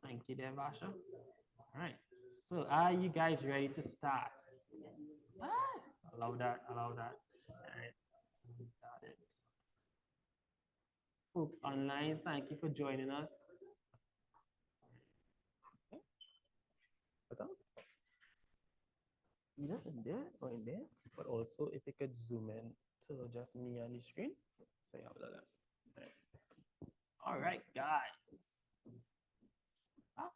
Thank you there, Vasha. All right. So are you guys ready to start? Ah, allow that, allow that. All right. Got it. Folks online, thank you for joining us. Okay. What's up? Either in there or in there. But also if you could zoom in to just me on the screen. So yeah, blah, blah. All right, guys. Ah,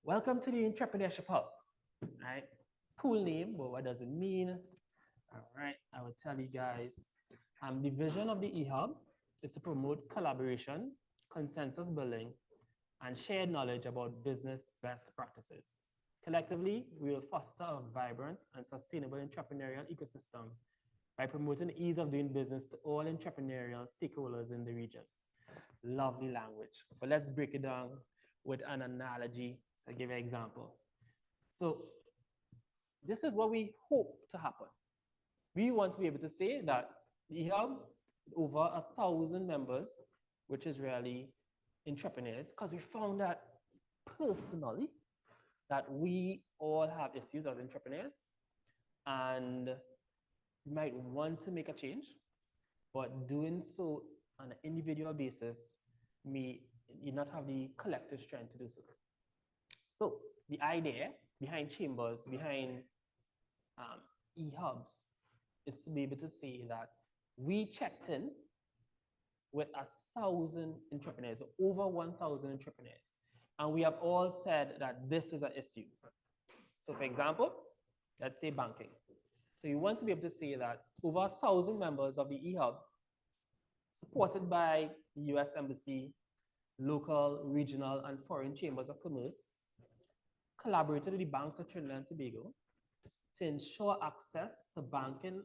welcome to the Entrepreneurship Hub. All right. Cool name, but what does it mean? All right, I will tell you guys. The vision of the Ehub is to promote collaboration, consensus building, and shared knowledge about business best practices. Collectively, we will foster a vibrant and sustainable entrepreneurial ecosystem by promoting the ease of doing business to all entrepreneurial stakeholders in the region. Lovely language. But let's break it down with an analogy. So I'll give you an example. So this is what we hope to happen. We want to be able to say that we have over 1,000 members, which is really entrepreneurs, because we found that personally that we all have issues as entrepreneurs and we might want to make a change, but doing so on an individual basis may you not have the collective strength to do so. So the idea behind chambers, behind e-hubs, is to be able to say that we checked in with 1,000 entrepreneurs, over 1,000 entrepreneurs, and we have all said that this is an issue. So for example, let's say banking. So you want to be able to say that over 1,000 members of the eHub, supported by the US Embassy, local, regional, and foreign chambers of commerce, collaborated with the banks of Trinidad and Tobago to ensure access to banking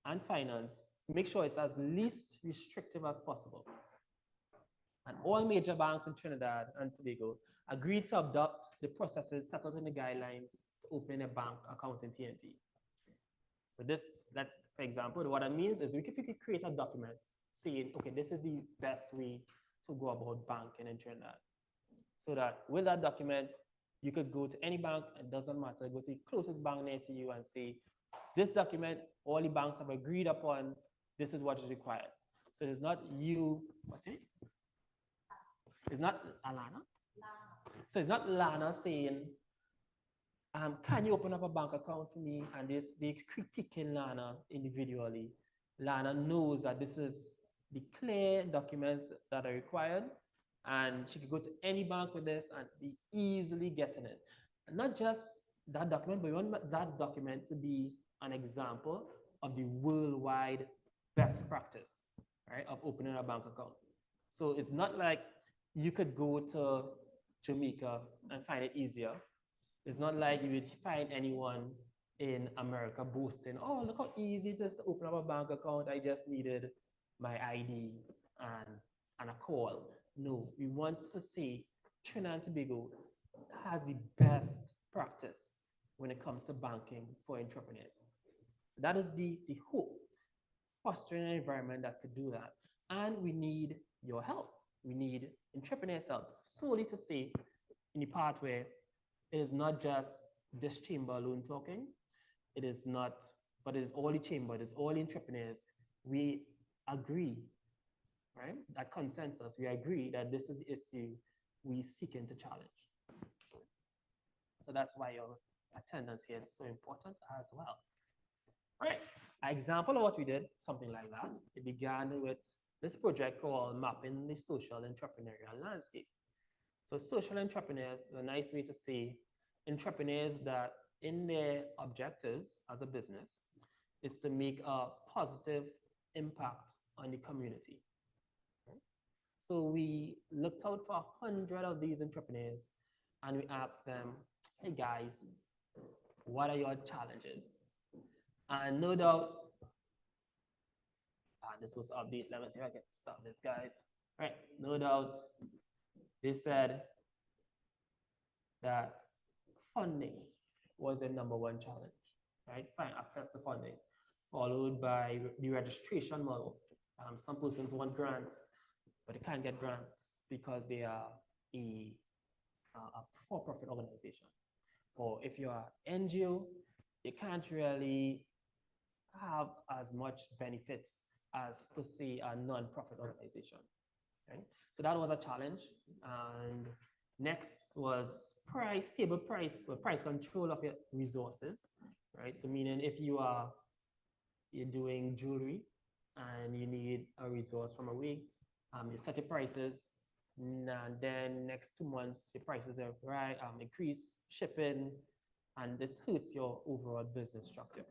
and finance, make sure it's as least restrictive as possible. And all major banks in Trinidad and Tobago agreed to adopt the processes set out in the guidelines to open a bank account in TNT. So that's, for example, what that means is we could create a document saying, okay, this is the best way to go about banking in Trinidad. So that with that document, you could go to any bank, it doesn't matter, go to the closest bank near to you and say, this document, all the banks have agreed upon, this is what is required. So it's not you, what's it? It's not Alana? So it's not Lana saying, can you open up a bank account for me? And they're critiquing Lana individually. Lana knows that this is the clear documents that are required, and she could go to any bank with this and be easily getting it. And not just that document, but we want that document to be an example of the worldwide best practice, right, of opening a bank account. So it's not like you could go to Jamaica and find it easier. It's not like you would find anyone in America boasting, oh, look how easy it is to open up a bank account. I just needed my ID and a call. No, we want to say Trinidad and Tobago has the best practice when it comes to banking for entrepreneurs. So that is the hope, fostering an environment that could do that. And we need your help. We need entrepreneurs' help solely to say in the part where it is not just this chamber alone talking. It is not, but it is all the chamber, it is all the entrepreneurs. We agree, right? That consensus, we agree that this is the issue we seeking to challenge. So that's why your attendance here is so important as well. All right, an example of what we did, something like that. It began with this project called Mapping the Social Entrepreneurial Landscape. So social entrepreneurs is a nice way to say entrepreneurs that in their objectives as a business is to make a positive impact on the community. Okay? So we looked out for 100 of these entrepreneurs and we asked them, hey guys, what are your challenges? And no doubt, this was update. Let me see if I can stop this, guys. All right, no doubt, they said that funding was a number one challenge. right? Find access to funding, followed by the registration model. Some persons want grants, but they can't get grants because they are a for-profit organization. Or if you're an NGO, you can't really have as much benefits as to say a non-profit organization. Right? So that was a challenge. And next was price, stable price, so price control of your resources, right? So meaning if you're doing jewelry and you need a resource from a wig, you set your prices, and then next 2 months your prices are right, increase shipping, and this hurts your overall business structure.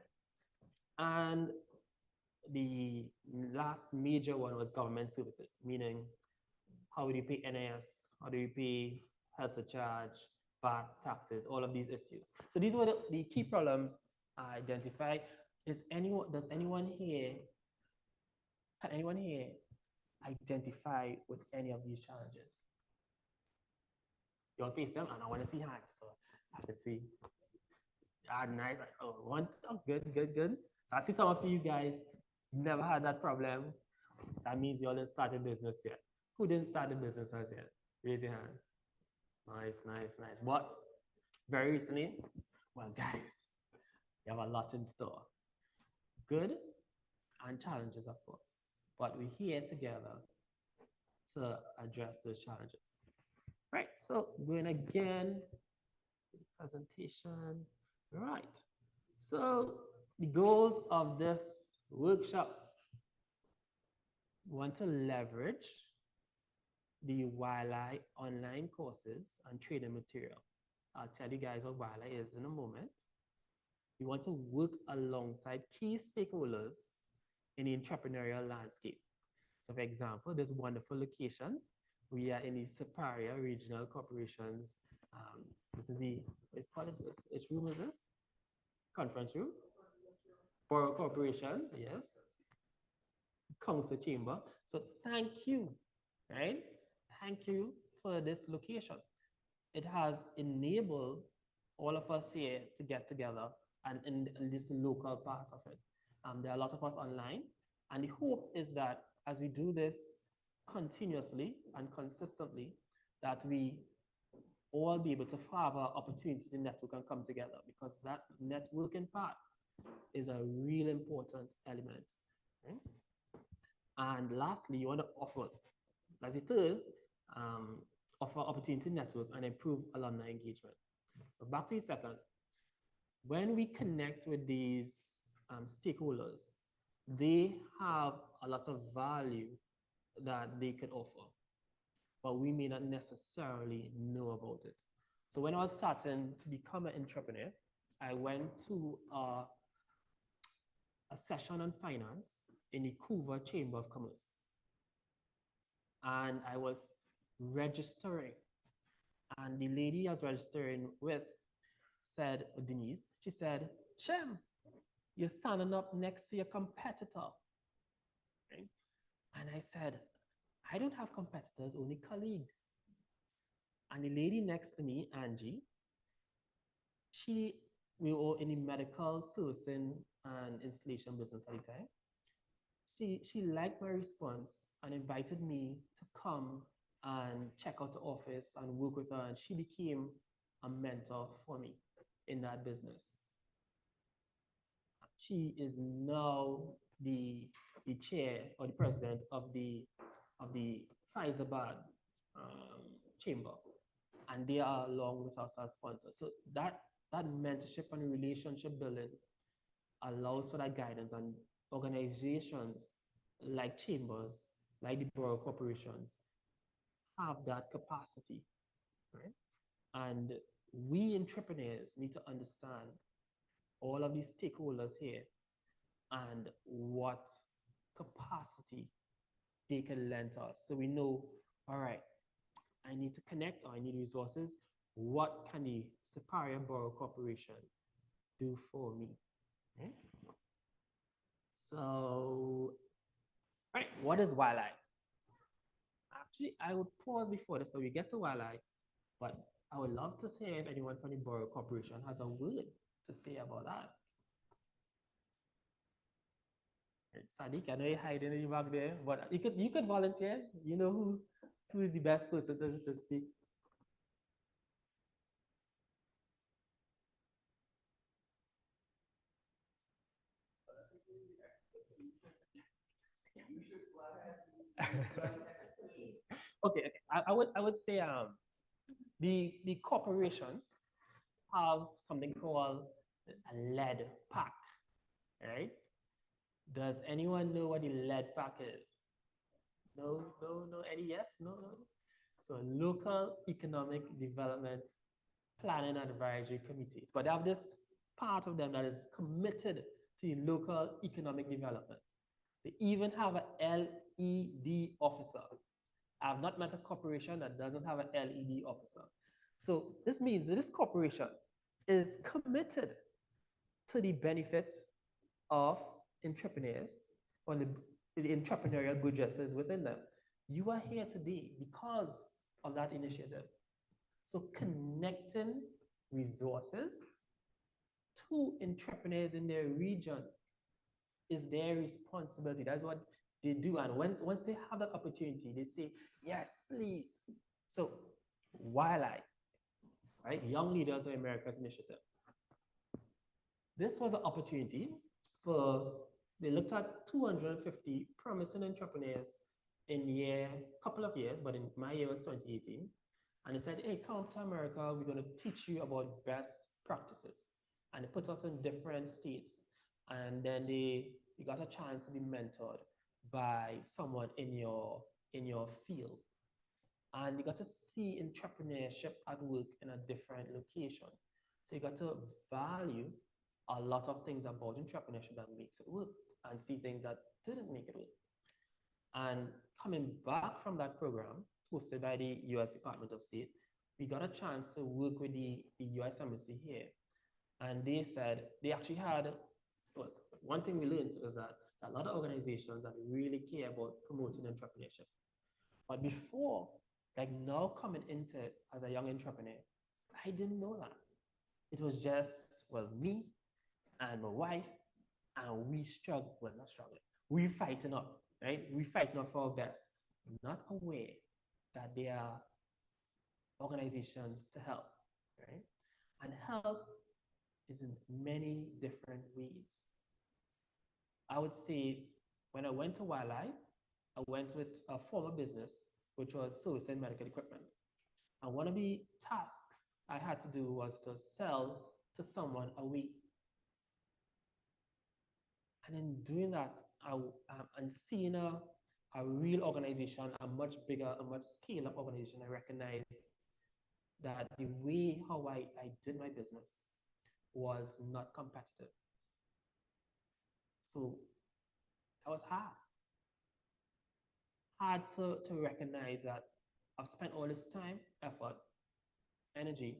And the last major one was government services, meaning how do you pay NIS, how do you pay health surcharge, VAT, taxes, all of these issues. So these were the key problems I identified. Does anyone here, can anyone here identify with any of these challenges? You all face them, and I want to see hands, so I can see. Ah, nice. Oh, one. Oh, good, good, good. So I see some of you guys never had that problem. That means you all didn't start a business yet. Who didn't start a business as yet? Raise your hand. Nice, nice, nice. What? Very recently? Well, guys, you have a lot in store. Good and challenges, of course. But we're here together to address those challenges. Right, so going again, presentation. Right, so the goals of this workshop, we want to leverage the YLI online courses and training material. I'll tell you guys what YLI is in a moment. We want to work alongside key stakeholders in the entrepreneurial landscape. So for example, this wonderful location, we are in the Superior Regional Corporations. This is the, let's call it this, which room is this? Conference room? Borough Corporation, yes. Council Chamber. So thank you, right? Thank you for this location. It has enabled all of us here to get together and in this local part of it. There are a lot of us online, and the hope is that as we do this continuously and consistently, that we all be able to have an opportunity to network and come together, because that networking part is a real important element. Right? And lastly, you want to offer, as a third, offer opportunity to network and improve alumni engagement. So back to the second, when we connect with these stakeholders, they have a lot of value that they could offer, but we may not necessarily know about it. So when I was starting to become an entrepreneur, I went to a session on finance in the Couva Chamber of Commerce. And I was registering, and the lady I was registering with said, Denise, she said, Shem, you're standing up next to your competitor. Right? And I said, I don't have competitors, only colleagues. And the lady next to me, Angie, we were in the medical servicing and installation business at the time. She liked my response and invited me to come and check out the office and work with her. And she became a mentor for me in that business. She is now the chair or the president of the Pfizer chamber, and they are along with us as sponsors. So that mentorship and relationship building allows for that guidance, and organizations like chambers, like the borough corporations, have that capacity, right? And we entrepreneurs need to understand all of these stakeholders here and what capacity they can lend to us. So we know, all right, I need to connect, or I need resources. What can the Superior Borough Corporation do for me? Okay? So, right, what is YLI? Actually, I would pause before this, so we get to YLI, but I would love to say if anyone from the Borough Corporation has a word to say about that. Sadiq, I know you're hiding in the back there, but you could volunteer. You know who is the best person to speak. Okay, okay. I would say the corporations have something called a lead pack, right? Does anyone know what the lead pack is? No, no, no. Any yes? No, no. So local economic development planning advisory committees, but they have this part of them that is committed to local economic development. They even have an LED officer. I've not met a corporation that doesn't have an LED officer. So this means that this corporation is committed to the benefit of entrepreneurs or the entrepreneurial budgets within them. You are here today because of that initiative. So connecting resources to entrepreneurs in their region is their responsibility. That's what they do. And once they have that opportunity, they say, yes, please. So Wildlife, right? Young Leaders of America's Initiative. This was an opportunity for, they looked at 250 promising entrepreneurs in a couple of years, but in my year was 2018. And they said, hey, come to America, we're going to teach you about best practices. And they put us in different states. And then you got a chance to be mentored by someone in your field. And you got to see entrepreneurship at work in a different location. So you got to value a lot of things about entrepreneurship that makes it work and see things that didn't make it work. And coming back from that program, hosted by the US Department of State, we got a chance to work with the US Embassy here. And they said they actually had, well, one thing we learned was that a lot of organizations that really care about promoting entrepreneurship. But before, like now coming into it as a young entrepreneur, I didn't know that. It was just, well, me and my wife, and we struggle, well, not struggling, we fighting up, right? We fighting up for our best, not aware that there are organizations to help, right? And help is in many different ways. I would say when I went to Wildlife, I went with a former business, which was servicing medical equipment. And one of the tasks I had to do was to sell to someone a week. And in doing that, and seeing a real organization, a much bigger, a much scale up organization, I recognized that the way how I did my business was not competitive. So that was hard to recognize that I've spent all this time, effort, energy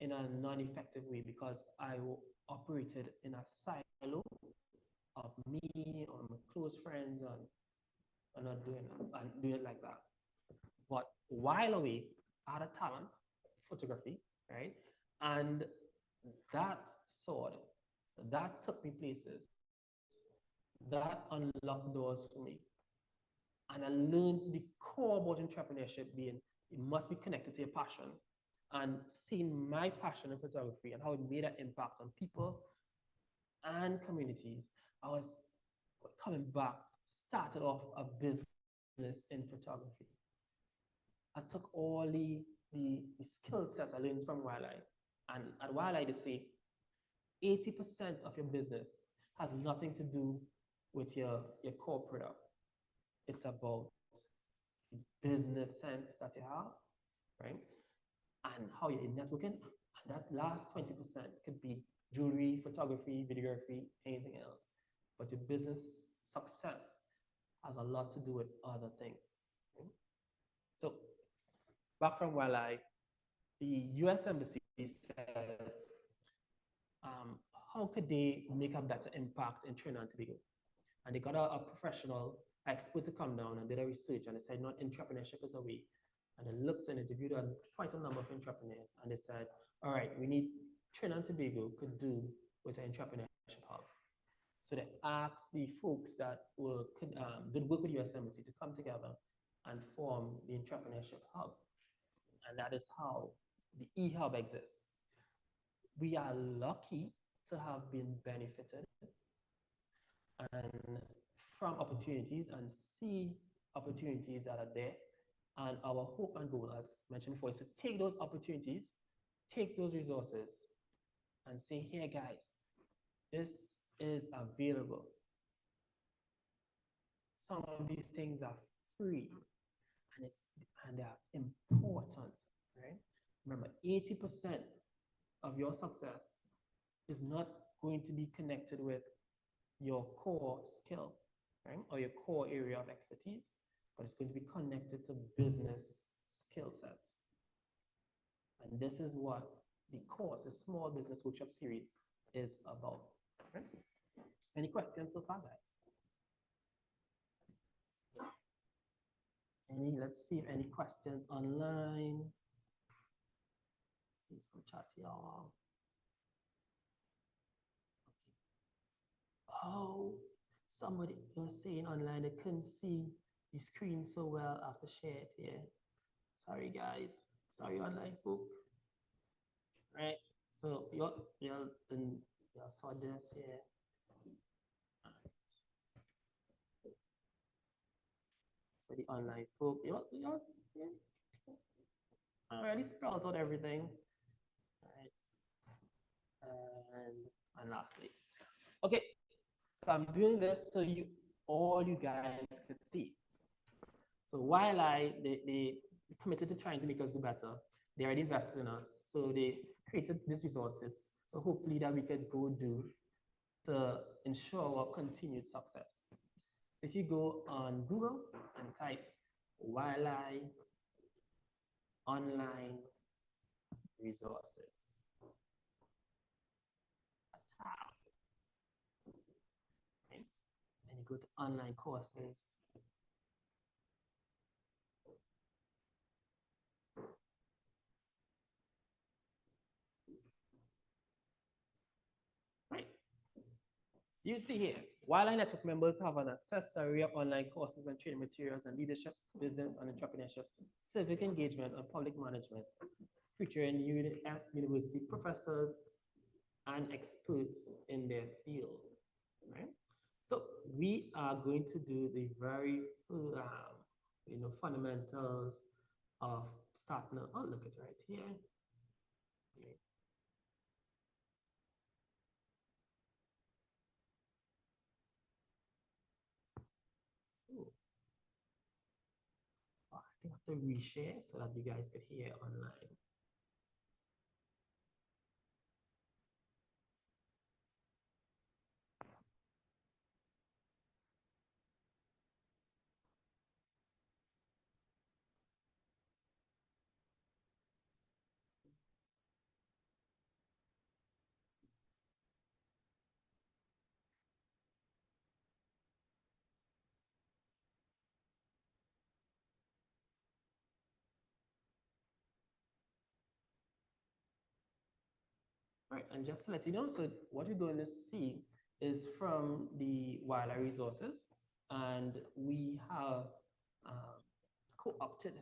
in a non-effective way because I operated in a silo of me or my close friends and not doing and doing it like that. But while away, I had a talent, photography, right? And that sword, that took me places, that unlocked doors for me. And I learned the core about entrepreneurship being it must be connected to your passion. And seeing my passion in photography and how it made an impact on people and communities, I was coming back, started off a business in photography. I took all the skill sets I learned from Wildlife. And at Wildlife, they say 80% of your business has nothing to do with your core product. It's about the business sense that you have, right? And how you're networking. And that last 20% could be jewelry, photography, videography, anything else. But your business success has a lot to do with other things. Right? So back from Wildlife, the US Embassy says, how could they make a better impact in Trinidad and Tobago? And they got a professional expert to come down and did a research, and they said, not entrepreneurship is a way. And they looked and interviewed quite a number of entrepreneurs, and they said, all right, we need Trinidad and Tobago could do with an Entrepreneurship Hub. So they asked the folks that did work with US Embassy to come together and form the Entrepreneurship Hub. And that is how the Ehub exists. We are lucky to have been benefited and from opportunities and see opportunities that are there. And our hope and goal, as mentioned before, is to take those opportunities, take those resources, and say, here, guys, this is available. Some of these things are free and they are important, right? Remember, 80% of your success is not going to be connected with your core skill, right? Or your core area of expertise, but it's going to be connected to business skill sets. And this is what the course, the Small Business Workshop Series, is about. Right? Any questions so far, guys? Let's see if any questions online. See some chat here. Oh, somebody was saying online they couldn't see the screen so well after share it here. Sorry, guys. Sorry, online folk. Right. So you saw this here. For the online folk, I already spelled out everything. Right. And lastly, okay. So I'm doing this so all you guys could see. So while they committed to trying to make us do better, they already invested in us. So they created these resources. So hopefully that we could go do to ensure our continued success. So if you go on Google and type Wildlife online resources, okay, and you go to online courses, right? You see here, Wildlife Network members have an access to a array of online courses and training materials and leadership, business and entrepreneurship, civic engagement, and public management, featuring US University professors and experts in their field, right? So we are going to do the very fundamentals of starting. Oh, look at right here. Okay. Oh, I think I have to reshare so that you guys could hear online. Right, and just to let you know, so what you're going to see is from the wildlife resources, and we have co-opted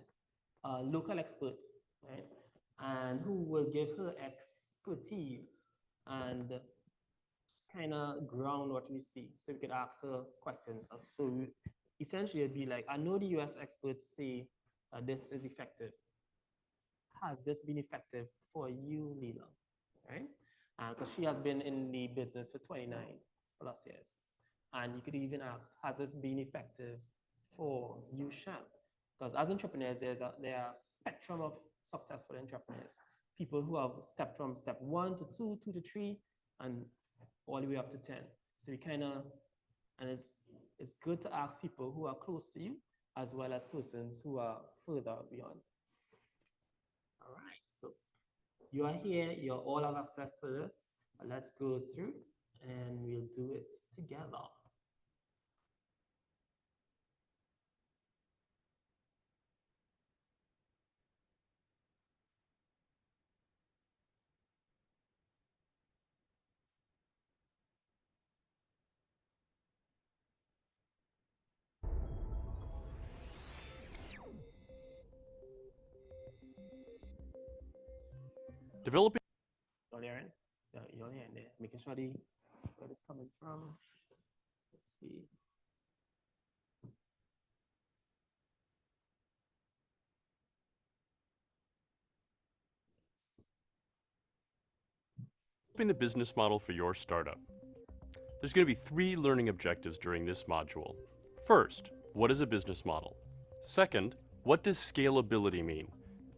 a local expert, right, and who will give her expertise and kind of ground what we see. So we could ask her questions. So essentially, it'd be like, I know the US experts say this is effective. Has this been effective for you, Leela? Right? Because she has been in the business for 29 plus years. And you could even ask, has this been effective for you, Sham? Because as entrepreneurs, there are a spectrum of successful entrepreneurs. People who have stepped from step 1 to 2, 2 to 3, and all the way up to 10. So you kind of, and it's good to ask people who are close to you, as well as persons who are further beyond. All right, so you are here, you all have access to this. Let's go through and we'll do it together. Developing You're hearing? You're hearing there. Making sure the where it's coming from. Let's see. the business model for your startup. There's going to be 3 learning objectives during this module. First, what is a business model? Second, what does scalability mean?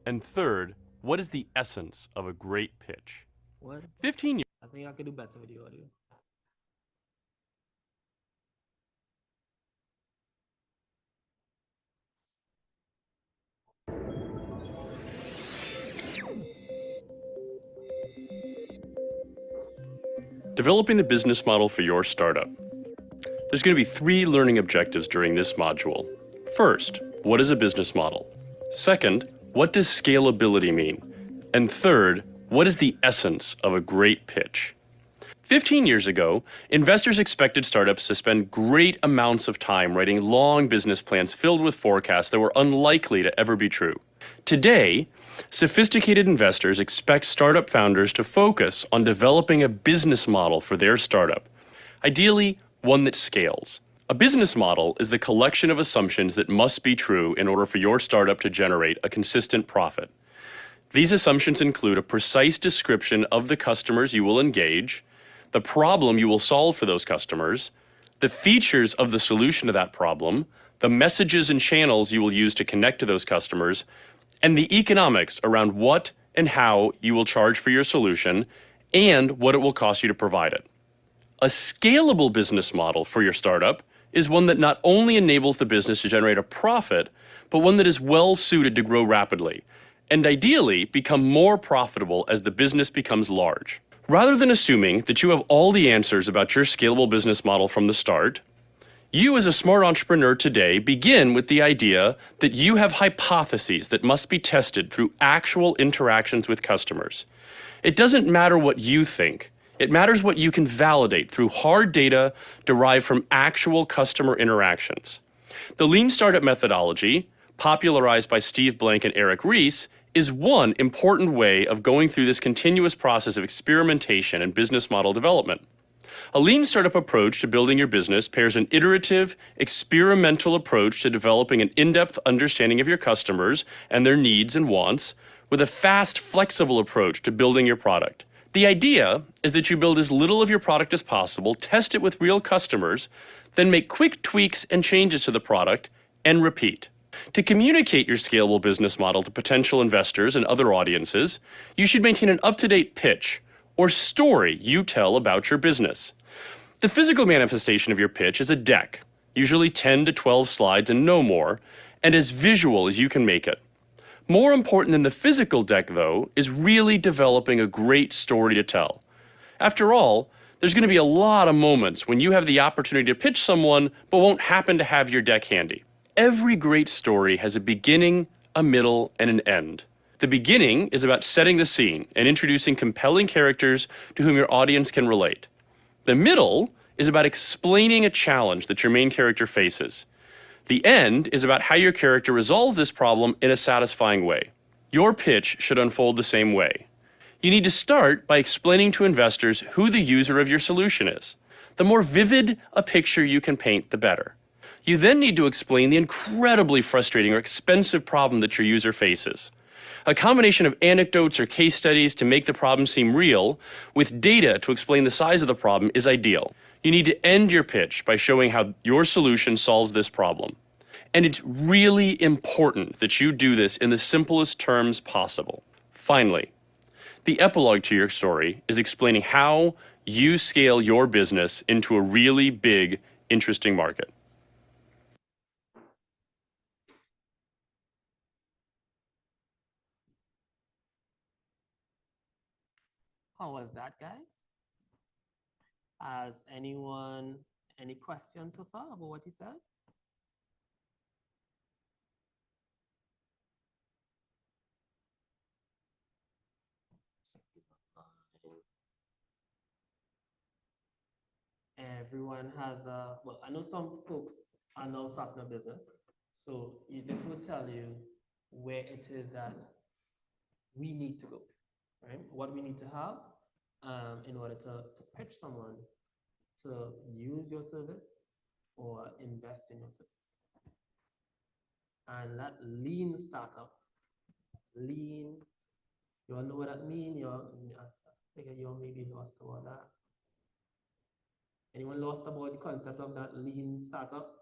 And third, what is the essence of a great pitch? What? 15 years. I think I could do better with the audio. Developing the business model for your startup. There's going to be 3 learning objectives during this module. First, what is a business model? Second, what does scalability mean? And third, what is the essence of a great pitch? 15 years ago, investors expected startups to spend great amounts of time writing long business plans filled with forecasts that were unlikely to ever be true. Today, sophisticated investors expect startup founders to focus on developing a business model for their startup, ideally one that scales. A business model is the collection of assumptions that must be true in order for your startup to generate a consistent profit. These assumptions include a precise description of the customers you will engage, the problem you will solve for those customers, the features of the solution to that problem, the messages and channels you will use to connect to those customers, and the economics around what and how you will charge for your solution and what it will cost you to provide it. A scalable business model for your startup is one that not only enables the business to generate a profit, but one that is well suited to grow rapidly, and ideally become more profitable as the business becomes large. Rather than assuming that you have all the answers about your scalable business model from the start, you as a smart entrepreneur today begin with the idea that you have hypotheses that must be tested through actual interactions with customers. It doesn't matter what you think. It matters what you can validate through hard data derived from actual customer interactions. The Lean Startup methodology, popularized by Steve Blank and Eric Ries, is one important way of going through this continuous process of experimentation and business model development. A Lean Startup approach to building your business pairs an iterative, experimental approach to developing an in-depth understanding of your customers and their needs and wants with a fast, flexible approach to building your product. The idea is that you build as little of your product as possible, test it with real customers, then make quick tweaks and changes to the product, and repeat. To communicate your scalable business model to potential investors and other audiences, you should maintain an up-to-date pitch or story you tell about your business. The physical manifestation of your pitch is a deck, usually 10 to 12 slides and no more, and as visual as you can make it. More important than the physical deck, though, is really developing a great story to tell. After all, there's going to be a lot of moments when you have the opportunity to pitch someone but won't happen to have your deck handy. Every great story has a beginning, a middle, and an end. The beginning is about setting the scene and introducing compelling characters to whom your audience can relate. The middle is about explaining a challenge that your main character faces. The end is about how your character resolves this problem in a satisfying way. Your pitch should unfold the same way. You need to start by explaining to investors who the user of your solution is. The more vivid a picture you can paint, the better. You then need to explain the incredibly frustrating or expensive problem that your user faces. A combination of anecdotes or case studies to make the problem seem real, with data to explain the size of the problem, is ideal. You need to end your pitch by showing how your solution solves this problem. And it's really important that you do this in the simplest terms possible. Finally, the epilogue to your story is explaining how you scale your business into a really big, interesting market. How was that, guys? Has anyone any questions so far about what he said? Everyone has a, well, I know some folks are now starting a business. So this will tell you where it is that we need to go. right? What we need to have in order to pitch someone to use your service or invest in your service. And that lean startup, lean, you all know what that means? I figure you all maybe lost about that. Anyone lost about the concept of that lean startup?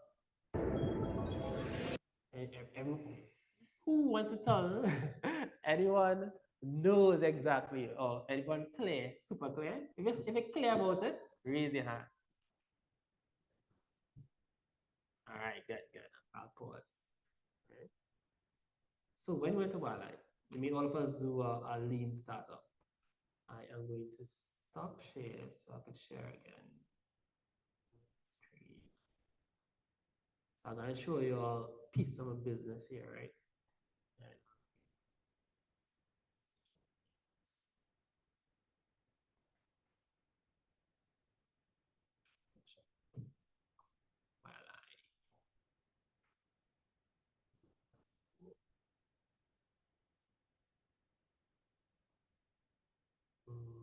Everyone, who wants to tell? Anyone knows exactly, or anyone clear, super clear? If you're clear about it, raise your hand. All right, good, good. I'll pause. Right. So when we went to Wildlife, we made all of us do a lean startup. I am going to stop share so I can share again. So I'm going to show you a piece of a business here, right? Right. Wildlife. Mm.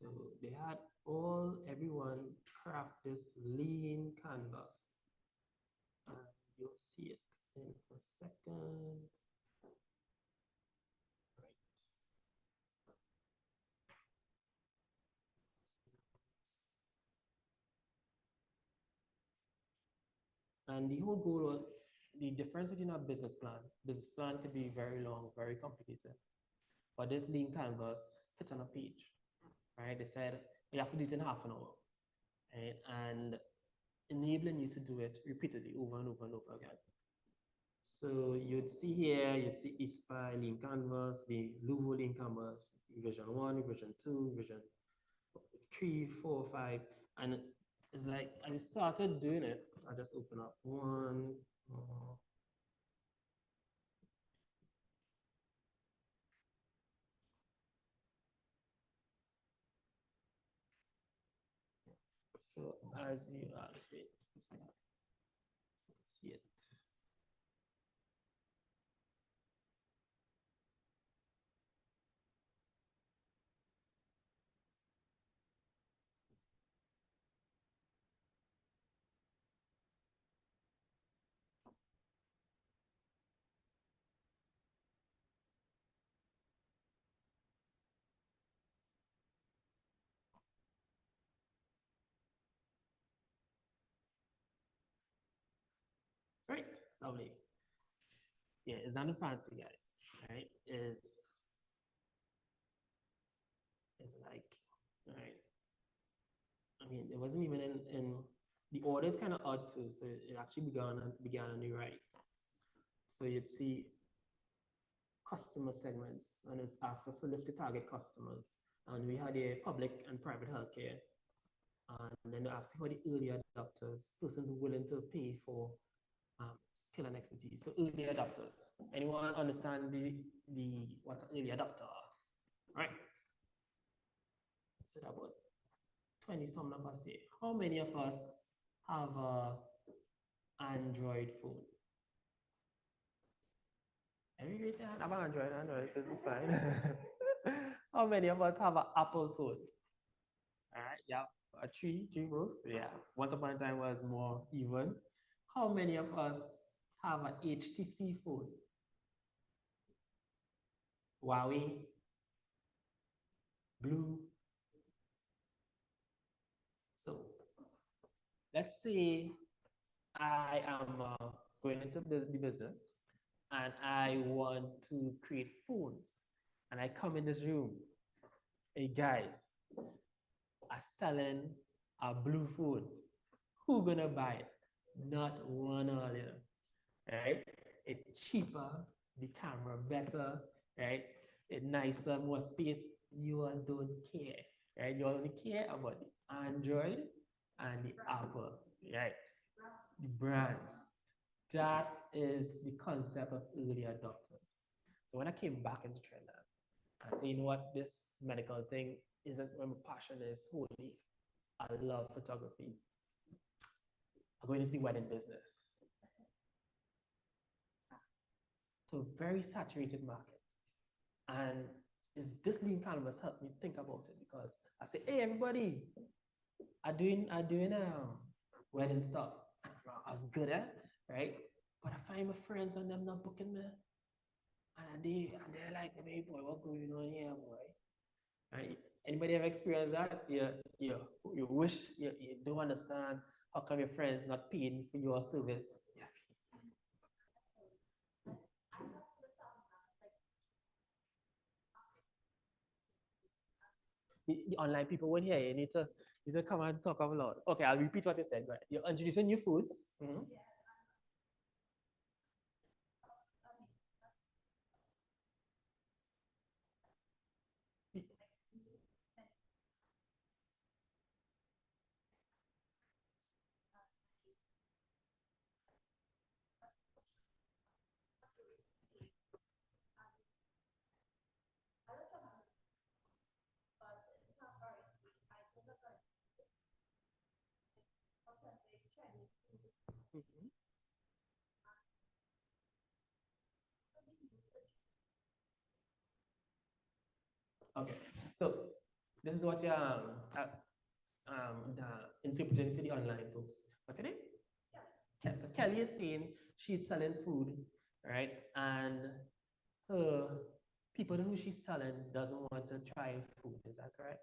So they had everyone craft this lean canvas. And you'll see it in a second. Right. And the whole goal was the difference between a business plan could be very long, very complicated. But this lean canvas fit on a page, right? They said you have to do it in half an hour, right? And enabling you to do it repeatedly over and over and over again. So you'd see here, you'd see ISPA, lean canvas, the Luvo lean canvas, revision 1, revision 2, revision 3, 4, 5. And it's like, I started doing it, I just open up one. So as you wait, see it. Right, lovely. Yeah, it's not fancy, guys. Right, is like, right. I mean, it wasn't even in the order is kind of odd too. So it actually began on the right. So you'd see customer segments, and it's asked us to list the target customers. And we had a public and private healthcare. And then they asked for the early adopters, persons willing to pay for skill and expertise. So early adopters. Anyone understand the what's an early adopter? Right. So that about 20 some of us here. How many of us have a Android phone? Every raise I have an Android, so this is fine. How many of us have an Apple phone? All right, yeah, three rows. Yeah, once upon a time was more even. How many of us have an HTC phone? Huawei, Blue. So let's say I am going into the business and I want to create phones, and I come in this room. Hey guys, are selling a blue phone. Who gonna buy it? Not one or the other, right? It's cheaper, the camera better, right? It's nicer, more space. You all don't care, right? You only care about the Android and the Apple, right? The brands. that is the concept of early adopters. So when I came back into Trinidad, I said, you know what, this medical thing isn't where my passion is wholly. I love photography. I'm going into the wedding business. So very saturated market. And is this lean canvas helped me think about it because I say, hey everybody, I doing wedding stuff. I was good at, right? But I find my friends and them not booking me. And they're like, hey boy, what going on here, boy? Right? Anybody ever experienced that? You wish you don't understand how come your friends not paying for your service. Yes. The online people won't hear you. You need to come and talk out loud. Okay, I'll repeat what you said. Right. You're introducing new foods. Mhm. Mhm. Okay, so this is what you interpreting for the online folks. What's your name? Okay, so Kelly is saying she's selling food, right? And her people who she's selling doesn't want to try food. Is that correct?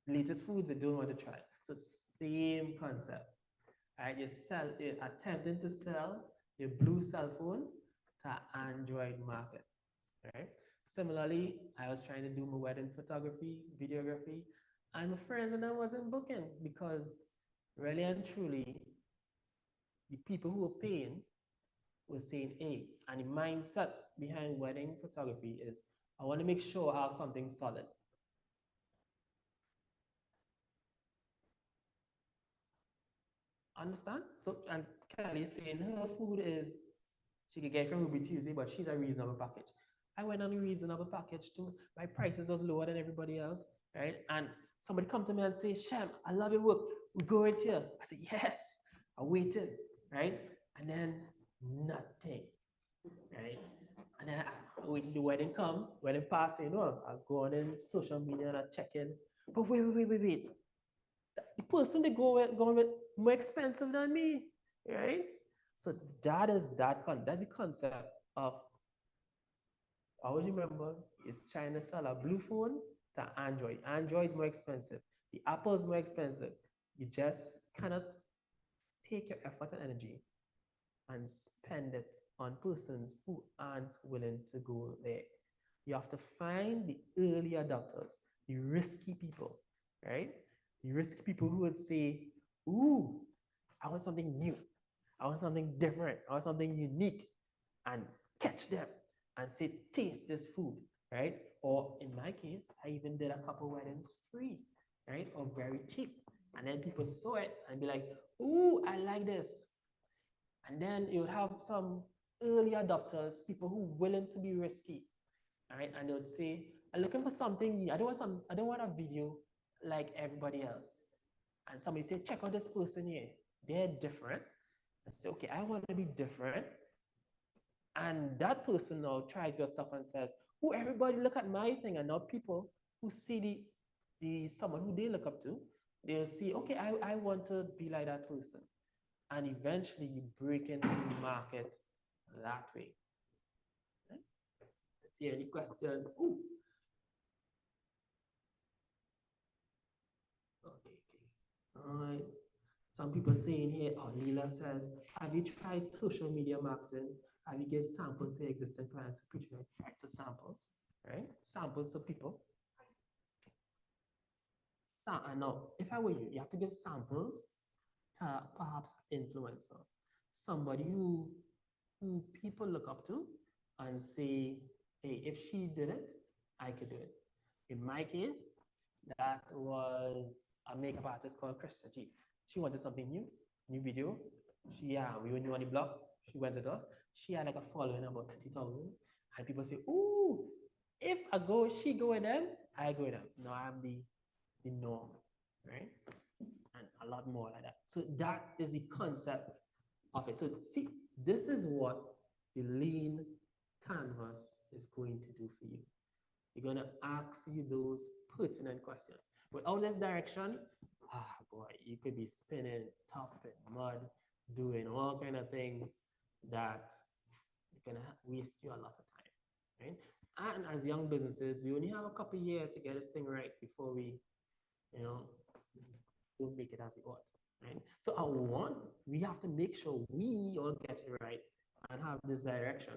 Latest foods they don't want to try. So same concept. Right? You're attempting to sell your blue cell phone to Android market. Right? Similarly, I was trying to do my wedding photography, videography, and my friends and I wasn't booking because really and truly, the people who were paying were saying, hey, and the mindset behind wedding photography is I want to make sure I have something solid. Understand? So, and Kelly saying her food is she could get it from Ruby Tuesday, but she's a reasonable package. I went on a reasonable package too. My prices was lower than everybody else, right? And somebody come to me and say, Shem, I love your work. We go right here. I said, yes. I waited, right? And then nothing, right? And then I waited the wedding come, wedding pass, you know, I'll go on in social media and I check in. But wait. The person they going with more expensive than me, right? So that's the concept of I always remember is trying to sell a blue phone to Android. Android is more expensive. The Apple is more expensive. You just cannot take your effort and energy and spend it on persons who aren't willing to go there. You have to find the early adopters, the risky people, right? The risky people who would say, ooh, I want something new. I want something different. I want something unique. And catch them and say, taste this food, right? Or in my case, I even did a couple weddings free, right? Or very cheap. And then people saw it and be like, ooh, I like this. And then you would have some early adopters, people who are willing to be risky, all right? And they would say, I'm looking for something. I don't want a video like everybody else. And somebody say, check out this person here. They're different. I say, okay, I want to be different. And that person now tries your stuff and says, oh, everybody look at my thing. And now people who see the someone who they look up to, they'll see, okay, I want to be like that person. And eventually you break into the market that way. Okay? Let's see any question. Ooh. Okay. All right. Some people saying here, oh, Leela says, have you tried social media marketing? Have you give samples to existing clients to preach right? So samples, right? Samples to people. I know if I were you, you have to give samples to perhaps influencer, somebody who people look up to and say, hey, if she did it, I could do it. In my case, that was a makeup artist called Krista G. She wanted something new, new video. We were new on the block. She went with us. She had like a following about 30,000. And people say, "Ooh, if I go, she go with them, I go with them." No, I'm the norm, right? And a lot more like that. So that is the concept of it. So see, this is what the lean canvas is going to do for you. You're going to ask you those pertinent questions. Without this direction, boy, you could be spinning top in mud, doing all kind of things that are going to waste you a lot of time, right? And as young businesses, we only have a couple of years to get this thing right before we, you know, don't make it as we ought, right? So we have to make sure we all get it right and have this direction.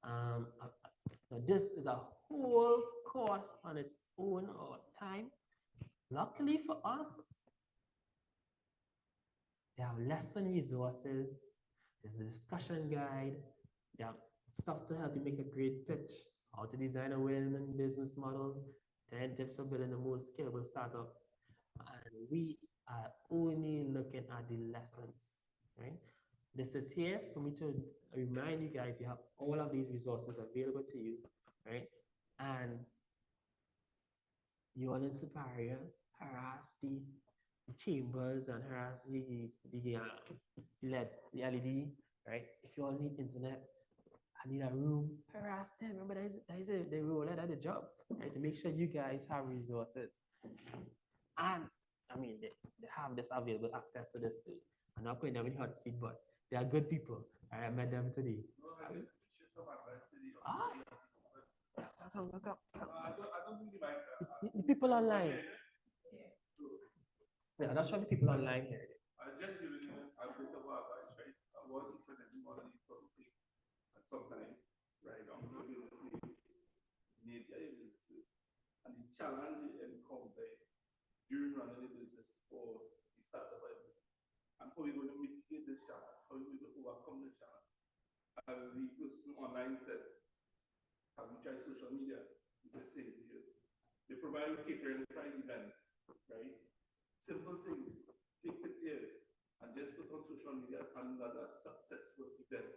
Now this is a whole course on its own time. Luckily for us, they have lesson resources, there's a discussion guide, they have stuff to help you make a great pitch, how to design a winning business model, 10 tips for building the most scalable startup. And we are only looking at the lessons, right? This is here for me to remind you guys you have all of these resources available to you, right? And you all in Superior harass the chambers and harass the LED, right? If you all need internet, I need a room, harass them. Remember, that is the role, that is the job, right? To make sure you guys have resources. And I mean, they have this available access to this too. I'm not putting them in hot seat, but they are good people. I met them today. Welcome. The people online. Yeah, I'm not sure the people online here. I just giving you a bit of advice, right? What each and every one of these probably at some time, right? On your business need your businesses and the challenge you encounter during running a business or the startup business. And how you're going to mitigate this challenge, how you're going to overcome this challenge. As the person online said, have you tried social media? You just say it here. They provide catering for events, right? Simple thing. Take pictures and just put on social media another successful event.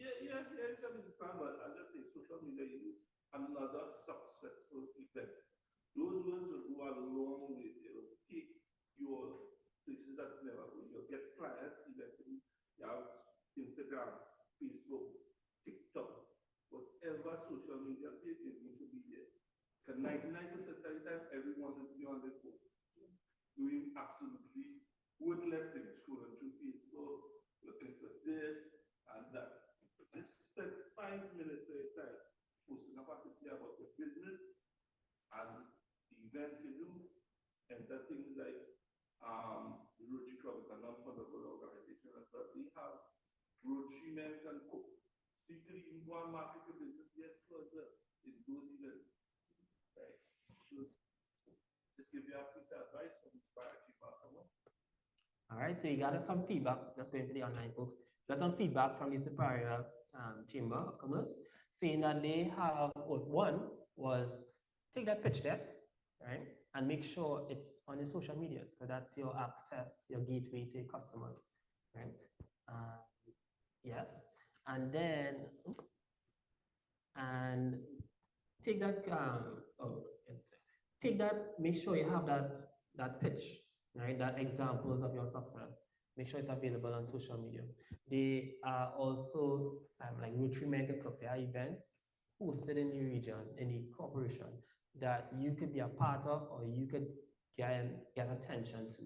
It's a business plan, but I'll just say social media use another successful event. Those words will go a long way. It'll take your places that you never go. You'll get clients eventually. You have Instagram, Facebook, TikTok, whatever social media page is going to be there. Because 99% of the time, everyone is beyond their phone, doing absolutely worthless things, scrolling through Facebook, looking for this and that. Just spend 5 minutes of your time posting about your business and the events you do, and the things like the Rotary Club is a non-fundable organization as well. They have Rotary Men Can Cook. So you can even go and market your business yet further in those events. Right. So just give you a piece of advice from Inspire Chamber. All right, so you got some feedback. Let's go into the online folks. Got some feedback from the Superior Chamber of Commerce saying that they have, one was take that pitch deck, right, and make sure it's on your social medias because that's your access, your gateway to your customers, right? Yes, and then take that make sure you have that pitch, right? That examples of your success. Make sure it's available on social media. They are also like Rotary Mega Club. There are events hosted in the region, in the corporation that you could be a part of or you could get attention to.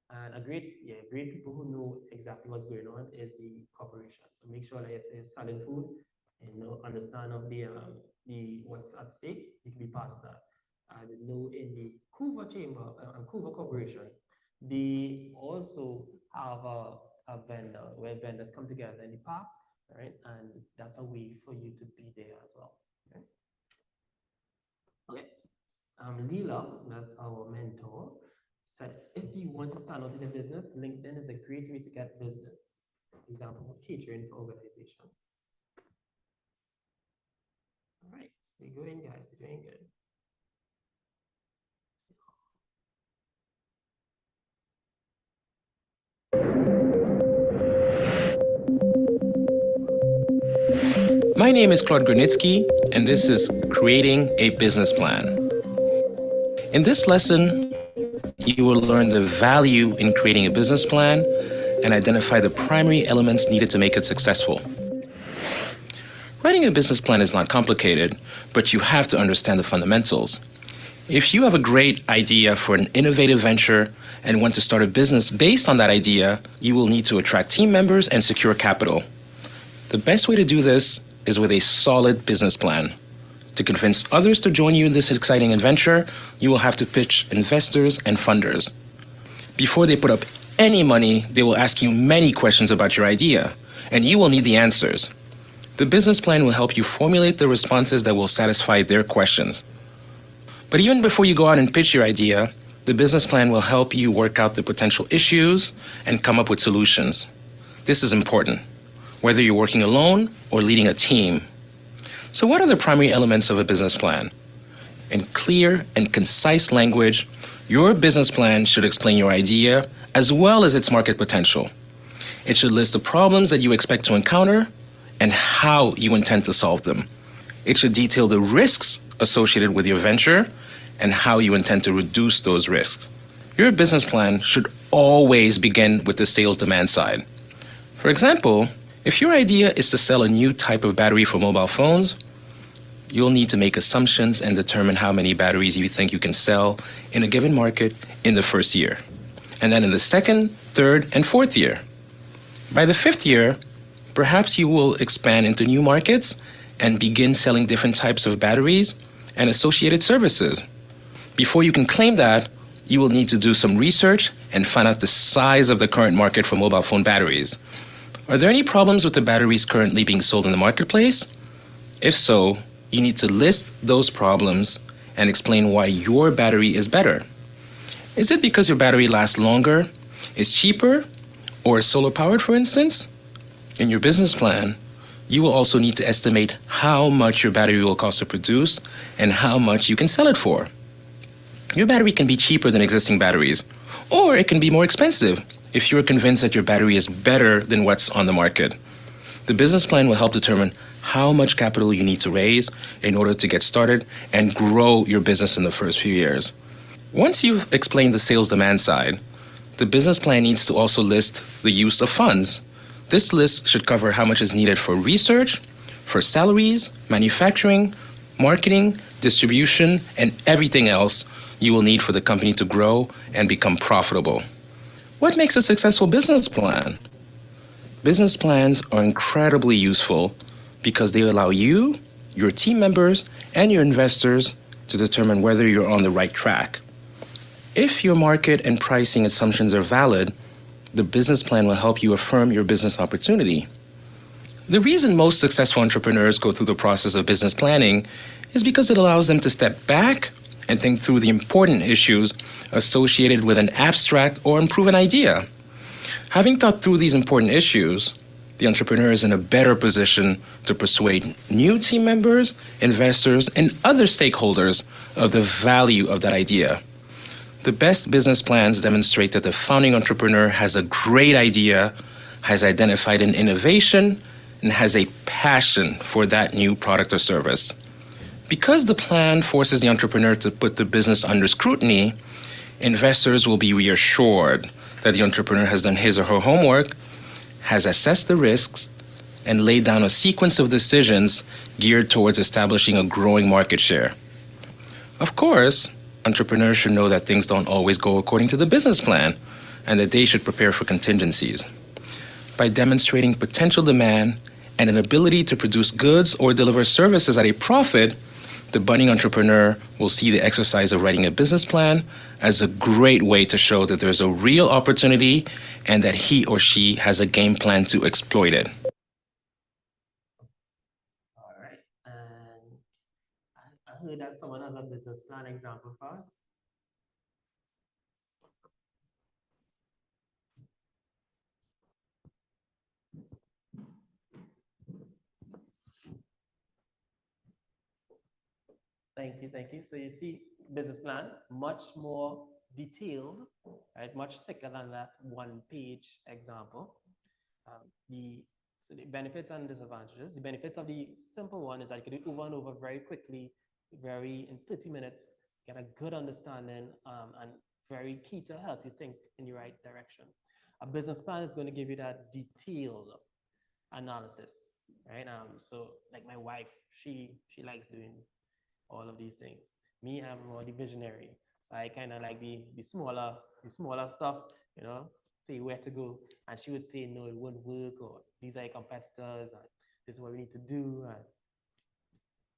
And great people who know exactly what's going on is the corporation. So make sure that if they're selling food and understand of the what's at stake, you can be part of that. And know in the Couva Chamber and Couva Corporation, they also have a vendor where vendors come together in the park, right? And that's a way for you to be there as well. Okay. Leela, that's our mentor, said if you want to stand out in the business, LinkedIn is a great way to get business. Example, catering for organizations. All right, so you're going, guys, you're doing good. My name is Claude Grunitsky, and this is Creating a Business Plan. In this lesson, you will learn the value in creating a business plan and identify the primary elements needed to make it successful. Writing a business plan is not complicated, but you have to understand the fundamentals. If you have a great idea for an innovative venture and want to start a business based on that idea, you will need to attract team members and secure capital. The best way to do this is with a solid business plan. To convince others to join you in this exciting adventure, you will have to pitch investors and funders. Before they put up any money, they will ask you many questions about your idea, and you will need the answers. The business plan will help you formulate the responses that will satisfy their questions. But even before you go out and pitch your idea, the business plan will help you work out the potential issues and come up with solutions. This is important, whether you're working alone or leading a team. So what are the primary elements of a business plan? In clear and concise language, your business plan should explain your idea as well as its market potential. It should list the problems that you expect to encounter and how you intend to solve them. It should detail the risks associated with your venture and how you intend to reduce those risks. Your business plan should always begin with the sales demand side. For example, if your idea is to sell a new type of battery for mobile phones, you'll need to make assumptions and determine how many batteries you think you can sell in a given market in the first year, and then in the second, third, and fourth year. By the fifth year, perhaps you will expand into new markets and begin selling different types of batteries and associated services. Before you can claim that, you will need to do some research and find out the size of the current market for mobile phone batteries. Are there any problems with the batteries currently being sold in the marketplace? If so, you need to list those problems and explain why your battery is better. Is it because your battery lasts longer, is cheaper, or is solar powered, for instance? In your business plan, you will also need to estimate how much your battery will cost to produce and how much you can sell it for. Your battery can be cheaper than existing batteries, or it can be more expensive if you're convinced that your battery is better than what's on the market. The business plan will help determine how much capital you need to raise in order to get started and grow your business in the first few years. Once you've explained the sales demand side, the business plan needs to also list the use of funds. This list should cover how much is needed for research, for salaries, manufacturing, marketing, distribution, and everything else you will need for the company to grow and become profitable. What makes a successful business plan? Business plans are incredibly useful because they allow you, your team members, and your investors to determine whether you're on the right track. If your market and pricing assumptions are valid, the business plan will help you affirm your business opportunity. The reason most successful entrepreneurs go through the process of business planning is because it allows them to step back and think through the important issues associated with an abstract or unproven idea. Having thought through these important issues, the entrepreneur is in a better position to persuade new team members, investors, and other stakeholders of the value of that idea. The best business plans demonstrate that the founding entrepreneur has a great idea, has identified an innovation, and has a passion for that new product or service. Because the plan forces the entrepreneur to put the business under scrutiny, investors will be reassured that the entrepreneur has done his or her homework, has assessed the risks, and laid down a sequence of decisions geared towards establishing a growing market share. Of course, entrepreneurs should know that things don't always go according to the business plan and that they should prepare for contingencies. By demonstrating potential demand and an ability to produce goods or deliver services at a profit, the budding entrepreneur will see the exercise of writing a business plan as a great way to show that there's a real opportunity and that he or she has a game plan to exploit it. All right. And I heard that someone has a business plan example for us. Thank you, thank you. So you see, business plan, much more detailed, right? Much thicker than that one-page example. The So the benefits and disadvantages. The benefits of the simple one is that you can do it over and over very quickly, in 30 minutes, get a good understanding, and very key to help you think in the right direction. A business plan is going to give you that detailed analysis, right? So like my wife, she likes doing all of these things. Me, I'm more the visionary. So I kind of like the smaller stuff, you know, say where to go. And she would say, no, it won't work, or these are your competitors, and this is what we need to do, and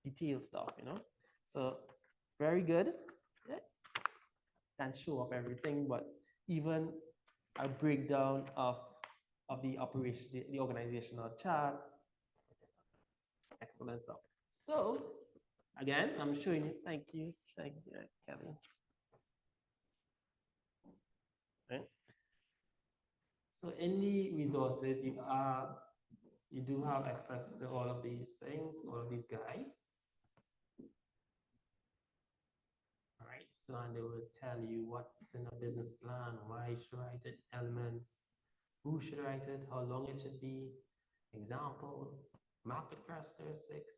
detailed stuff, you know. So very good. Yeah. Can show off everything, but even a breakdown of the operation, the organizational chart, excellent stuff. So again, I'm showing you. Thank you, Kevin. Right. So in the resources, you do have access to all of these things, all of these guides. All right. So and they will tell you what's in a business plan, why you should write it, elements, who should write it, how long it should be, examples, market characteristics.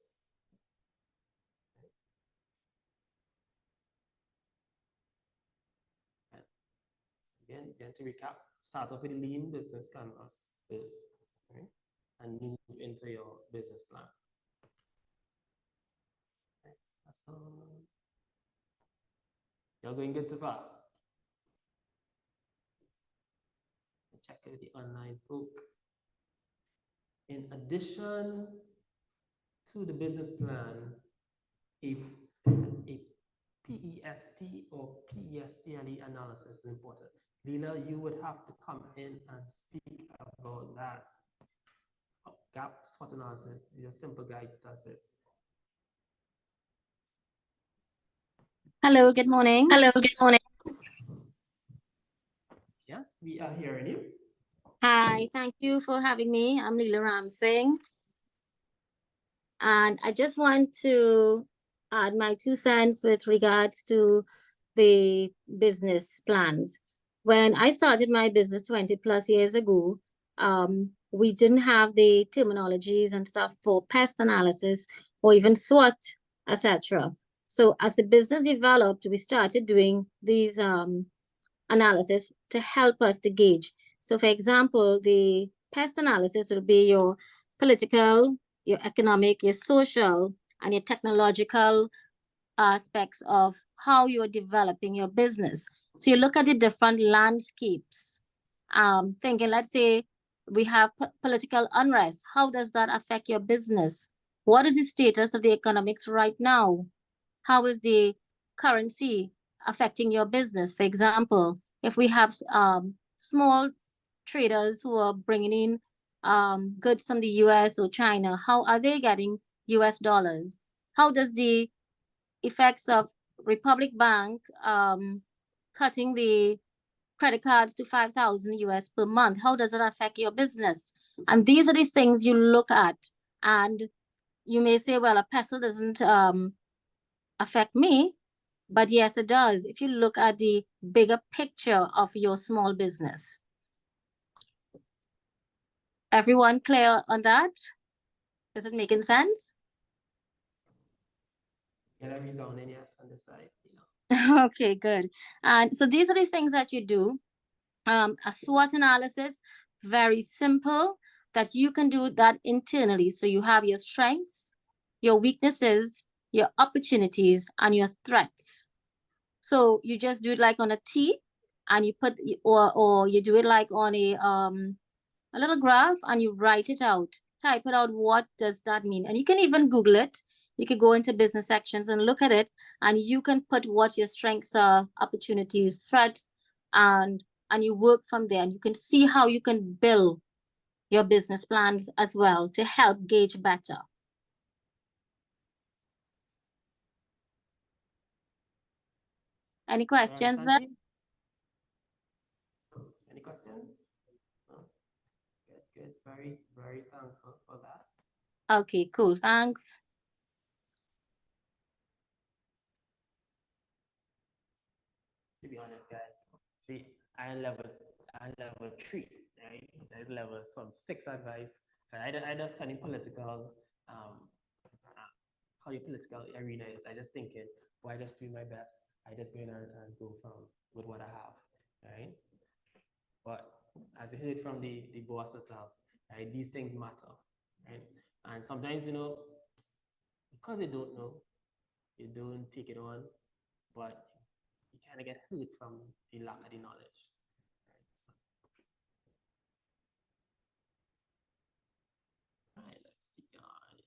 Again, to recap, start off with a lean business canvas first, right? And move into your business plan. You're going good so far. Check out the online book. In addition to the business plan, a PEST or PESTLE analysis is important. Leela, you would have to come in and speak about that. Gap SWOT analysis, your simple guide status. Hello, good morning. Hello, good morning. Yes, we are hearing you. Hi, thank you for having me. I'm Leela Ramsing. And I just want to add my 2 cents with regards to the business plans. When I started my business 20 plus years ago, we didn't have the terminologies and stuff for pest analysis or even SWOT, etc. So as the business developed, we started doing these analysis to help us to gauge. So for example, the pest analysis will be your political, your economic, your social, and your technological aspects of how you're developing your business. So you look at the different landscapes, thinking, let's say we have political unrest. How does that affect your business? What is the status of the economics right now? How is the currency affecting your business? For example, if we have small traders who are bringing in goods from the US or China, how are they getting US dollars? How does the effects of Republic Bank cutting the credit cards to 5,000 US per month, how does it affect your business? And these are the things you look at. And you may say, well, a pestle doesn't affect me, but yes, it does. If you look at the bigger picture of your small business. Everyone clear on that? Is it making sense? Get a reasoning, yes, on the side. You know. Okay, good. And so these are the things that you do. A SWOT analysis, very simple, that you can do that internally. So you have your strengths, your weaknesses, your opportunities, and your threats. So you just do it like on a T, and you put, or you do it like on a little graph, and you write it out, type it out. What does that mean? And you can even Google it. You could go into business sections and look at it, and you can put what your strengths are, opportunities, threats, and you work from there. And you can see how you can build your business plans as well to help gauge better. Any questions there? Any questions? No? Good. Very, very thankful for that. Okay, cool. Thanks. To be honest, guys, see, I level 3, right? There's level from 6 advice. I just study political, how your political arena is. I just thinking, why just do my best? I just go in and go from with what I have, right? But as you heard from the boss herself, right, these things matter, right? And sometimes, because you don't know, you don't take it on, but you kind of get hurt from the lack of the knowledge. Right? So, all right, let's see, guys.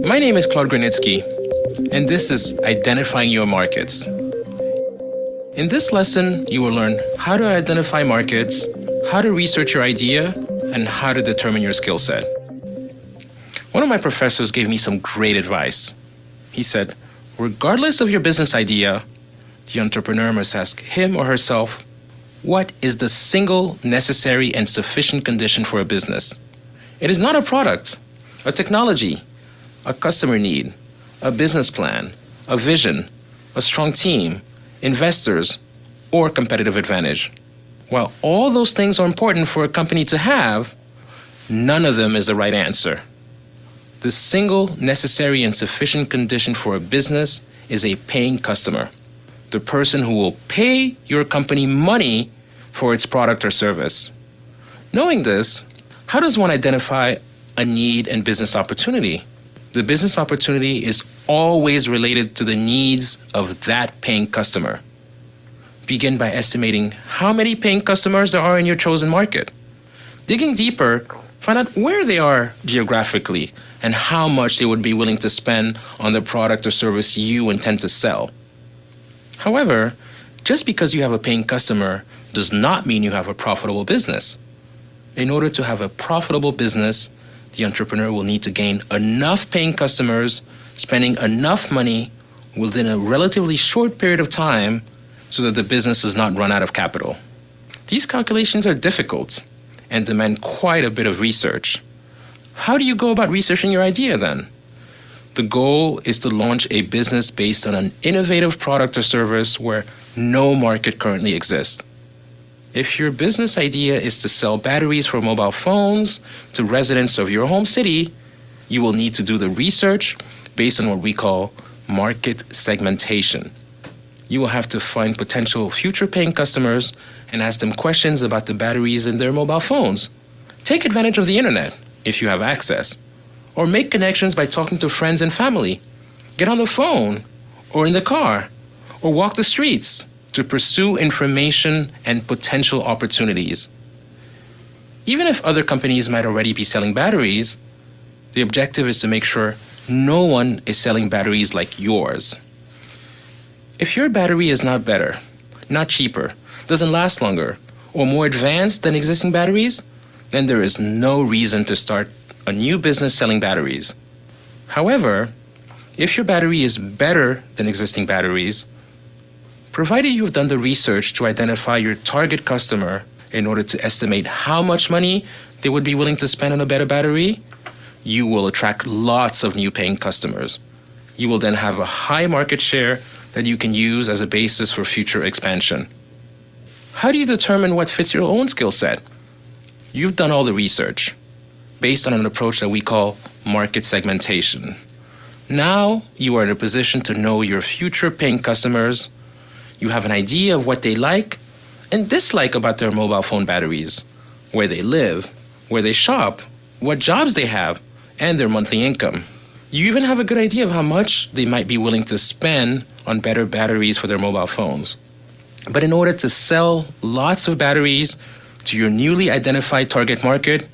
My name is Claude Granitsky, and this is Identifying Your Markets. In this lesson, you will learn how to identify markets, how to research your idea, and how to determine your skill set. One of my professors gave me some great advice. He said, regardless of your business idea, the entrepreneur must ask him or herself, what is the single necessary and sufficient condition for a business? It is not a product, a technology, a customer need, a business plan, a vision, a strong team, investors, or competitive advantage. While all those things are important for a company to have, none of them is the right answer. The single necessary and sufficient condition for a business is a paying customer, the person who will pay your company money for its product or service. Knowing this, how does one identify a need and business opportunity? The business opportunity is always related to the needs of that paying customer. Begin by estimating how many paying customers there are in your chosen market. Digging deeper, find out where they are geographically and how much they would be willing to spend on the product or service you intend to sell. However, just because you have a paying customer does not mean you have a profitable business. In order to have a profitable business, the entrepreneur will need to gain enough paying customers, spending enough money within a relatively short period of time so that the business does not run out of capital. These calculations are difficult and demand quite a bit of research. How do you go about researching your idea then? The goal is to launch a business based on an innovative product or service where no market currently exists. If your business idea is to sell batteries for mobile phones to residents of your home city, you will need to do the research based on what we call market segmentation. You will have to find potential future paying customers and ask them questions about the batteries in their mobile phones. Take advantage of the internet if you have access, or make connections by talking to friends and family. Get on the phone, or in the car, or walk the streets to pursue information and potential opportunities. Even if other companies might already be selling batteries, the objective is to make sure no one is selling batteries like yours. If your battery is not better, not cheaper, doesn't last longer, or more advanced than existing batteries, then there is no reason to start a new business selling batteries. However, if your battery is better than existing batteries, provided you've done the research to identify your target customer in order to estimate how much money they would be willing to spend on a better battery, you will attract lots of new paying customers. You will then have a high market share that you can use as a basis for future expansion. How do you determine what fits your own skill set? You've done all the research based on an approach that we call market segmentation. Now you are in a position to know your future paying customers. You have an idea of what they like and dislike about their mobile phone batteries, where they live, where they shop, what jobs they have, and their monthly income. You even have a good idea of how much they might be willing to spend on better batteries for their mobile phones. But in order to sell lots of batteries to your newly identified target market,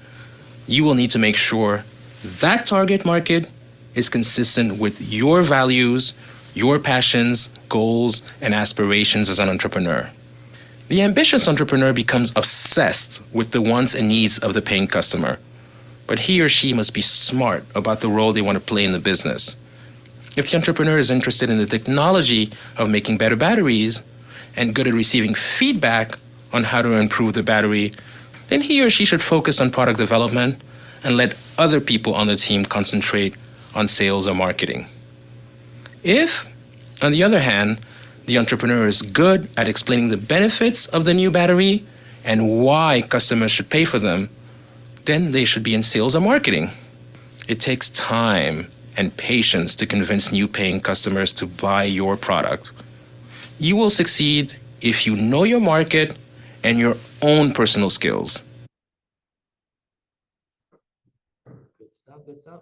you will need to make sure that target market is consistent with your values, your passions, goals, and aspirations as an entrepreneur. The ambitious entrepreneur becomes obsessed with the wants and needs of the paying customer, but he or she must be smart about the role they want to play in the business. If the entrepreneur is interested in the technology of making better batteries and good at receiving feedback on how to improve the battery, then he or she should focus on product development and let other people on the team concentrate on sales or marketing. If, on the other hand, the entrepreneur is good at explaining the benefits of the new battery and why customers should pay for them, then they should be in sales or marketing. It takes time and patience to convince new paying customers to buy your product. You will succeed if you know your market and your own personal skills. Good stuff, good stuff.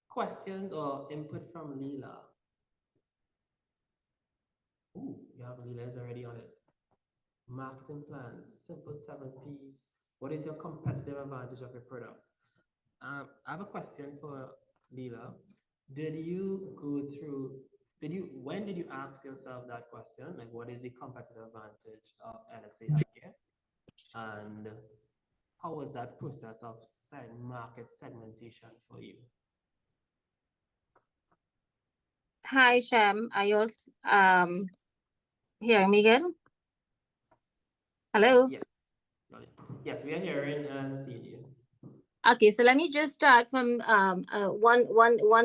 Questions or input from Leela? Ooh, you have Leela's already on it. Marketing plans, simple 7Ps. What is your competitive advantage of your product? I have a question for Leela. When did you ask yourself that question? Like, what is the competitive advantage of LSA Healthcare? And how was that process of market segmentation for you? Hi, Shem. Are you all hearing me good? Hello? Yes. Yes, we are hearing and seeing you. Okay, so let me just start from one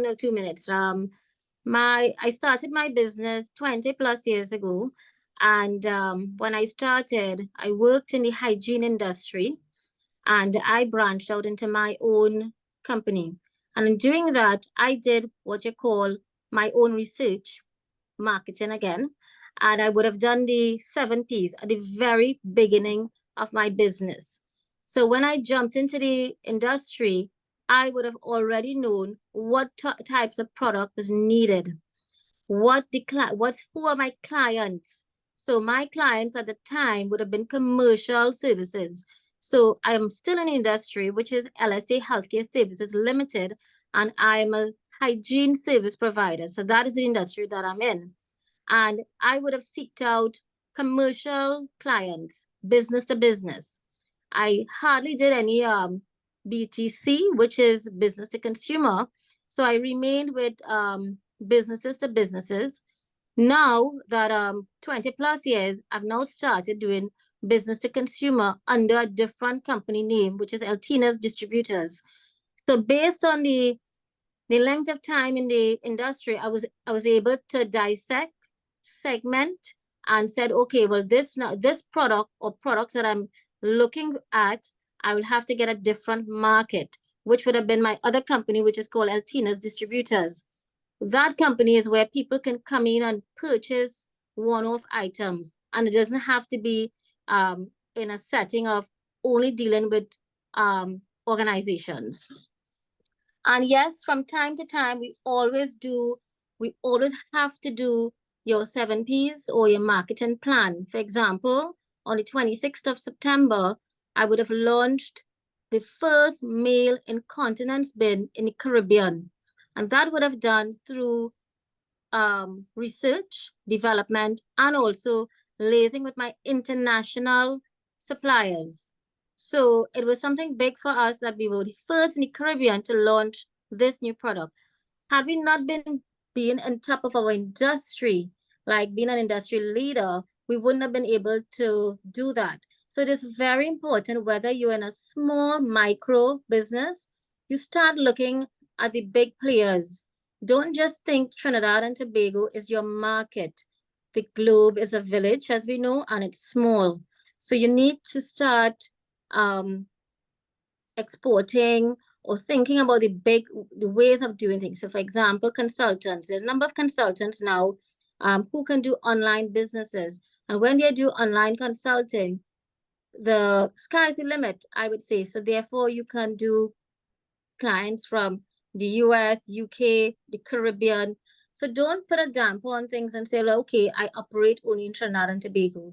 or 2 minutes. I started my business 20 plus years ago, and when I started, I worked in the hygiene industry, and I branched out into my own company. And in doing that, I did what you call my own research, marketing again, and I would have done the 7Ps at the very beginning of my business. So when I jumped into the industry, I would have already known what types of product was needed, who are my clients. So my clients at the time would have been commercial services. So I am still in the industry, which is LSA Healthcare Services Limited, and I'm a hygiene service provider. So that is the industry that I'm in. And I would have sought out commercial clients, business to business. I hardly did any BTC, which is business to consumer. So I remained with businesses to businesses. Now that 20 plus years, I've now started doing business to consumer under a different company name, which is Eltina's Distributors. So based on the length of time in the industry, I was able to dissect, segment, and said, okay, well, this product or products that I'm looking at, I will have to get a different market, which would have been my other company, which is called Eltina's Distributors. That company is where people can come in and purchase one-off items, and it doesn't have to be in a setting of only dealing with organizations. And yes, from time to time, we always have to do your 7Ps or your marketing plan. For example, on the 26th of September, I would have launched the first male incontinence bin in the Caribbean. And that would have done through research, development, and also liaising with my international suppliers. So it was something big for us that we were the first in the Caribbean to launch this new product. Had we not been being on top of our industry, like being an industry leader, we wouldn't have been able to do that. So it is very important, whether you're in a small micro business, you start looking at the big players. Don't just think Trinidad and Tobago is your market. The globe is a village, as we know, and it's small. So you need to start exporting or thinking about the ways of doing things. So for example, consultants, there's a number of consultants now who can do online businesses. And when they do online consulting, the sky's the limit, I would say. So therefore, you can do clients from the US, UK, the Caribbean. So don't put a damper on things and say, well, okay, I operate only in Trinidad and Tobago.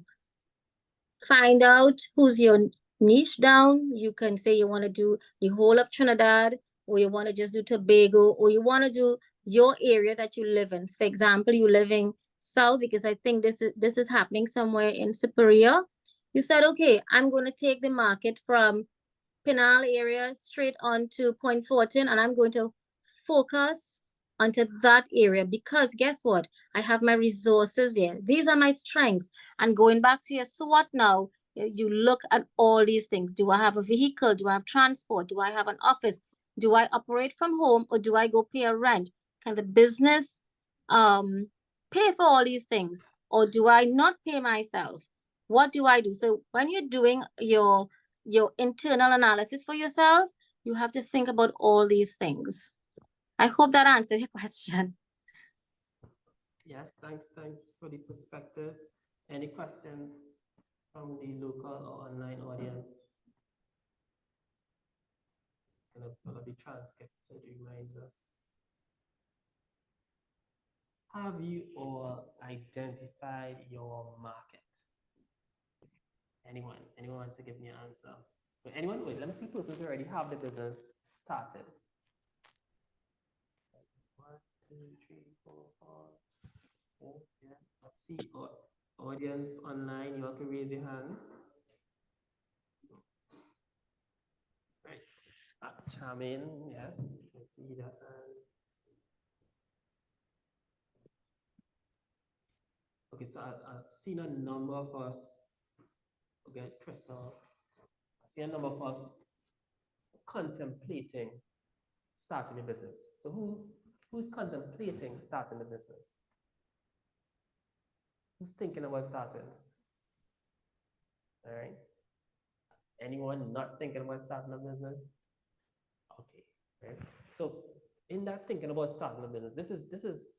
Find out who's your niche down. You can say you want to do the whole of Trinidad, or you want to just do Tobago, or you want to do your area that you live in. For example, you live in South, because I think this is happening somewhere in Superior. You said, okay, I'm going to take the market from Pinal area straight on to Point Fortin, and I'm going to focus onto that area, because guess what? I have my resources there. These are my strengths. And going back to your SWOT now, you look at all these things. Do I have a vehicle? Do I have transport? Do I have an office? Do I operate from home, or do I go pay a rent? Can the business pay for all these things, or do I not pay myself? What do I do? So when you're doing your internal analysis for yourself, you have to think about all these things. I hope that answers your question. Yes, thanks for the perspective. Any questions from the local or online audience? It's gonna be transcript, so it reminds us. Have you all identified your market? Anyone wants to give me an answer? Anyone? Wait, let me see persons who already have the business started. 1, 2, 3, 4, 5. Yeah. Let's see, audience online, you all can raise your hands. Right. Shemeon, yes, I see that. Okay, so I've seen a number of us. Okay, Crystal. I see a number of us contemplating starting a business. So who's contemplating starting a business? Who's thinking about starting? All right. Anyone not thinking about starting a business? Okay. Right. So in that thinking about starting a business, this is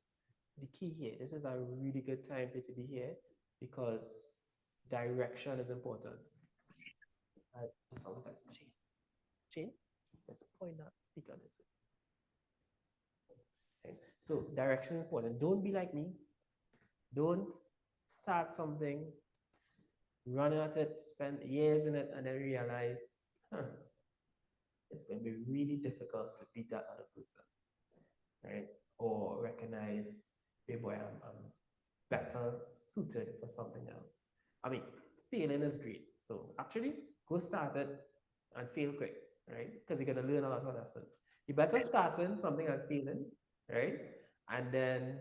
the key here. This is a really good time for you to be here because direction is important. Just one second. Chain. Let's point that speaker this way. Okay. So direction is important. Don't be like me. Don't start something, run at it, spend years in it, and then realize, it's going to be really difficult to beat that other person, right? Or recognize, hey boy, I'm better suited for something else. I mean, failing is great. So actually, go start it and fail quick, right? Because you're going to learn a lot of lessons. You better start in something and failing, right? And then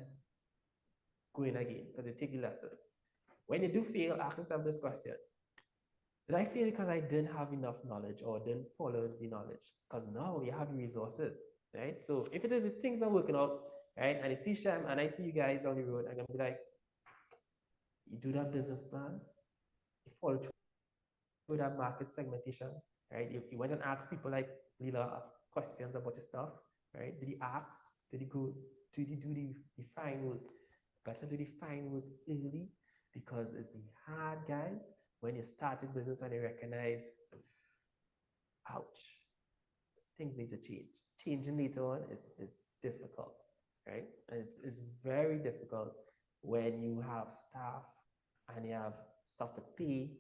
go in again because you take the lessons. When you do fail, ask yourself this question. Did I fail because I didn't have enough knowledge or didn't follow the knowledge? Because now you have the resources, right? So if it is things are working out, right, and I see Shem and I see you guys on the road, I'm gonna be like, you do that business plan, you follow through that market segmentation, right? You went and asked people like Lila questions about your stuff, right? Did he ask? Did he go? Did he do the fine work? Better do the fine work early because it's the hard, guys, when you started business and you recognize, ouch, things need to change. Changing later on is difficult, right? It's very difficult when you have staff and you have stuff to pay,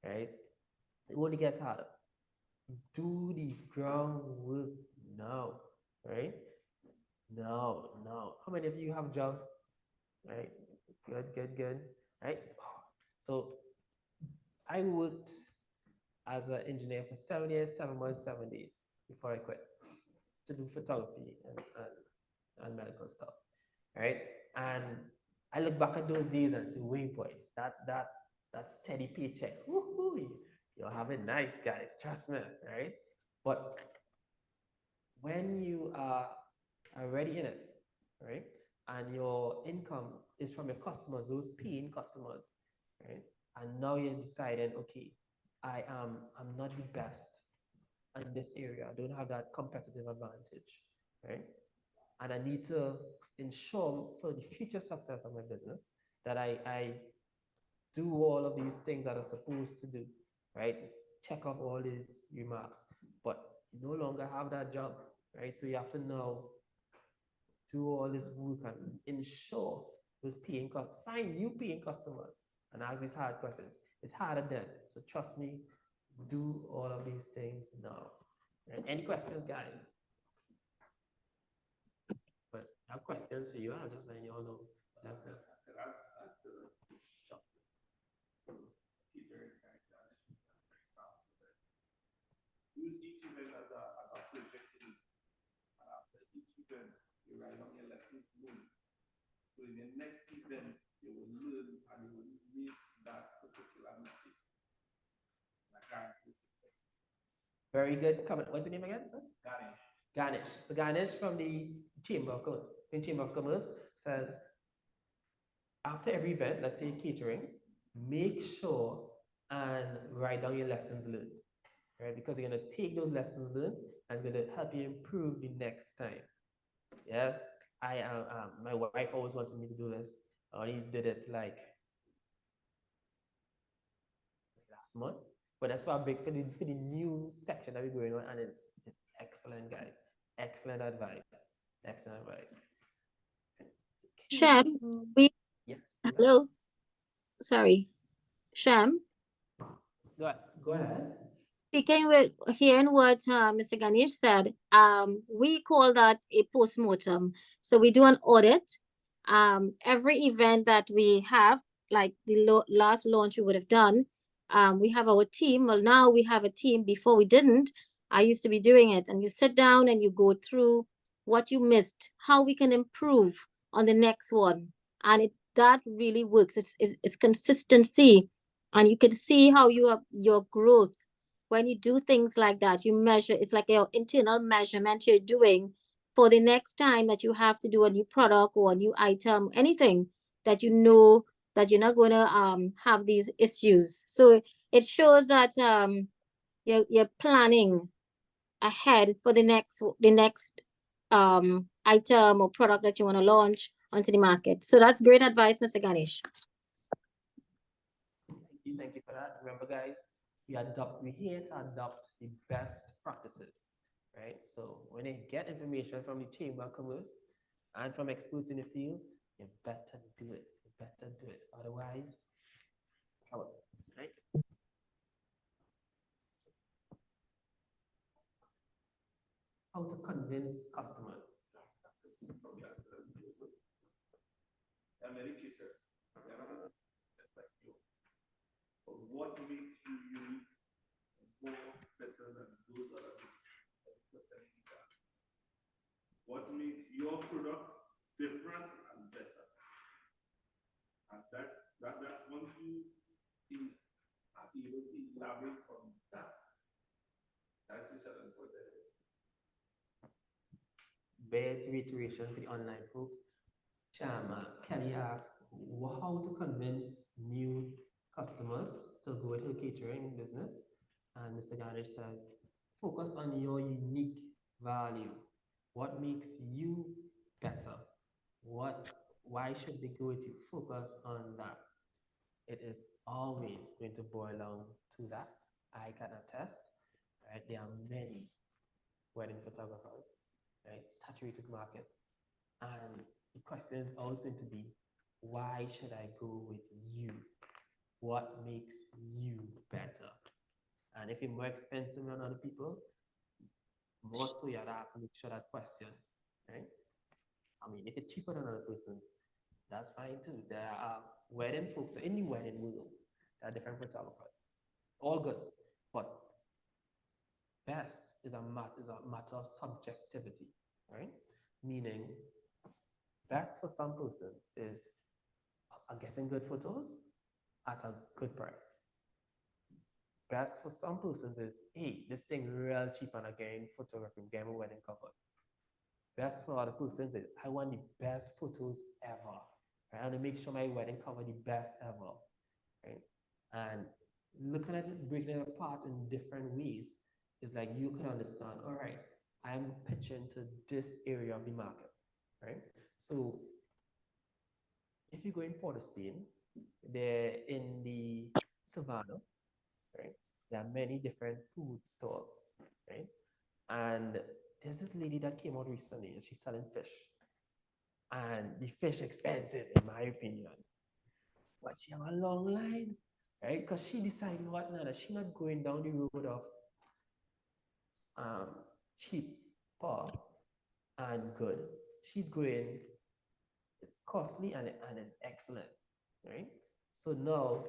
right? It only gets harder. Do the groundwork now, right? No. How many of you have jobs? Right? Good. Right? So I worked as an engineer for 7 years, 7 months, 7 days before I quit to do photography and medical stuff. Right? And I look back at those days and say, wait, boy, that steady paycheck. Woohoo! You're having nice, guys. Trust me, right? But when you are already in it, right, and your income is from your customers, those paying customers, right, and now you're deciding, okay, I'm not the best in this area. I don't have that competitive advantage, right, and I need to ensure for the future success of my business that I do all of these things that I'm supposed to do, right? Check off all these remarks, but you no longer have that job, right? So you have to now do all this work and ensure those find new paying customers and ask these hard questions. It's harder then. So trust me, do all of these things now. Right? Any questions, guys? But I have questions for you. I'll just let you all know. Use each event as a project, and after each event, you write down your lessons learned. So in the next event, you will learn and you will make that particular mistake. Very good comment. What's the name again, sir? Ganesh. Ganesh. So Ganesh from the Chamber of Commerce. In Chamber of Commerce says, after every event, let's say catering, make sure and write down your lessons learned, right? Because you're gonna take those lessons learned and it's gonna help you improve the next time. Yes, I am. My wife always wanted me to do this. I only did it like last month, but that's why I'm big for the new section that we're going on, and it's excellent, guys. Excellent advice. Excellent advice. Shem, we Yes. Who's that? hello, sorry, Shem. Go ahead. Speaking with hearing what Mr. Ganesh said, we call that a postmortem. So we do an audit. Every event that we have, like the last launch we would have done, we have our team. Well, now we have a team. Before we didn't. I used to be doing it, and you sit down and you go through what you missed, how we can improve on the next one, and that really works. It's consistency, and you can see how your growth when you do things like that. You measure, it's like your internal measurement you're doing for the next time that you have to do a new product or a new item, anything that you know that you're not going to have these issues. So it shows that you're planning ahead for the next item or product that you want to launch onto the market. So that's great advice, Mr. Ganesh. Thank you for that. Remember, guys, we here to adopt the best practices, right? So when you get information from the Chamber of Commerce and from experts in the field, you better do it. You better do it. Otherwise, trouble, right? How to convince customers. Americator, just like you. But what makes you unique and more better than those other people? What makes your product different and better? And that once you are able to elaborate from that, that's the selling point. Best reiteration for the online folks. Chama, Kelly asks how to convince new customers to go into catering business. And Mr. Ganesh says, focus on your unique value. What makes you better? Why should they go with you? Focus on that. It is always going to boil down to that. I can attest, right? There are many wedding photographers, right? Saturated market. And the question is always going to be, why should I go with you? What makes you better? And if you're more expensive than other people, more so you have to make sure that question, right? I mean, if it's cheaper than other persons, that's fine too. There are wedding folks, so in the wedding world, there are different photographers. All good. But best is a matter of subjectivity, right? Meaning, best for some persons is getting good photos at a good price. Best for some persons is, hey, this thing real cheap and again photography, get my wedding covered. Best for other persons is, I want the best photos ever. Right? I want to make sure my wedding cover the best ever. Right? And looking at it, breaking it apart in different ways, is like you can understand, all right, I'm pitching to this area of the market. Right? So if you go in Port of Spain, they're in the savannah, right? There are many different food stalls, right? And there's this lady that came out recently and she's selling fish. And the fish expensive, in my opinion. But she have a long line, right? Because she decided what now that she's not going down the road of um, cheap, and good. She's going, it's costly and it's excellent, right? So now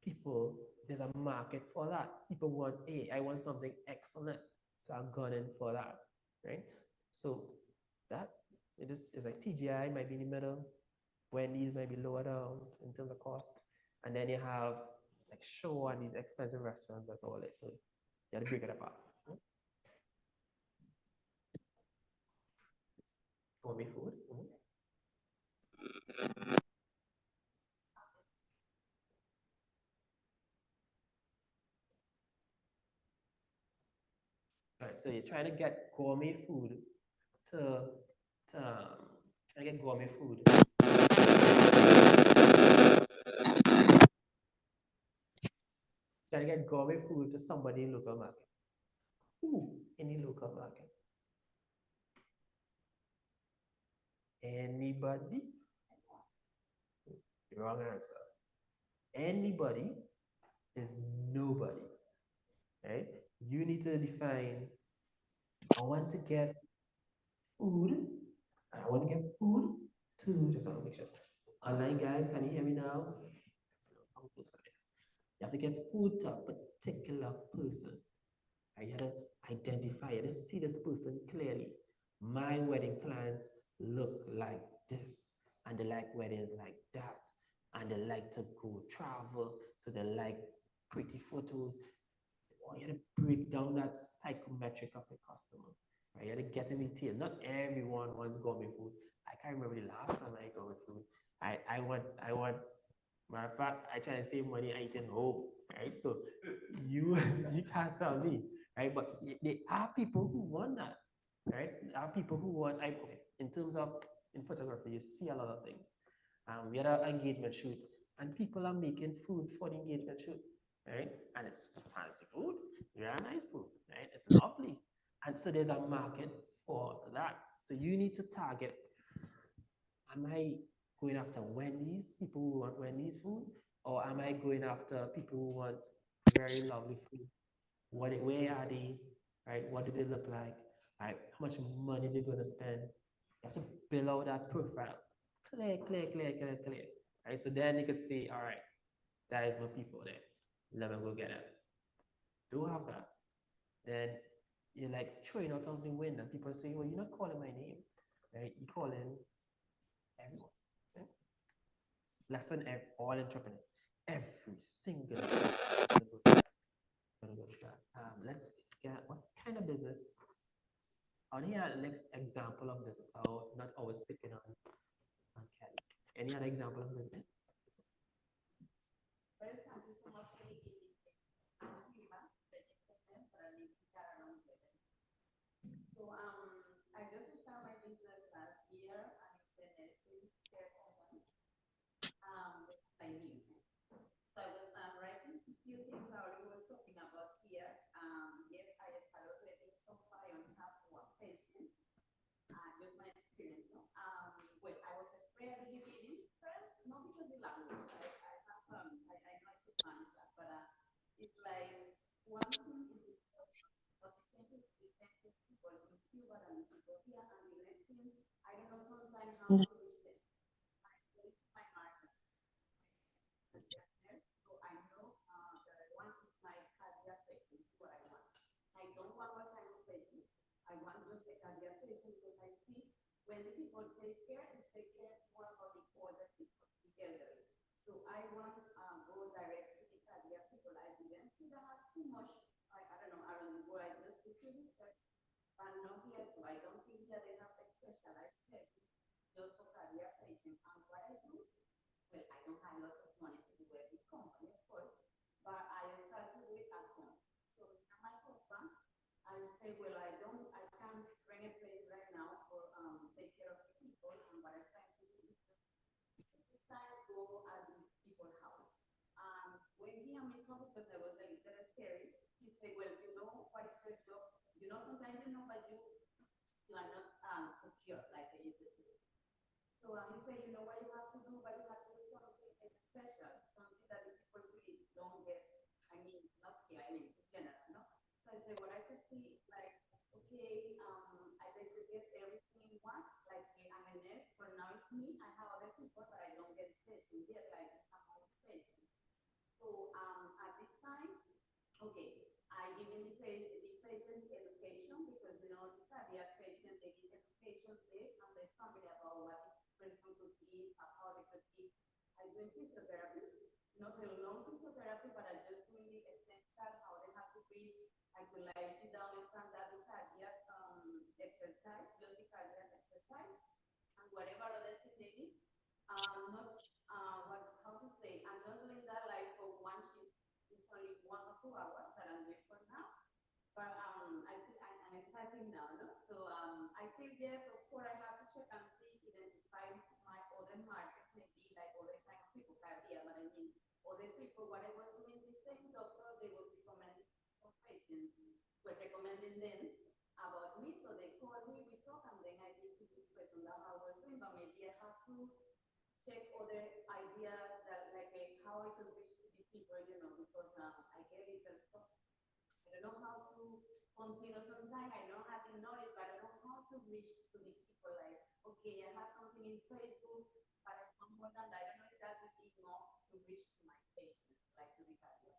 people, there's a market for that. People want, hey, I want something excellent. So I'm going in for that, right? So that it is like TGI might be in the middle, Wendy's might be lower down in terms of cost. And then you have like Show and these expensive restaurants, that's all it. So you have to break it apart. For me, food. So you're trying to get gourmet food to, trying to get gourmet food. Trying to get gourmet food to somebody in local market. Who in the local market? Anybody? Wrong answer. Anybody is nobody, right? You need to define, I want to get food, and I want to get food to, just want to make sure. Online guys, can you hear me now? How close it is. You have to get food to a particular person. You have to identify, you have to see this person clearly. My wedding plans look like this, and they like weddings like that, and they like to go travel, so they like pretty photos. You have to break down that psychometric of a customer. Right? You have to get in detail. Not everyone wants gourmet food. I can't remember the last time I ate gourmet food. I want. Matter of fact, I try to save money. I eat in home, right? So you you can't tell me, right? But there are people who want that, right? There are people who want. In terms of in photography, you see a lot of things. We had an engagement shoot, and people are making food for the engagement shoot, right? And it's fancy food, very nice food, right? It's lovely, and so there's a market for that. So you need to target. Am I going after Wendy's, people who want Wendy's food, or am I going after people who want very lovely food? Where are they? Right? What do they look like? Right? How much money they're going to spend? You have to build out that profile. Clear, clear, clear, clear, clear. Right? So then you could say, all right, that is my people there. Let me go get it. Do have that. Then you're like throwing out something wind, and people say, well, you're not calling my name. Right? You're calling everyone. Right? Lesson all entrepreneurs. Every single let's get what kind of business. On here, next example of business. So not always picking on Kelly. Any other example of business? First, thank you so much for the giving. I'm Hima, registered for a living car around seven. So I just started my business last year and it's a nursing care company. I knew. So I was writing a few things I already was talking about here. Yes, I started writing so far. I only have one patient. Just my experience. No? Well, I was afraid at the beginning first, not because of the language. I have I know I could manage that, but it's like one thing is what the same people in Cuba and people here, and the next thing I don't know sometimes how to reach them. I reach my market. So I know that one is my cardiac patient, what I want. I don't want what kind of patient. I want just the cardiac patient because I see when the people take care, it's take care more about the older people, the elderly. So I want go direct to the cardiac people. I didn't see that have too much. I don't know around the world. I just see research, but not here too. I don't think that they have a specialized service just for cardiac patients. And what I do, well, I don't have lots of money to do a big company, of course, but I start to do it at home. So my husband, I say, well, I can't bring a place right now for take care of the people, and what I try to do is this time go at the people's house. When he and me talked, because I was a little scary, he said, well, you know what is your job? You know, sometimes you know, but you are not secure like they used to do. So he said, you know what you have to do, but you have to do something special, something that the people really don't get. I mean, not here, I mean, in general, no? So I said, well, I could see, like, okay, I bet you get everything you want, like I'm a nurse, but now it's me, I have other people, but I don't get station yet, like I'm on station. So at this time, okay, I give him the patient education because you know the cardiac patient they give education there and they family about what the person could eat, how they could eat. I do physiotherapy, not a long physiotherapy, but I just doing the essential how they have to breathe. I could like sit down and stand up the cardiac exercise, just the cardiac exercise, and whatever other thing they need. Not how to say, I'm not doing that like for one shift. It's only 1 or 2 hours that I'm doing for now. But I think, and doing now, no? So I feel yes, of course I have to check and see, identify my other markets, maybe like other kind of people, cardia, but I mean other people, what I was doing, the same doctor, they was recommending some patients, were recommending them about me, so they called me, we talk, and then I visit this person that I was doing, but maybe I have to check other ideas that like how I can reach to these people, you know, because I get it and stuff. I don't know how to continue sometimes. I know how to knowledge, but I don't know how to reach to these people. Like, okay, I have something in Facebook, but I want more than that. I don't know if that would be enough to reach to my patients, like to be happy.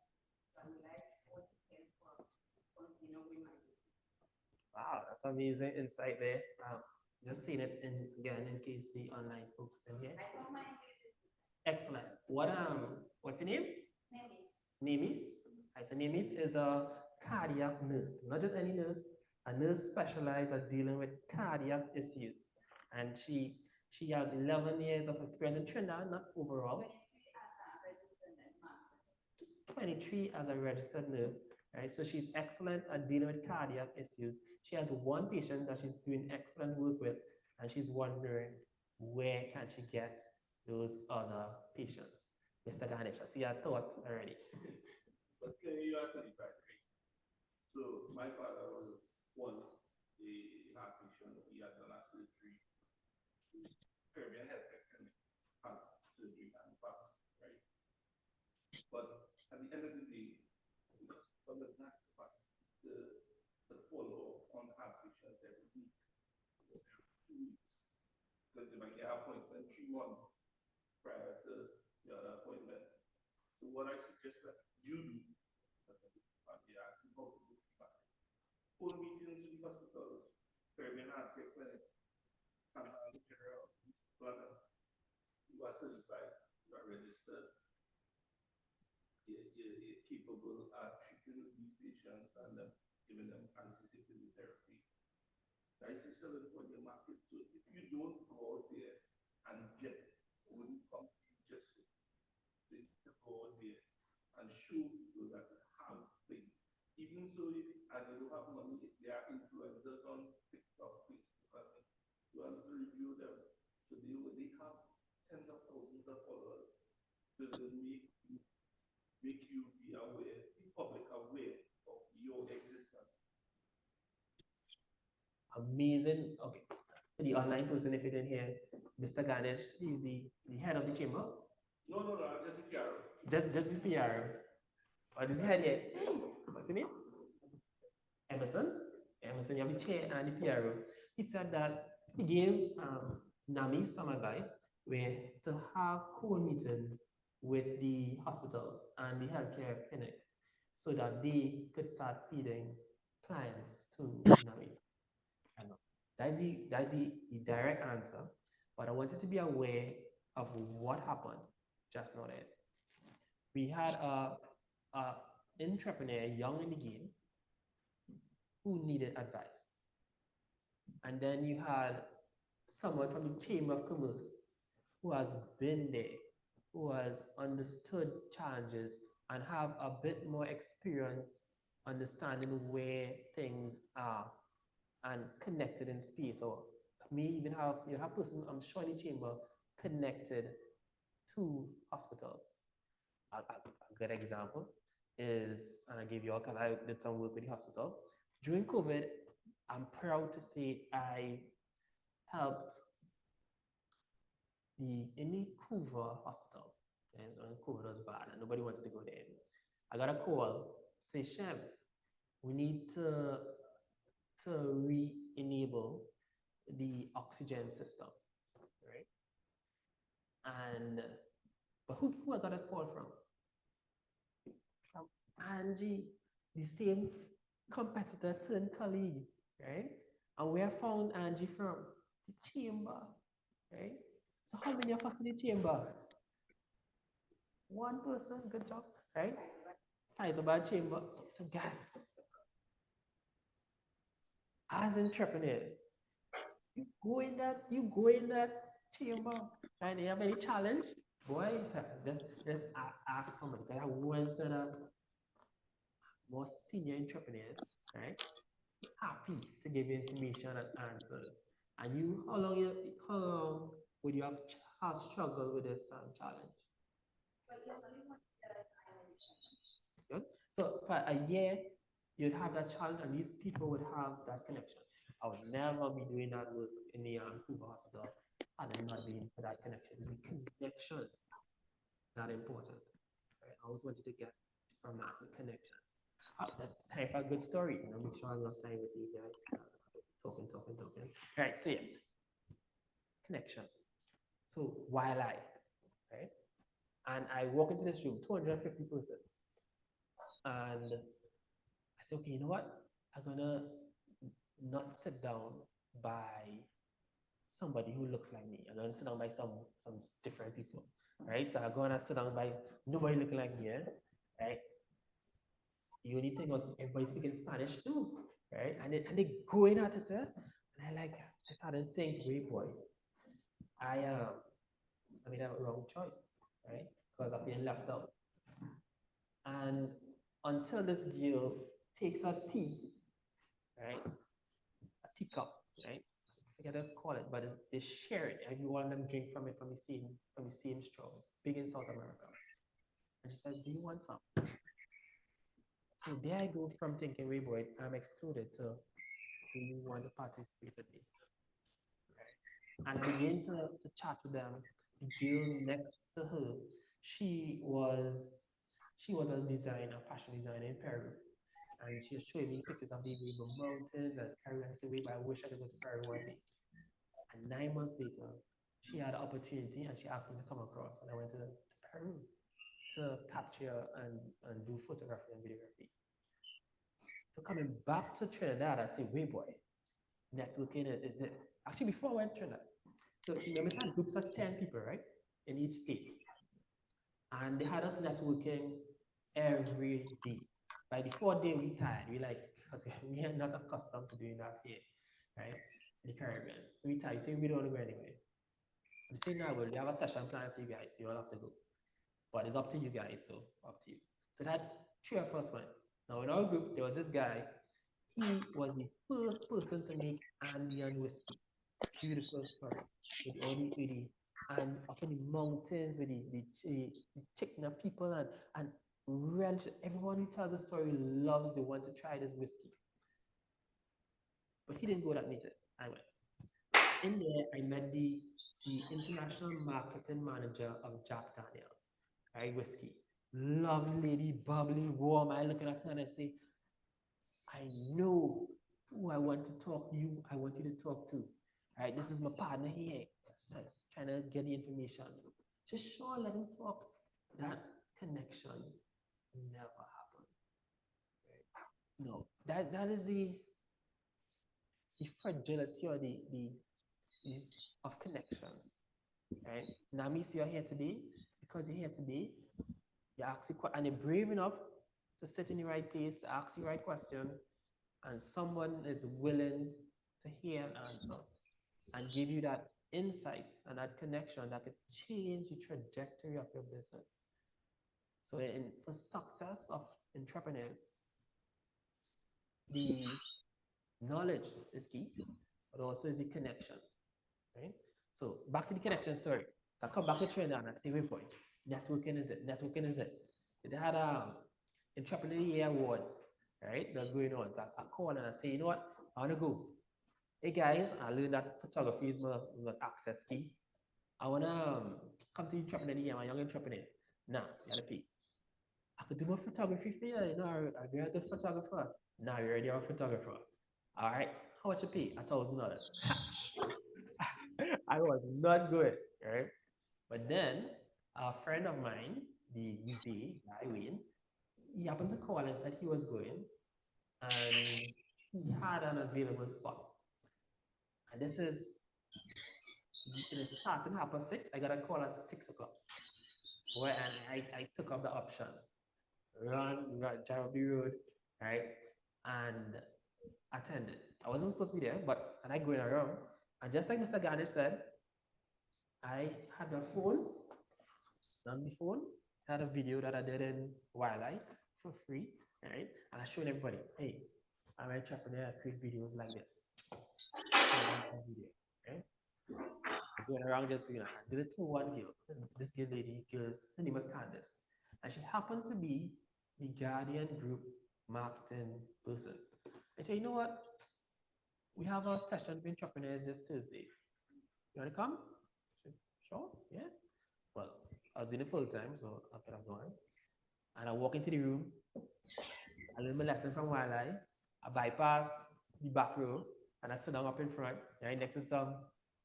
So I would like all to help for continue with my business. Wow, that's amazing insight there. Just seeing it again in case the online folks in here. I thought my English is Excellent. What's your name? name is Nemis. Right, so Nemis is a cardiac nurse, not just any nurse, a nurse specialized at dealing with cardiac issues. And she has 11 years of experience in Trinidad, not overall. 23 as a registered nurse, right? So she's excellent at dealing with cardiac issues. She has one patient that she's doing excellent work with, and she's wondering where can she get those other patients. Mr. Ganesh, I see your thoughts already. But clearly you are certified, right? So my father was once a heart patient. He had done a surgery. Caribbean Healthcare Clinic had surgery and passed, right? But at the end of the day, because of the not pass, the follow on heart patients every week, 2 weeks. Because if I get an appointment 3 months prior to the other appointment, so what I suggest that you do, they ask you how to do feedback. Full meetings with the hospitals, Caribbean Healthcare Clinic, Santa Ana General, London. You are certified, you are registered, you're capable of treating these patients and giving them anesthetic physiotherapy. That is excellent for your market. So if you don't go out there and get, when you come to just to go out there and show people that have things. Even so, if and you don't have money, there are influencers on TikTok, Facebook, you want to review them. So they have tens of thousands of followers to make you be aware, the public aware of your existence. Amazing. Okay. The online person, if you didn't hear, Mr. Ganesh, he's the head of the chamber. No, I'm just a PR. Just the PR. Or is he head yet? What's his name? Emerson. Emerson, you have the chair and the PRO. He said that he gave NAMI some advice where to have co-meetings with the hospitals and the healthcare clinics so that they could start feeding clients to NAMI. That's the direct answer, but I wanted to be aware of what happened just not it. We had a entrepreneur, young in the game, who needed advice. And then you had someone from the Chamber of Commerce who has been there, who has understood challenges and have a bit more experience understanding where things are and connected in space. Or may even have a person, I'm sure in the chamber, connected to hospitals. A good example is, and I gave you all because I did some work with the hospital. During COVID, I'm proud to say I helped in the Couva hospital. Yes, when COVID was bad and nobody wanted to go there. I got a call, say, Shem, we need to re-enable the oxygen system, right? And but who I got a call from? From Angie, the same competitor turned colleague, right? And where I found Angie from? The chamber, right? So how many of us in the chamber? One person, good job, right? Hyderabad chamber. So guys, as entrepreneurs, you go in that chamber and you have any challenge, boy, just ask somebody. Because I once said more senior entrepreneurs, right? happy to give you information and answers. And you, how long would you have struggled with this challenge? Good. So for a year, you'd have that challenge, and these people would have that connection. I would never be doing that work in the Hoover Hospital had I not been for that connection. The connections that important. Right? I always wanted to get from that the connections. That's time for a good story. I'll make sure I have enough time with you guys. Talking. Right, so yeah. Connection. So while right? And I walk into this room, 250 persons. And I said, okay, you know what? I'm gonna not sit down by somebody who looks like me. I'm gonna sit down by some different people, right? So I'm gonna sit down by nobody looking like me, right? The only thing was everybody speaking Spanish too, right? And they going at it, and I started to think, wait, boy, I made a wrong choice, right? Because I've been left out. And until this girl takes a tea, right? A teacup, right? I forget what it's call it, but they share it. Everyone of them drink from it from the same straws. Big in South America. And she says, "Do you want some?" So there I go from thinking, "Wait, boy, I'm excluded to do you want to participate with me?" Right? And I began to chat with them. The girl next to her, she was a designer, fashion designer in Peru. And she was showing me pictures of the Rainbow Mountains and Peru. And I said, wait, but I wish I could go to Peru one day. And 9 months later, she had an opportunity and she asked me to come across. And I went to Peru to capture and do photography and videography. So coming back to Trinidad, I said, wait, boy, networking is it. Actually, before I went to Trinidad, so remember, we had groups of 10 people, right, in each state. And they had us networking every day. By the fourth day, we tired. We like, because we are not accustomed to doing that here, right? In the Caribbean. So we tired. So we don't want to go anywhere. We say, no, well, we have a session planned for you guys. So you all have to go. But it's up to you guys. So up to you. So that three of us went. Now in our group, there was this guy. He was the first person to make Andean whiskey. Beautiful story. With all the and up in the mountains with the chicken people and ranch. Everyone who tells the story loves the one to try this whiskey. But he didn't go that meeting. I went. In there, I met the international marketing manager of Jack Daniels, right? Whiskey. Lovely lady, bubbly, warm. I look at her and I say, I know who I want to talk to you. I want you to talk to. Right, this is my partner here. Just trying to get the information. Just sure, let him talk. That connection never happened. Right? No, that is the fragility or the of connections. Right? Namis, you're here today because you're here today. You ask and you're brave enough to sit in the right place, to ask the right question, and someone is willing to hear an answer and give you that insight and that connection that could change the trajectory of your business. So for success of entrepreneurs, the knowledge is key, but also is the connection, right? So back to the connection story. So I come back to Trinidad and I say, wait, boy, networking is it, networking is it. They had Entrepreneur Year Awards, right? That's going on. So I call and I say, you know what, I want to go. Hey guys, I learned that photography is my access key. I wanna come to entrepreneur. I'm a young entrepreneur. Nah, you gotta pay. I could do my photography for you. You know, I'm a good photographer. Now you're already a photographer. All right, how much you pay? $1,000. I was not good, right? But then a friend of mine, the UK guy Wayne, he happened to call and said he was going, and he had an available spot. And this is it is starting 6:30. I got a call at 6 o'clock. Boy, and I took up the option. Run, drive up the road, right? And attended. I wasn't supposed to be there, but and I going around. And just like Mr. Garnish said, I had my phone, on the phone, had a video that I did in Wildlife for free, right? And I showed everybody, hey, I'm an entrepreneur, I create videos like this. Video, right? Going around just, I did it to one girl. This girl, her name was Candace. And she happened to be the Guardian Group marketing person. I said, you know what? We have a session with entrepreneurs this Thursday. You want to come? Said, sure, yeah. Well, I was doing it full time, so I could have gone. And I walk into the room, I learn my lesson from Wildlife, I bypass the back row, and I sit down up in front, right, next to some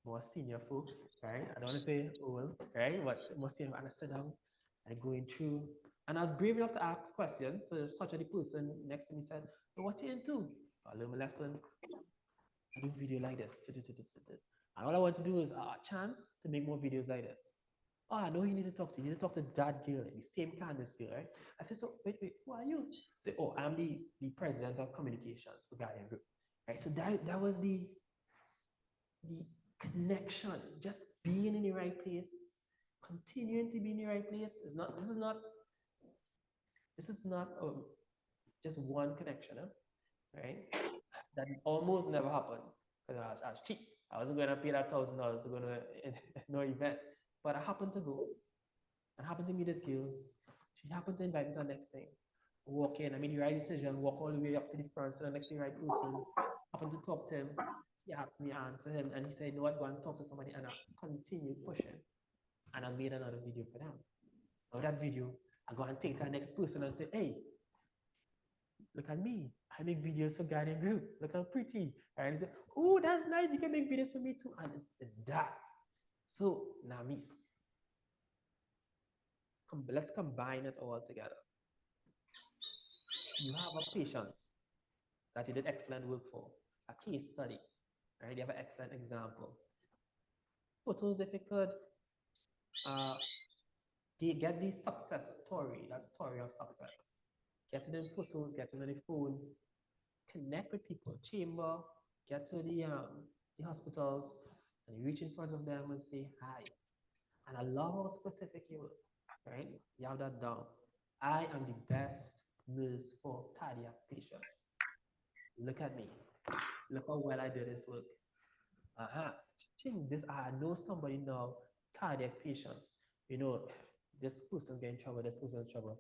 more senior folks, right? I don't want to say old, right? But more senior, and I sit down, and going through, and I was brave enough to ask questions. So such a the person next to me said, so what you into? I learn my lesson, I do video like this. And all I want to do is a chance to make more videos like this. Oh, I know you need to talk to. You need to talk to that girl, the same Candace girl, right? I said, so wait, who are you? Say, oh, I'm the president of communications for Guardian Group. Right. So that was the connection, just being in the right place, continuing to be in the right place. This is not just one connection, right? That almost never happened because I was cheap. I wasn't going to pay that $1,000 to go to no event. But I happened to go. I happened to meet this girl. She happened to invite me to the next thing. Walk in, I made the right decision, walk all the way up to the front, so the next thing right person. Happened to talk to him. He asked me to answer him, and he said, you know what, go and talk to somebody, and I continued pushing. And I made another video for them. Now that video, I go and take to the next person and say, hey, look at me. I make videos for Guardian Group. Look how pretty. And he said, oh, that's nice. You can make videos for me too. And it's that. So, now, miss, let's combine it all together. You have a patient that you did excellent work for, a case study, right? You have an excellent example. Photos, if you could, get the success story, that story of success. Get to them photos, get to the phone, connect with people, chamber, get to the hospitals, and you reach in front of them and say hi. And I love how specific you were, right? You have that down. I am the best nurse for cardiac patients. Look at me. Look how well I did this work. This, I know somebody now, cardiac patients. You know, this person get in trouble, this person in trouble.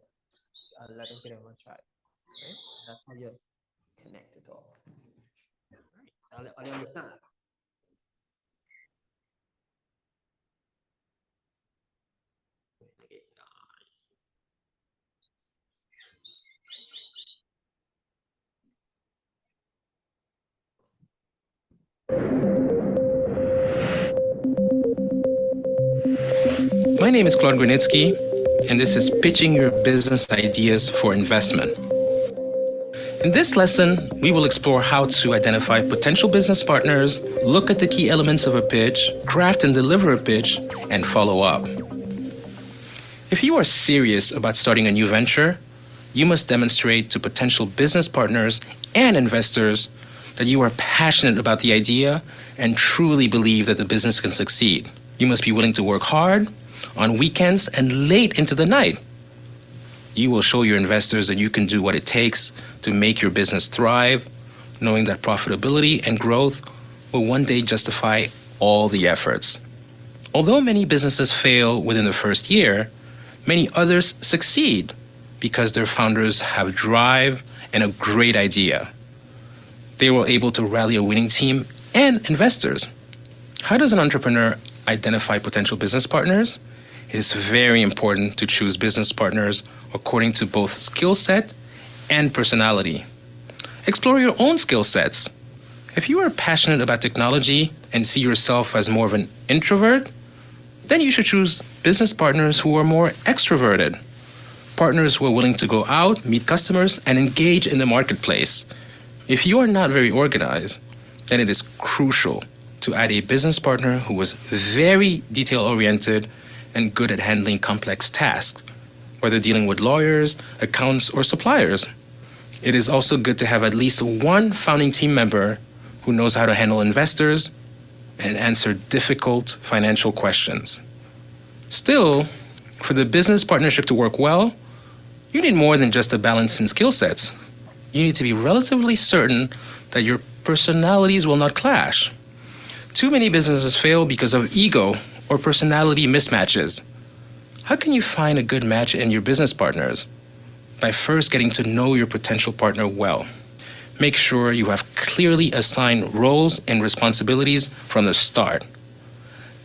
I'll let them get them a try. Right? That's how you connect it all. Right? I understand. My name is Claude Grunitsky, and this is Pitching Your Business Ideas for Investment. In this lesson, we will explore how to identify potential business partners, look at the key elements of a pitch, craft and deliver a pitch, and follow up. If you are serious about starting a new venture, you must demonstrate to potential business partners and investors that you are passionate about the idea and truly believe that the business can succeed. You must be willing to work hard, on weekends and late into the night. You will show your investors that you can do what it takes to make your business thrive, knowing that profitability and growth will one day justify all the efforts. Although many businesses fail within the first year, many others succeed because their founders have drive and a great idea. They were able to rally a winning team and investors. How does an entrepreneur identify potential business partners? It is very important to choose business partners according to both skill set and personality. Explore your own skill sets. If you are passionate about technology and see yourself as more of an introvert, then you should choose business partners who are more extroverted. Partners who are willing to go out, meet customers, and engage in the marketplace. If you are not very organized, then it is crucial to add a business partner who is very detail-oriented and good at handling complex tasks, whether dealing with lawyers, accountants, or suppliers. It is also good to have at least one founding team member who knows how to handle investors and answer difficult financial questions. Still, for the business partnership to work well, you need more than just a balance in skill sets. you need to be relatively certain that your personalities will not clash. Too many businesses fail because of ego or personality mismatches. How can you find a good match in your business partners? By first getting to know your potential partner well. Make sure you have clearly assigned roles and responsibilities from the start.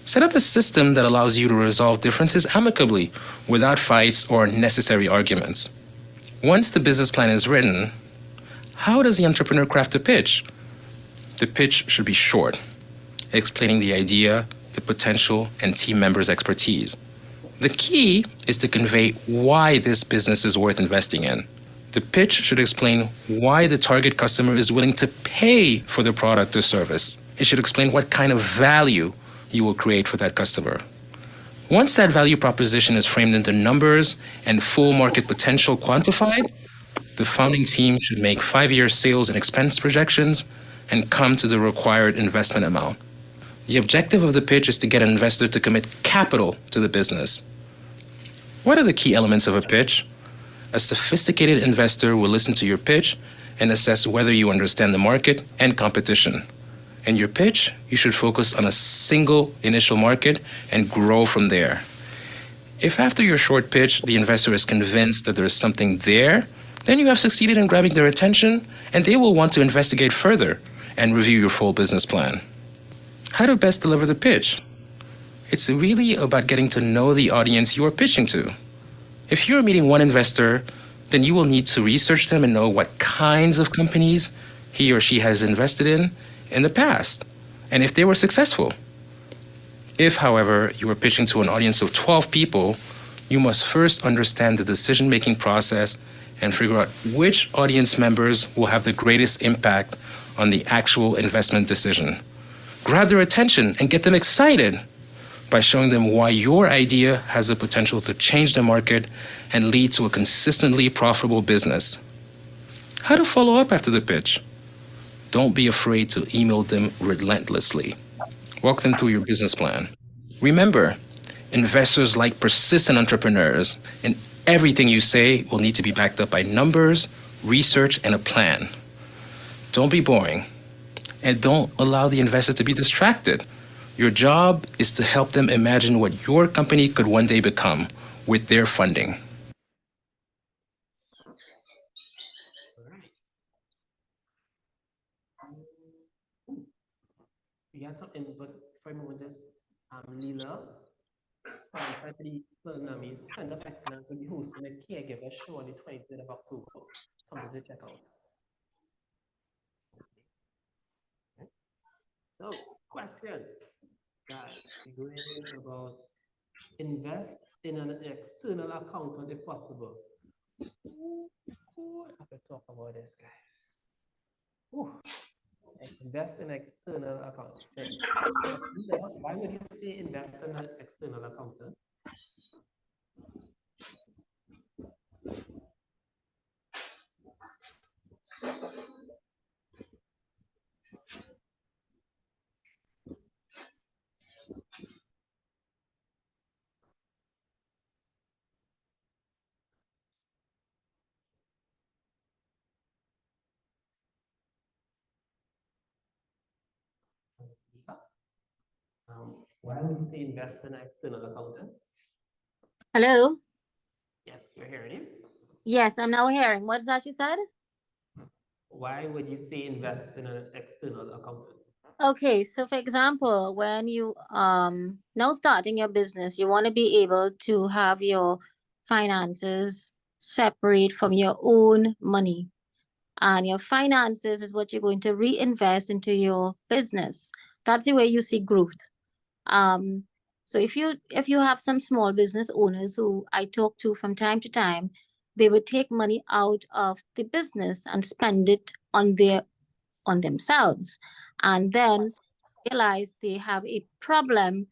Set up a system that allows you to resolve differences amicably without fights or unnecessary arguments. Once the business plan is written, how does the entrepreneur craft a pitch? The pitch should be short, explaining the idea, the potential, and team members' expertise. The key is to convey why this business is worth investing in. The pitch should explain why the target customer is willing to pay for the product or service. It should explain what kind of value you will create for that customer. Once that value proposition is framed into numbers and full market potential quantified, the founding team should make 5-year sales and expense projections and come to the required investment amount. The objective of the pitch is to get an investor to commit capital to the business. What are the key elements of a pitch? A sophisticated investor will listen to your pitch and assess whether you understand the market and competition. In your pitch, you should focus on a single initial market and grow from there. If after your short pitch, the investor is convinced that there is something there, then you have succeeded in grabbing their attention and they will want to investigate further and review your full business plan. How to best deliver the pitch? It's really about getting to know the audience you are pitching to. If you're meeting one investor, then you will need to research them and know what kinds of companies he or she has invested in the past, and if they were successful. If, however, you are pitching to an audience of 12 people, you must first understand the decision-making process and figure out which audience members will have the greatest impact on the actual investment decision. Grab their attention and get them excited by showing them why your idea has the potential to change the market and lead to a consistently profitable business. How to follow up after the pitch? Don't be afraid to email them relentlessly. Walk them through your business plan. Remember, investors like persistent entrepreneurs, and everything you say will need to be backed up by numbers, research, and a plan. Don't be boring, and don't allow the investor to be distracted. Your job is to help them imagine what your company could one day become with their funding. We had some input for a moment. This Leela, sponsored by the Vietnamese Center of Excellence, will be hosting a caregiver show on the 23rd of October. Something to check out. So, questions. Guys, we're going about invest in an external accountant if possible. Ooh, I have to talk about this, guys. Ooh. Invest in external accountant. Why would you say invest in an external accountant? Why would you say invest in an external accountant? Hello? Yes, you're hearing him. Yes, I'm now hearing. What's that you said? Why would you say invest in an external accountant? Okay, so for example, when you now starting your business, you want to be able to have your finances separate from your own money. And your finances is what you're going to reinvest into your business. That's the way you see growth. So if you have some small business owners who I talk to from time to time, they would take money out of the business and spend it on themselves, and then realize they have a problem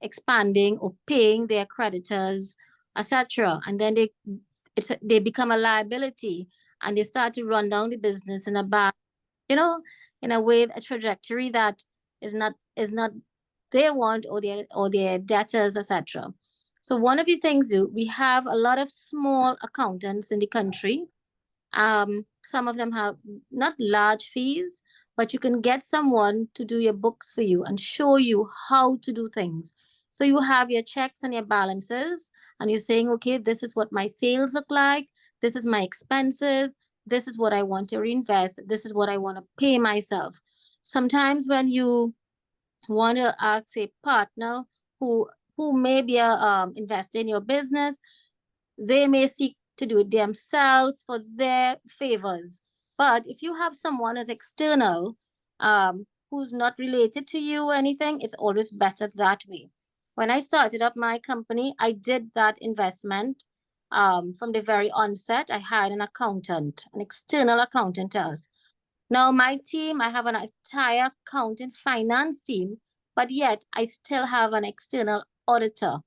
expanding or paying their creditors, etc. And then they become a liability, and they start to run down the business in a bad, in a way, a trajectory that is not their want or their debtors, etc. So one of the things we have a lot of small accountants in the country. some of them have not large fees, but you can get someone to do your books for you and show you how to do things. So you have your checks and your balances, and you're saying, okay, this is what my sales look like. This is my expenses. This is what I want to reinvest. This is what I want to pay myself. Sometimes when you want to ask a partner who may be a investor in your business, they may seek to do it themselves for their favors. But if you have someone as external, who's not related to you or anything, it's always better that way. When I started up my company, I did that investment. From the very onset, I had an accountant, an external accountant to us. Now, my team, I have an entire accounting finance team, but yet I still have an external auditor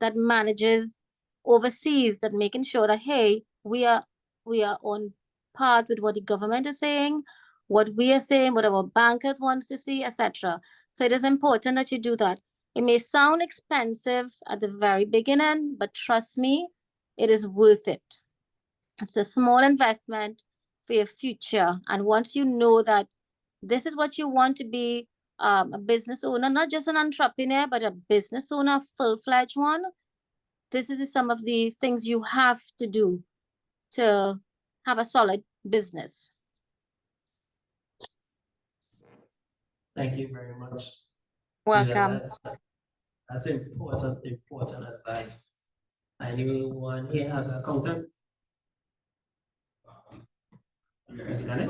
that manages, oversees, that making sure that, hey, we are on par with what the government is saying, what we are saying, what our bankers wants to see, etc. So it is important that you do that. It may sound expensive at the very beginning, but trust me, it is worth it. It's a small investment for your future. And once you know that this is what you want to be, a business owner, not just an entrepreneur, but a business owner, full-fledged one, this is some of the things you have to do to have a solid business. Thank you very much. Welcome. That's important advice. Anyone here has an accountant? Is that it?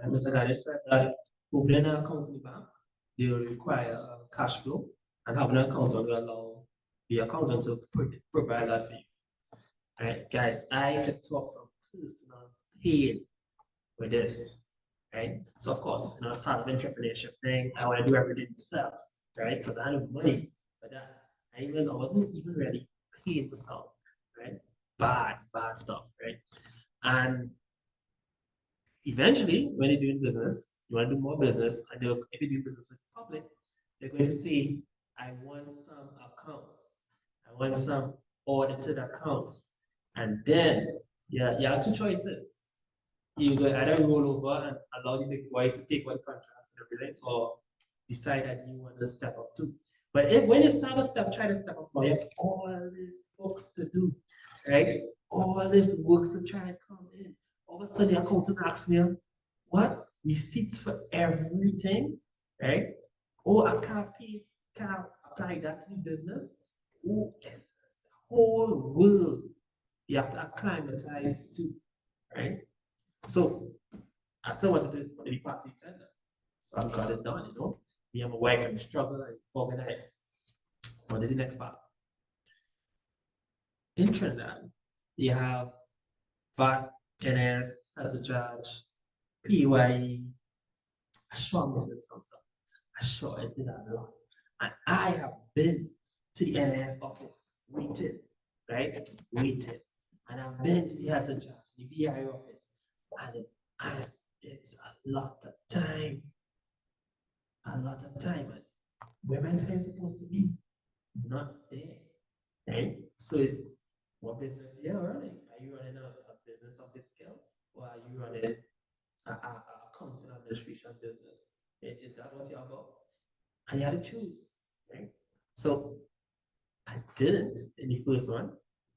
Mr. Ganesh said that opening an account in the bank, they will require cash flow, and having an accountant will allow the accountant to provide that for you. All right, guys, I could talk from personal pain with this, right? So of course, start an entrepreneurship thing, I want to do everything myself, right? Because I have money for that. I wasn't even really paying for stuff, right? Bad stuff, right? And eventually, when you're doing business, you want to do more business, and if you're doing business with the public, they're going to say, I want some accounts. I want some audited accounts. And then, you have two choices. You can either roll over and allow the big boys to take one contract and everything, or decide that you want to step up too. But when you try to step up, you have all these books to do, right? All these works to try and come in. All of a sudden, the accountant asks me, what? Receipts for everything, right? Oh, I can't apply that to the business. Oh, it's the whole world you have to acclimatize to, right? So I still wanted to be party attendant. So I got it done, Me and my wife and struggle and organize. What is the next part? In Trinidad, you have VAT, NS, as a charge, PYE. I'm sure I'm missing some stuff. I'm sure it is a lot. And I have been to the NS office, waited, right? Waited. And I've been to the as a charge, the BI office, and it's a lot of time. A lot of time. And where my time supposed to be? Not there. Right? So it's what business you're running? Are you running a business of this scale? Or are you running a accounting administration business? Is that what you're about? And you had to choose, right? So I didn't in the first one,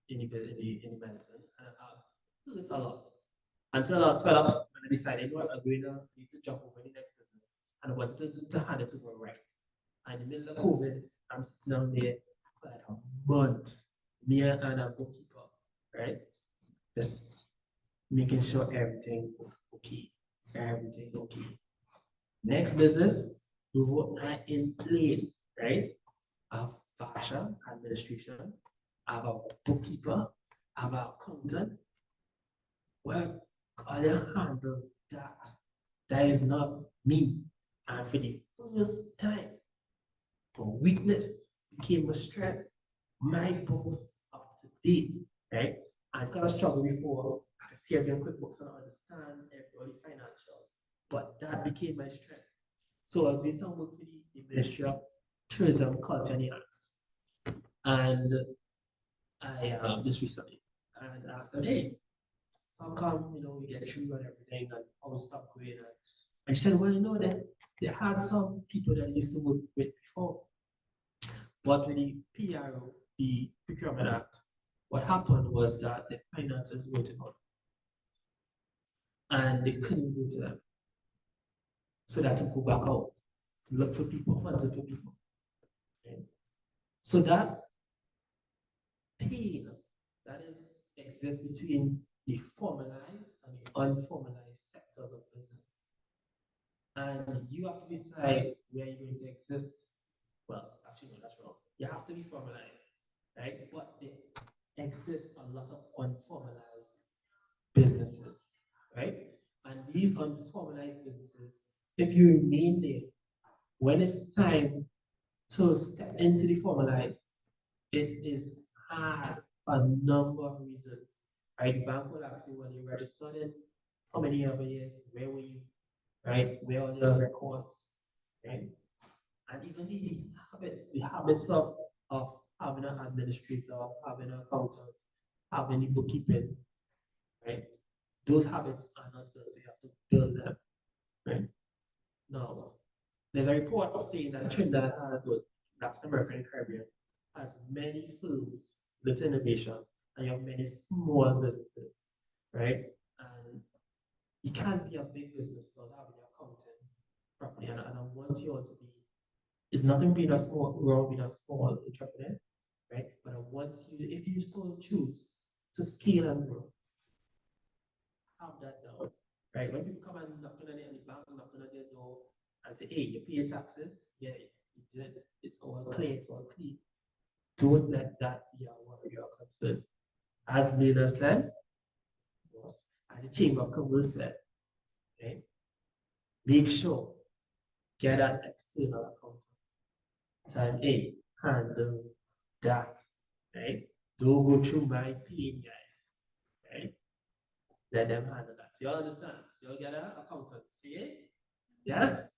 in the medicine, and I did it a lot. Until I was fed up and I decided, I'm going to need to jump over the next business. And I wanted to hand it over right. And in the middle of COVID, I'm sitting down there for like a month, me and a bookkeeper, right? Just making sure everything okay. Everything okay. Next business, we were in plane, right? I have fashion administration, I have a bookkeeper, I have an accountant. Well, I handle that. That is not me. And for the first time, But weakness became a strength. My boss up to date, right? I've got a struggle before. I could see everything QuickBooks and I understand everybody financials. But that became my strength. So I was doing some work for the Ministry of Tourism, Culture and the Arts. And I just recently, and I said, hey, so come, we get through and everything, and all stuff going on. And she said, well, that they had some people that I used to work with before. But with the PRO, the Procurement Act, what happened was that the finances weren't on. And they couldn't go to them. So they had to go back out, look for people, hunt for people. Okay? So that pain that exists between the formalized and the unformalized sectors of business. And you have to decide where you're going to exist. Well, actually, no, that's wrong. You have to be formalized, right? But there exists a lot of unformalized businesses, right? And these unformalized businesses, if you remain there, when it's time to step into the formalized, it is hard for a number of reasons. Right? The bank will ask you when you registered in, how many other years, where were you, right? Where are your records, right? And even the habits of having an administrator, having an accountant, having the bookkeeping, right? Those habits are not built, so you have to build them, right? Now, there's a report saying that Trinidad has what Latin America and Caribbean has many firms with innovation, and you have many small businesses, right? And you can't be a big business without having your accounting properly. And I want you all to be, it's nothing being a small, wrong being a small entrepreneur, right? But I want you, if you so choose to scale and grow, have that down, right? When people come and knocking on the bank, knocking on their door and say, hey, you pay your taxes? Yeah, you did. It's all clear, it's all clean. Don't let that be a worry or concern. As Lena said, as the Chamber of Commerce said, okay, make sure get that external accountant. Time A, handle that, right? Don't go through my pain, guys, right? Let them handle that. So you all understand? So you all get an accountant. See it? Yes?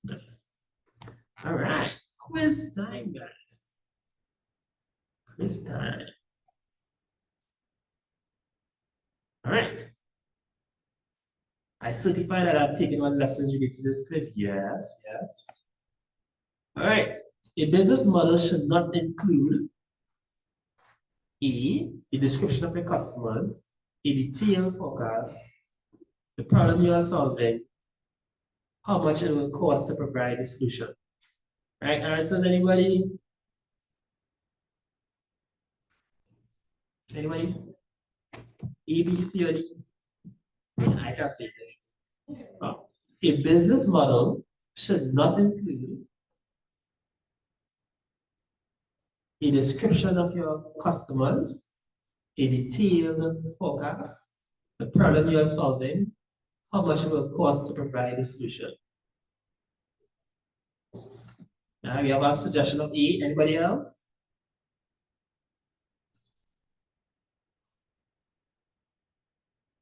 Nice. All right. Quiz time, guys. Quiz time. All right. I certify that I've taken all lessons related to this quiz. Yes, yes. All right. A business model should not include A, a description of your customers, a detailed forecast, the problem you are solving, how much it will cost to provide the solution. All right, answers anybody? Anybody? A, B, C, or D? I can't say that. Oh. A business model should not include a description of your customers, a detailed forecast, the problem you are solving, how much it will cost to provide the solution. Now we have a suggestion of A. Anybody else?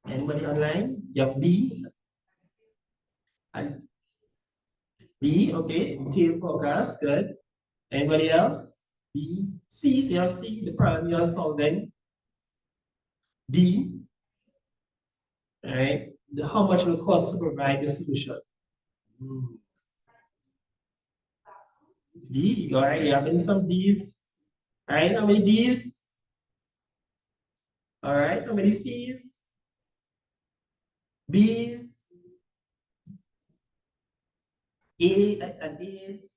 Anybody online? You have B. And B, okay. Detailed forecast, good. Anybody else? B. C, so you have C, the problem you are solving. D, all right. How much it will cost to provide the solution. D, all right, you having some D's. All right, how many D's? All right, how many C's? B's? A and A's?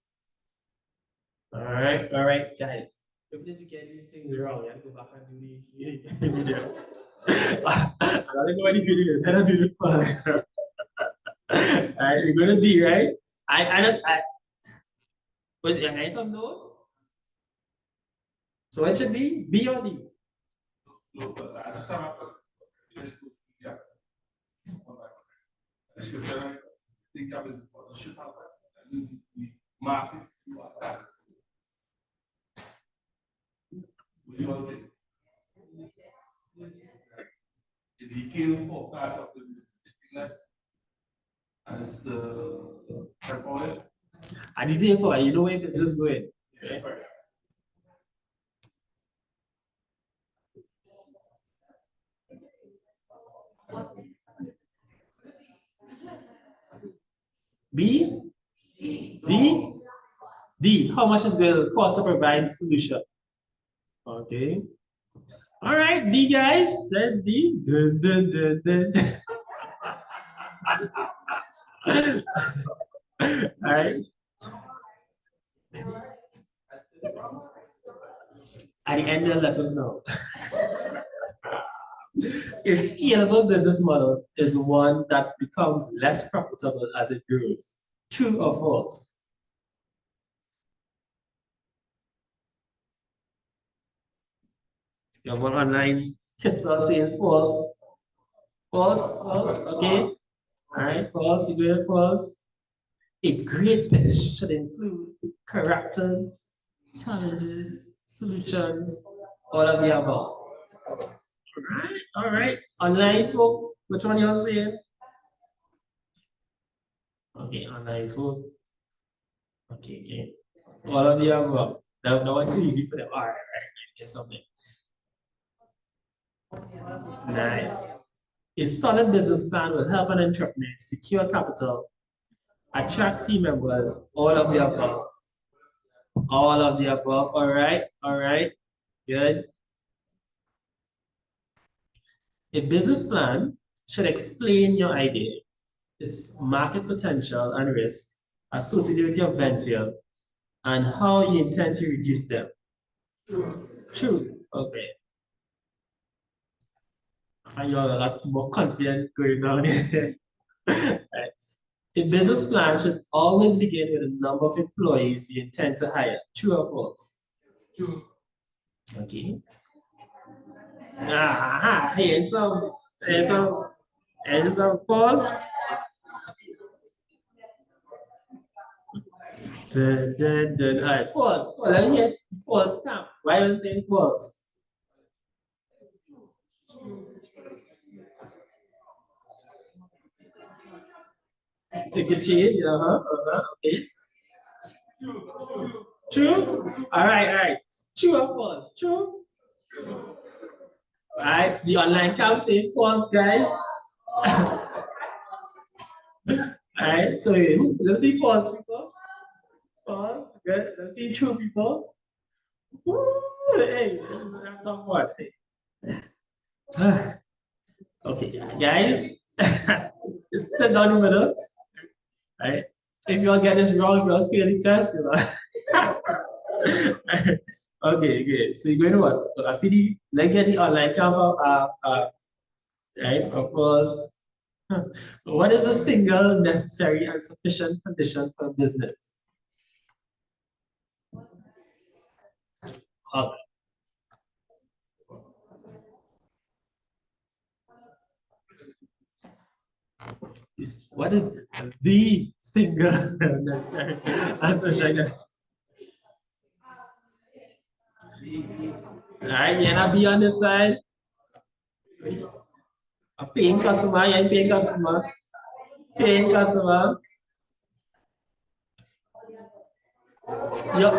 All right, guys. If you get these things wrong, you have to go back and do the video. I don't know what the video is. I don't do the fun. All right, we're gonna D, right? Was it nice of those? So what should be B or D? No, but I just have a question. Let's go. Think of it should have the market. What do you all think? The detailed forecast of the business, you think that as the report? I did for you know where business is going. Yes, correct. B, D, D. How much is going to cost to provide solution? Okay. All right, D guys. That's D. Dun, dun, dun, dun. All right. At the end, they'll let us know. A scalable business model is one that becomes less profitable as it grows. True or false? You have one online. Crystal saying false. False, false. Okay. All right, false. You go false. A great pitch should include characters, challenges, solutions, all of the above. All right. Online folk, which one you're saying? Okay, online folk. Okay. All of the above. That one too easy for them. All right. Get something. Nice. A solid business plan will help an entrepreneur secure capital, attract team members, all of the above. All of the above. All right. Good. A business plan should explain your idea, its market potential and risk associated with your venture, and how you intend to reduce them. True. Okay. I find you're a lot more confident going on here. Right. A business plan should always begin with the number of employees you intend to hire. True or false? True. Okay. Here's some false. All right, false. Well, I hear false now. Why are you saying false? Take a change. Okay. True. All right. True or false? True. All right. The online camp saying false, guys. All right. So let's see false people. False. Good. Let's see true people. Woo, hey, that's not what. Okay, guys. It's split down the middle. Right? If you all get this wrong, you'll fail the test, Okay. So you're going to what? I see the let's get the online camp right? Of course. What is a single necessary and sufficient condition for business? What is the single necessary and sufficient? All right, you're not be on this side. A paying customer, you're paying customer. Paying customer. You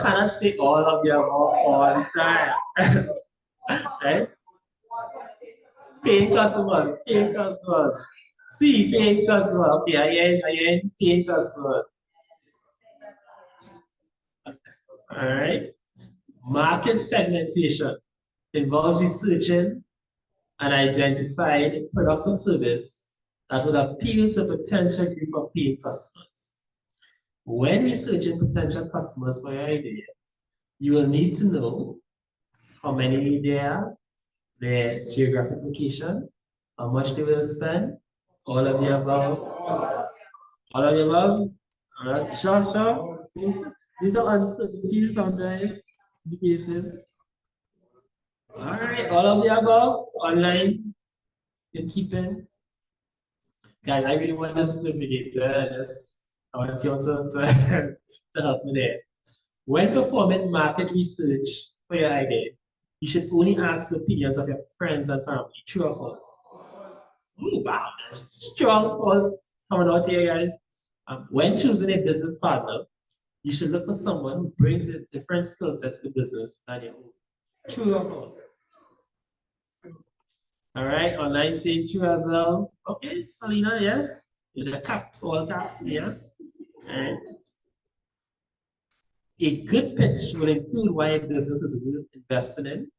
cannot say all of your all the time. Right? Paying customers. See, paying customer. Okay, I am paying customer. All right. Market segmentation involves researching and identifying a product or service that would appeal to a potential group of paying customers. When researching potential customers for your idea, you will need to know how many there are, their geographic location, how much they will spend, all of the above. All of the above? All right, sure. These are uncertainties sometimes, the cases. All right, all of the above, online, in keeping. Guys, I really want this certificate. I want you to help me there. When performing market research for your idea, You should only ask the opinions of your friends and family. True or false? Ooh, wow, that's strong false coming out here, guys. When choosing a business partner, you should look for someone who brings a different skill set to the business than your own. True or false? All right, online saying true as well. Okay, Selena, yes. With the caps, all caps, yes. All right. A good pitch will include why a business is worth investing in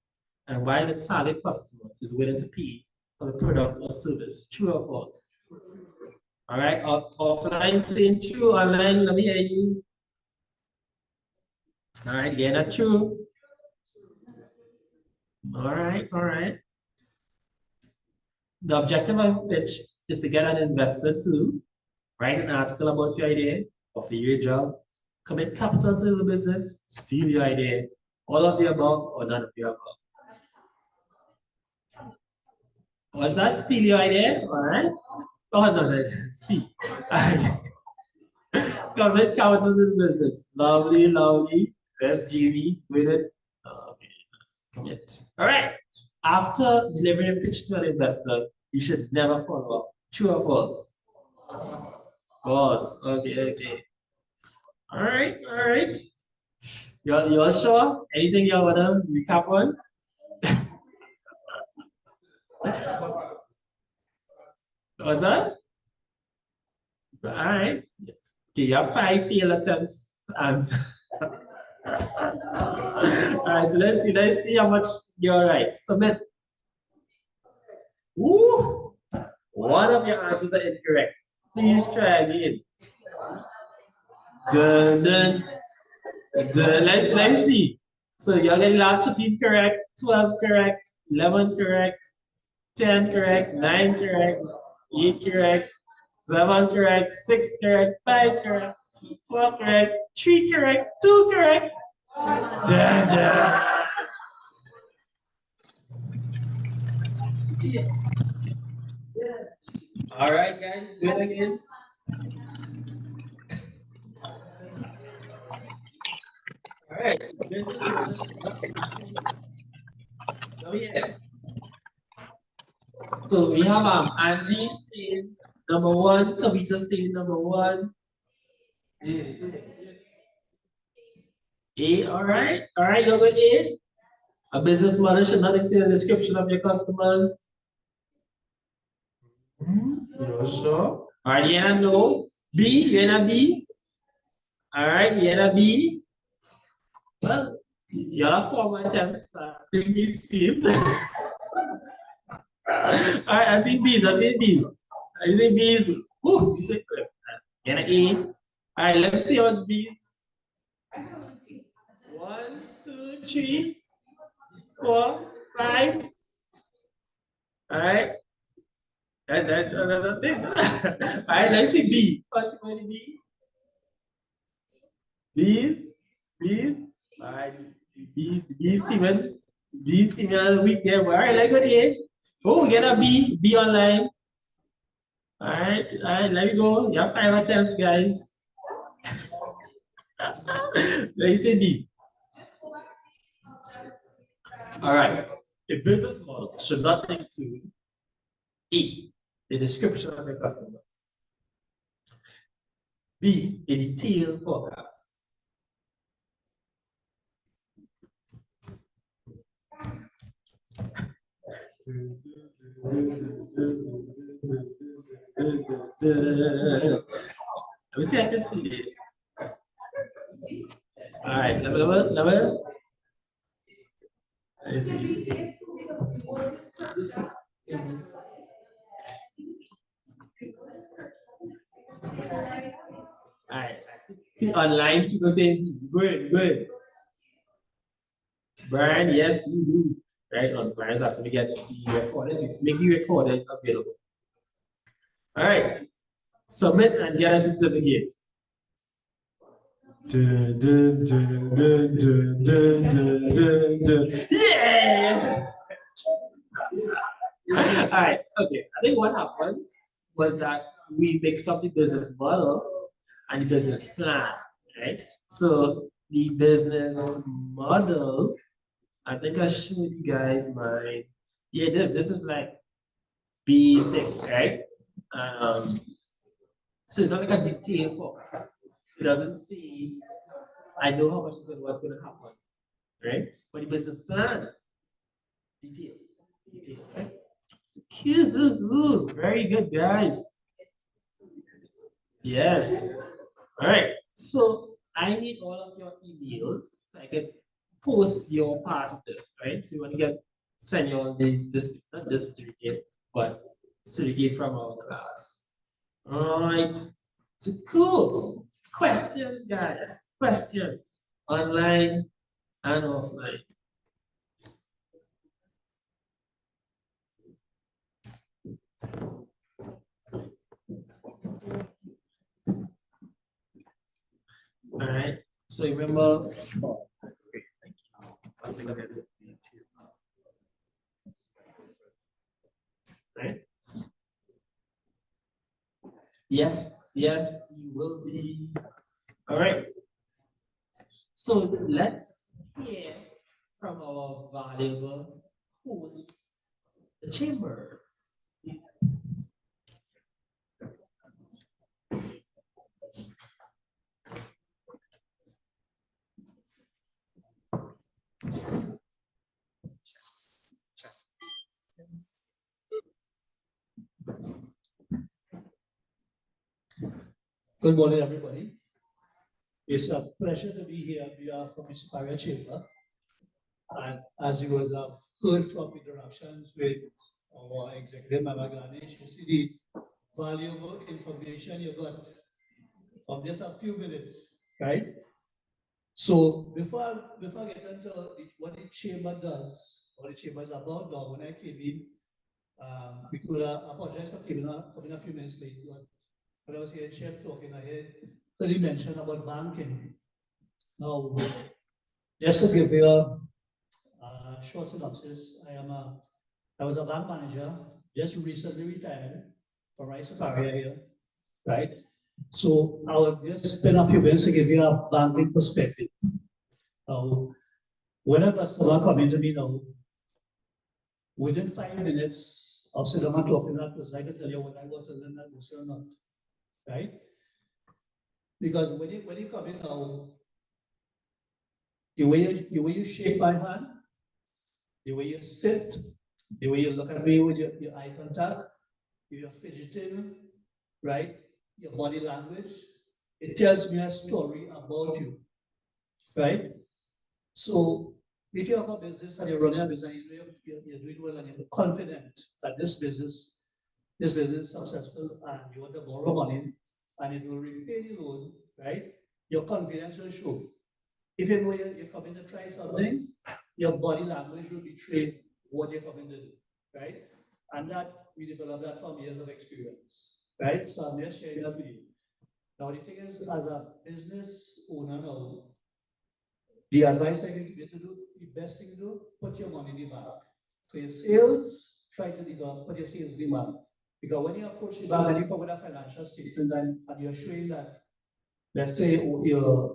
and why the target customer is willing to pay for the product or service. True or false? All right, offline saying true, online, let me hear you. All right, again, not true. All right, all right. The objective of pitch is to get an investor to write an article about your idea, offer you a job, commit capital to the business, steal your idea, all of the above or none of the above. What's that? Steal your idea? All right. Oh, no, see. Commit capital to the business. Lovely, lovely. Yes, Jamie, with it. Okay. Commit. All right. After delivering a pitch to an investor, you should never follow up. True or false? False. Okay, okay. All right, all right. You're sure? Anything you wanna recap on? What's that? All right. Okay, you have 5 failed attempts to answer. All right, so let's see how much you're right. Submit. Woo! One of your answers are incorrect. Please try again. Dun, dun, dun. Let's see. So you're getting 13 correct, 12 correct, 11 correct, 10 correct, 9 correct, 8 correct, 7 correct, 6 correct, 5 correct, 4 correct, 3 correct, 2 correct. Dun, dun. All right, guys, do it again. All right, so yeah. So we have Angie saying number 1, Kavita saying number 1. A, all right, you're good, A. A business model should not include a description of your customers. You're sure? All right, Yana, no. B, Yana, B. All right, Yana, B. Well, you're a former attempts. Think we received. All right, I see B's. I see B's. Woo, you say correct. Yana, A. All right, let's see how much B's. 1, 2, 3, 4, 5. All right. That's another thing. All right, let's see B. What's going B? All right, B, Steven. B, Steven, week there. All right, let's go to A. Oh, we get a B. B online. All right, let me go. You have 5 attempts, guys. Let's see B. All right, a business model should not include A, the description of your customers. B, a detailed forecast. Let me see, I can see it. All right, level. Let's see. All right, see online people saying good. Brian, yes, you do. Right on Brian's asking to get the recorded, make the recorded available. All right, submit and get a certificate. Yeah! All right, okay. I think what happened was that we mixed up the business model and the business plan, right? So the business model I think I showed you guys my, yeah, this is like basic, right? Um, so it's not like a detailed forecast. It doesn't say, I know how much is going, what's going to happen, right? But the business plan, details, details, right? So cute, very good, guys. Yes. All right. So I need all of your emails so I can post your part of this, right? So you want to send you all this, not this certificate, but certificate from our class. All right. So cool. Questions, guys. Questions. Online and offline. All right. So remember. Oh, that's great. Thank you. One thing about it. Right? Yes, yes, you will be. All right. So let's hear from our valuable host, the chamber. Good morning, everybody. It's a pleasure to be here on behalf of the Superior Chamber. And as you will have heard from interactions with our executive member Ganesh, you see the valuable information you got from just a few minutes, right? So before I get into what the chamber does, what the chamber is about, now when I came in, we could apologize for coming a few minutes late. But when I was here, Chair talking, I heard he mentioned about banking. Now, just to give you a short synopsis, I was a bank manager, just recently retired from Rice Superior here, right? So I will just spend a few minutes to give you a banking perspective. Whenever someone comes into me now, within 5 minutes of sitting down talking that person, I can tell you what I want to learn that person or not, right? Because when you come in now, the way you shake my hand, the way you sit, the way you look at me with your eye contact, you're fidgeting, right? Your body language, it tells me a story about you, right? So if you have a business and you're running a business, you're doing well and you're confident that this business is successful and you want to borrow money and it will repay the loan, right? Your confidence will show. If you know you're coming to try something, your body language will betray what you're coming to do, right? And that we developed that from years of experience, right? So I'm just sharing that with you. Now the thing is, as a business owner now, the advice I give you to do, the best thing to do, put your money in the bank. So your sales, try to develop, put your sales in the bank. Because when you approach the bank and you come with a financial statement and you're showing that, let's say your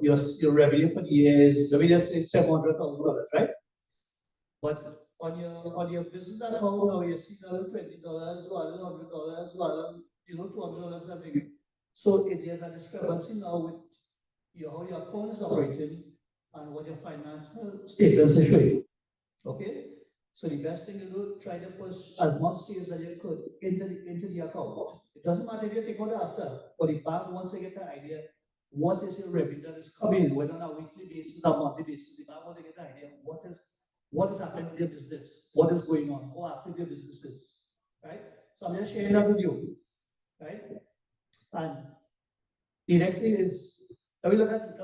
revenue for the year is, let me just say $700,000, right? But on your business account now you see $20, $100, $200, $200 something. So if there's a discrepancy now with how your account is operating and what your financial status is showing. Okay? So the best thing to do, try to push as much sales as you could into the account. It doesn't matter if you take out after, but the bank wants to get an idea what is your revenue that is coming in, whether on a weekly basis or monthly basis. The bank wants to get an idea what is happening with your business, what is going on, how active your business is. Right? So I'm just sharing that with you. Right? And the next thing is, let me look at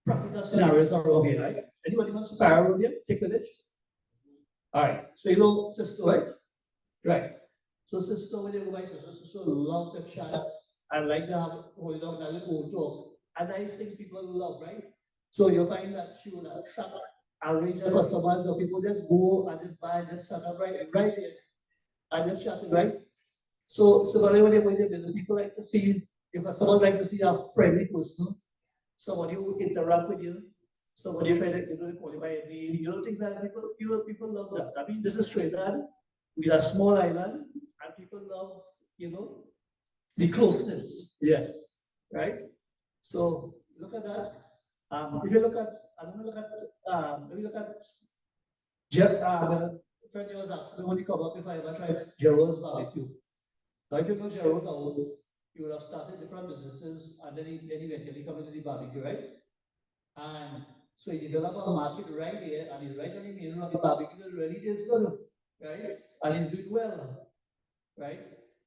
practical scenarios around here, right? Anybody wants to start around here? Take village. All right. So you know Cisco, right? Right. So Cisco, when you go by Cisco loves the chat. I like to have hold on a little talk. And I think people love, right? So you find that she will attract a range of customers, so people just go and just buy this set up right there. And just chat it, right? So when you visit, people like to see, if someone like to see a friendly person, somebody who interact with you, somebody try to, qualify a name, things that people love that. I mean, this is Trinidad, we are a small island, and people love, the closeness. Yes, right? So look at that. If you look at, I'm going to look at, let me look at Jeff, the friend was asking when he come up if I ever tried Gerald's barbecue. Now, if you know Gerald now, you would have started different businesses and then he eventually come into the barbecue, right? And so he developed a market right here and he's right on the main road. The barbecue really is good, right? And he's doing well, right?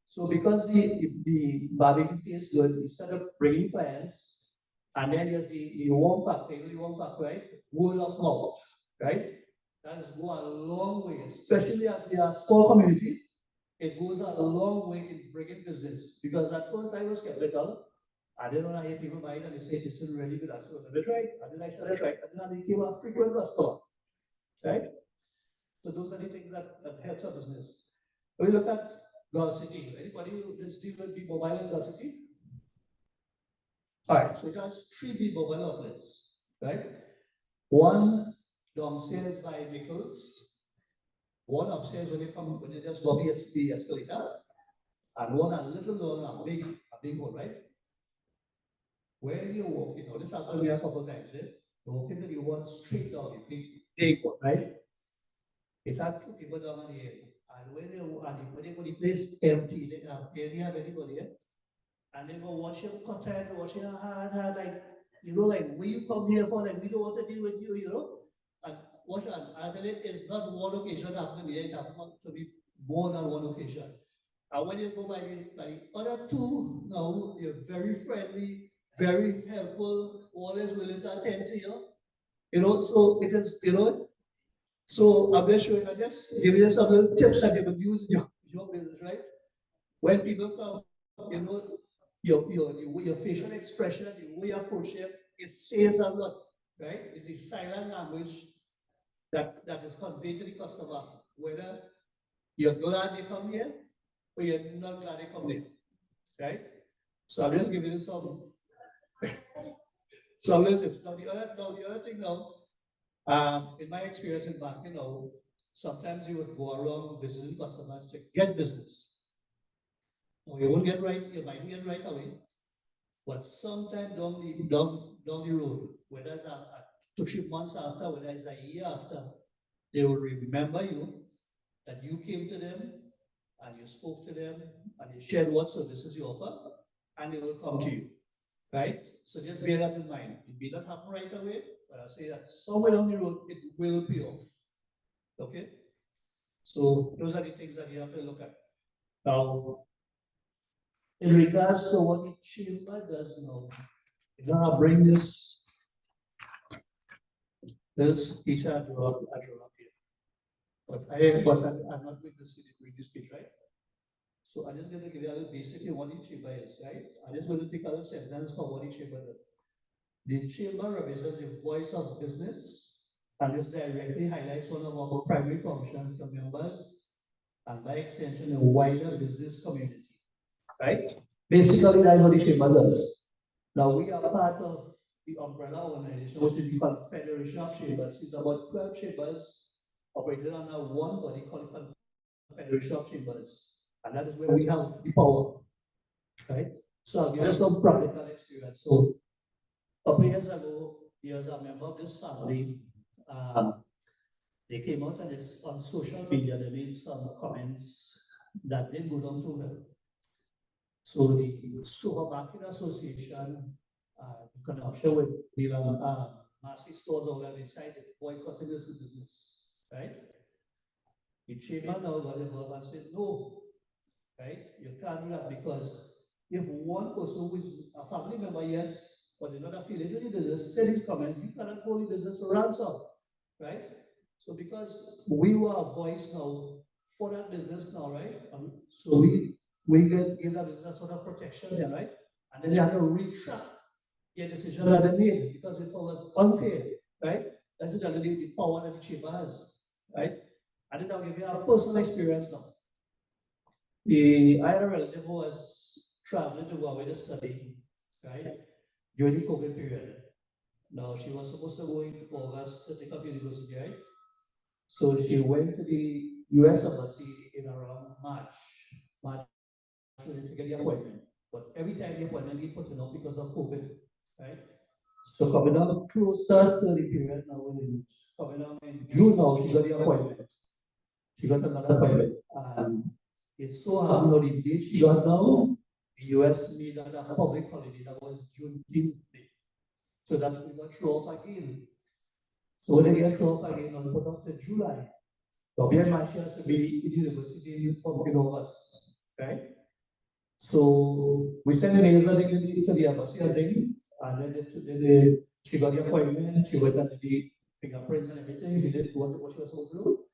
So because the barbecue tastes good, he started bringing clients and then there's the warm factor, the warm factor, right? Word of mouth, right? That is go a long way, especially as we are a small community. It goes a long way in bringing business. Because at first I was skeptical. I didn't want to hear people buy it and they say it's still really good. I said, let me try it. And then I started trying. And then I became a frequent customer. Right? So those are the things that helps our business. When we look at Gulf City, anybody who is deal with the mobile in Gulf City? All right, so it has 3 big mobile outlets, right? One downstairs by Nichols, one upstairs when you just go the escalator, and one a little lower, a big one, right? Where you walk in, this happened to me a couple of times, you walk into the one straight down, the big one, right? It had 2 people down on the end. And when they go the place empty, they barely have anybody, and they go watch him cut and watch him hard, like, like, we you come here for, like, we don't want to deal with you, and watch on. I tell you, it's not one occasion happening here, it happened to be more than one occasion. And when you go by the other 2, now, you're very friendly, very helpful, always willing to attend to you, so it is, so I'm just showing, I just give you some little tips that you could use in your business, right? When people come, your facial expression, the way you approach them, it says a lot, right? It's a silent language that is conveyed to the customer, whether you're glad they come here or you're not glad they come there, right? So I'm just giving you some little tips. Now the other thing now, in my experience in banking now, sometimes you would go around visiting customers to get business. Now you won't get right, you might get right away, but sometime down the road, whether it's 2-3 months after, whether it's a year after, they will remember you, that you came to them and you spoke to them and you shared what services you offer, and they will come to you, right? So just bear that in mind. It may not happen right away, but I say that somewhere down the road, it will pay off, okay? So those are the things that you have to look at. Now, in regards to what the chamber does now, I'm gonna bring this feature I draw up here. But I'm not going to see the previous page, right? So I'm just going to give you a little basic of what the chamber is, right? I'm just going to take a little sentence for what the chamber does. The chamber represents the voice of business, and this directly highlights one of our primary functions to members, and by extension, the wider business community, right? Basically, that's what the chamber does. Now, we are part of the umbrella organization, which is the Confederation of Chambers. It's about 12 chambers operated under one body called Confederation of Chambers. And that is where we have the power, right? So I'll give you some practical experience. So, a couple years ago, he was a member of this family. They came out and it's on social media, they made some comments that didn't go down too well. So the Supermarket Association, in connection with the massive stores over there, decided boycotting this business, right? The chamber now got involved and said, no, right? You can't do that because if one person who is a family member, yes, but they're not affiliated with the business, said his comment, you cannot hold the business to ransom, right? So because we were a voice now for that business now, right? So we give that business sort of protection there, right? And then they had to retract their decision that they made because it was unfair, right? That's exactly the power that the chamber has, right? And then I'll give you a personal experience now. I had a relative who was traveling to go away to study, right? During the COVID period. Now, she was supposed to go in August to take up university, right? So she went to the US Embassy in around March to get the appointment. But every time the appointment he put it up because of COVID, right? So coming up closer to the period now, coming up in June now, she got the appointment. She got another appointment. And it's so happened on the date she got now, the US made that a public holiday, that was Juneteenth day. So that we got thrown off again. So when they get thrown off again, on put off to July. So bear in mind she has to be in university from August, right? So we sent mails I think to the embassy, I think, and then she got the appointment, she went and did the fingerprints and everything, she did what she was supposed to do.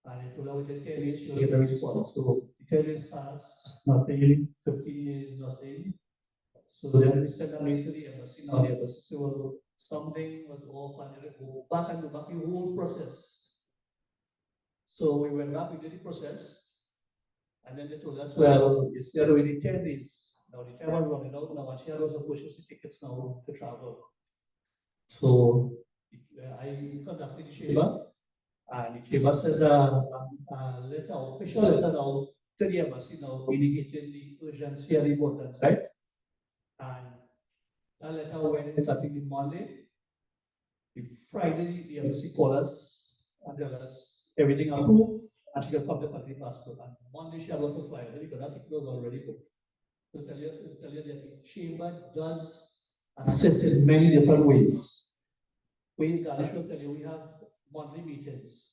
And I told her within 10 days she'll get a response. So 10 days passed, nothing, 15 days, nothing. So then we sent a mail to the embassy. Now the embassy said, well, something was off and then go back and go back the whole process. So we went back, we did the process, and then they told us, well, you still waiting 10 days. Now the time was running out now, and she had also purchased the tickets now to travel. So I contacted the chamber, and the chamber said a letter, official letter now to the embassy now indicating the urgency and the importance, right? And that letter went I think the Monday. The Friday, the embassy called us and tell us everything approved, and she can come to country passport. And Monday she had also fly because that ticket was already booked. To tell you that the chamber does assist in many different ways. I should tell you, we have monthly meetings.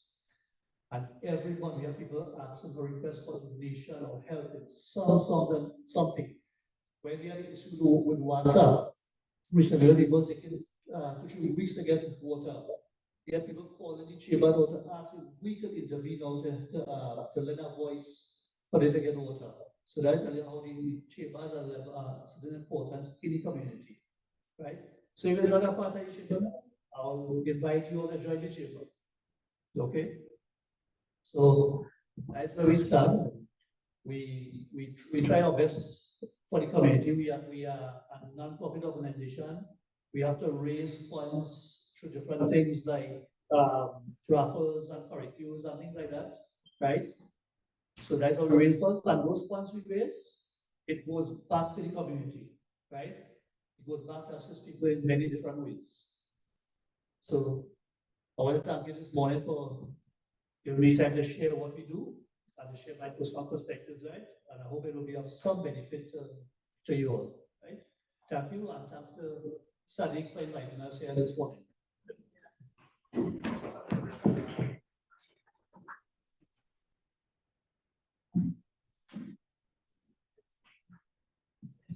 And every month we have people asking for requests for donation or help in something. When we had an issue with WhatsApp, recently it was taking 2 weeks to get water. We had people calling the chamber to ask if we could intervene to lend a voice for them to get water. So that tells you how the chambers are such an importance in the community, right? So if you're not a part of the chamber, I'll invite you all to join the chamber. Okay? So that's where we start. We try our best for the community. We are a non-profit organization. We have to raise funds through different things like raffles and curriculums and things like that, right? So that's how we raise funds, and those funds we raise, it goes back to the community, right? It goes back to assist people in many different ways. So I want to thank you this morning for giving me time to share what we do and to share my personal perspectives, right? And I hope it will be of some benefit to you all, right? Thank you, and thanks to Sadiq for inviting us here this morning.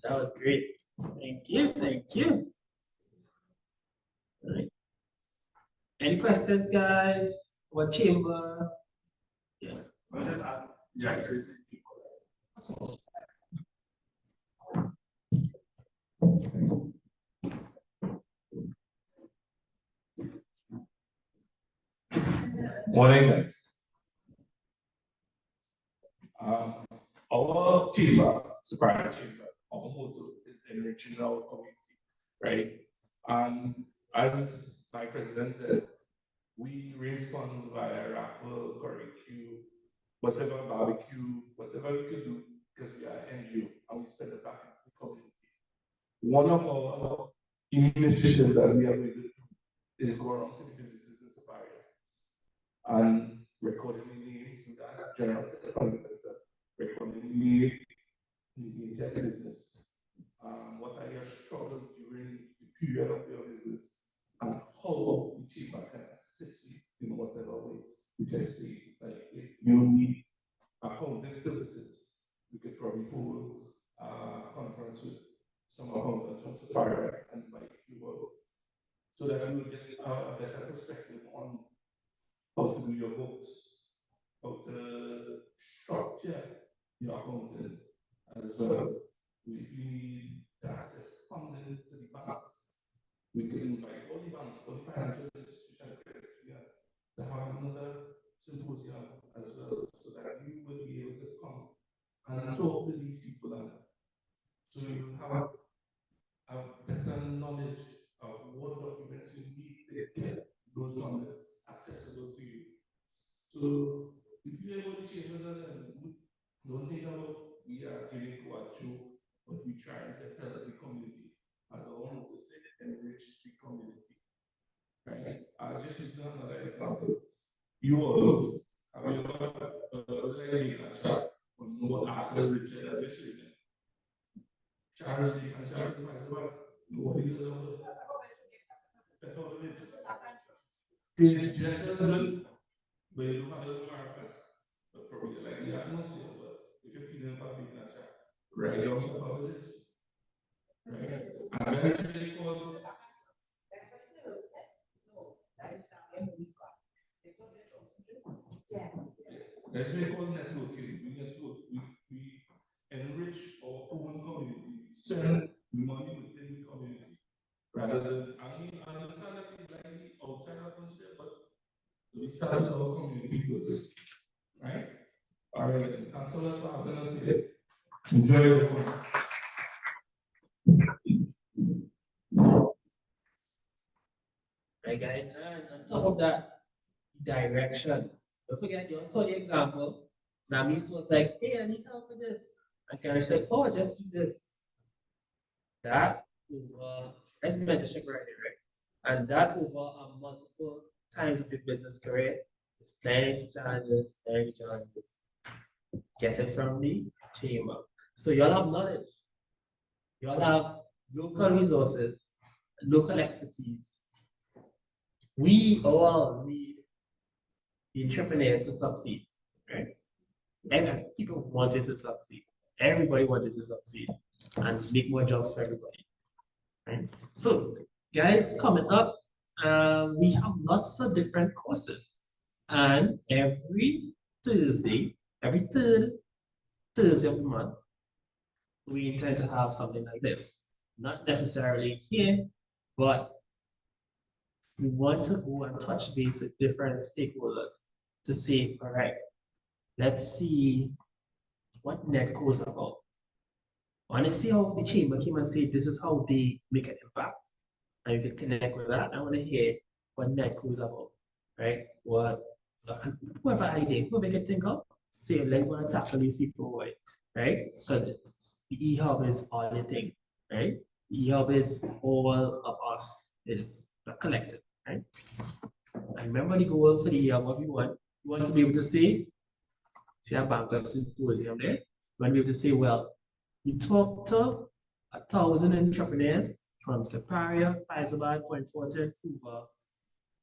That was great. Thank you. Thank you. All right. Any questions, guys? What chamber? Yeah. I'll just add, yeah. Morning, guys. Our chamber, Superior Chamber, our motto is enriching our community, right? And as my president said, we raise funds via raffle, curricule, whatever barbecue, whatever we can do, because we are an NGO and we spend it back into the community. One of our initiatives that we are going to do is go around to the businesses in Superior and recording the names with that general recording the name in their business. What are your struggles during the period of your business, and how the chamber can assist you in whatever way. Which I say, like if you need accounting services, we could probably hold a conference with some accountants from Superior and invite you all, so that you will get a better perspective on how to do your books, how to structure your accounting as well. If you need to access funding to the banks, we can invite all the banks, all the financial institutions to have another symposium as well, so that you will be able to come and talk to these people, and so you have a better knowledge of what documents you So if you able to change us, then don't think about we are giving to our show, but we try to help the community as our own to say enrich the community. Right? I just use another example. You all have you ever like a shot or no after Richard Richard? Charles Lee and Charles Lee, nobody does it's just as good, but you don't have those markers. But probably like the atmosphere, but if you're feeling public nature, right on top of it, right? And then it's really called that's what we call networking. We network, we enrich our own community, we send money within the community. Rather than, I mean, I understand that it's like the outside atmosphere, but we start with our community first, right? All right, then. Thanks a lot for having us here. Enjoy everyone. Right, guys, and on top of that, direction. Don't forget, you saw the example. Namis was like, hey, I need help with this. And Karen said, oh, just do this. That over, that's mentorship right there, right? And that over multiple times of your business career is plenty challenges, plenty challenges. Get it from the chamber. So y'all have knowledge. Y'all have local resources, local expertise. We all need the entrepreneurs to succeed, right? And people wanted to succeed. Everybody wanted to succeed and make more jobs for everybody, right? So, guys, coming up, we have lots of different courses, and every Thursday, every third Thursday of the month, we intend to have something like this. Not necessarily here, but we want to go and touch base with different stakeholders to say, all right, let's see what NETCO is about. I want to see how the chamber came and say this is how they make an impact. And you can connect with that. I want to hear what NETCO is about, right? What whoever idea, whoever can think of, say, let's want to tackle these people, right? Because the Ehub is all the thing, right? The Ehub is all of us, is a collective, right? And remember the goal for the Ehub, what we want. We want to be able to say, see our bankers symposium there. We want to be able to say, well, we talked to 1,000 entrepreneurs from Siparia, Faizabad, Point Fortin, Hoover,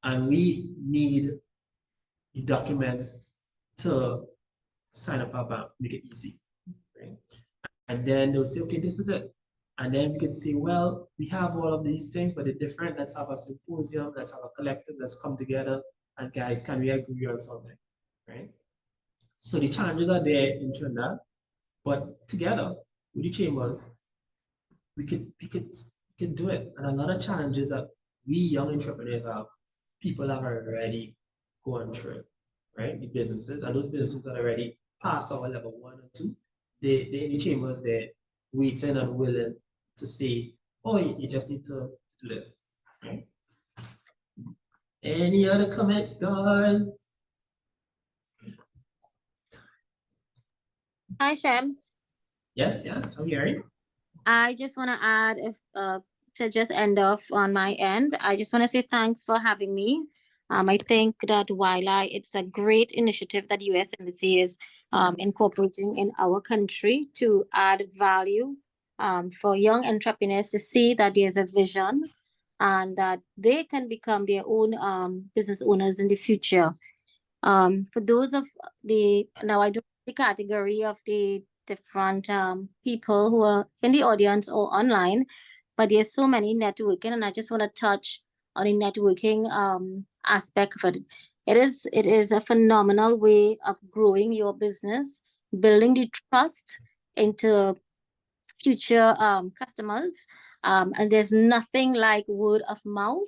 and we need the documents to sign up our bank, make it easy, right? And then they'll say, okay, this is it. And then we can say, well, we have all of these things, but they're different. Let's have a symposium, let's have a collective, let's come together. And guys, can we agree on something, right? So the challenges are there in Trinidad, but together with the chambers, we could do it. And a lot of challenges that we young entrepreneurs have, people have already gone through, right? The businesses, and those businesses that are already past our level 1 or 2, they in the chambers, they're waiting and willing to say, oh, you just need to do this, right? Any other comments, guys? Hi, Shem. Yes, I'm hearing. I just want to add, if to just end off on my end, I just want to say thanks for having me. I think that it's a great initiative that U.S. Embassy is incorporating in our country to add value for young entrepreneurs to see that there's a vision and that they can become their own business owners in the future. For those of now I don't the category of the different people who are in the audience or online, but there's so many networking, and I just want to touch on the networking aspect of it. It is a phenomenal way of growing your business, building the trust into future customers, and there's nothing like word of mouth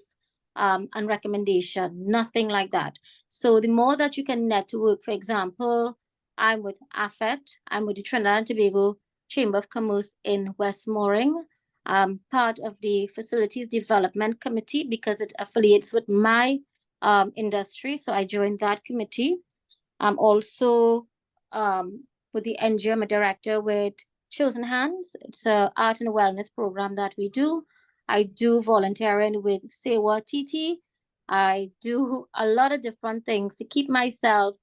and recommendation, nothing like that. So the more that you can network, for example, I'm with AFET, I'm with the Trinidad and Tobago Chamber of Commerce in Westmoreland. I'm part of the Facilities Development Committee because it affiliates with my industry. So I joined that committee. I'm also with the NGO, I'm a director with Chosen Hands. It's a art and wellness program that we do. I do volunteering with Sewa TT. I do a lot of different things to keep myself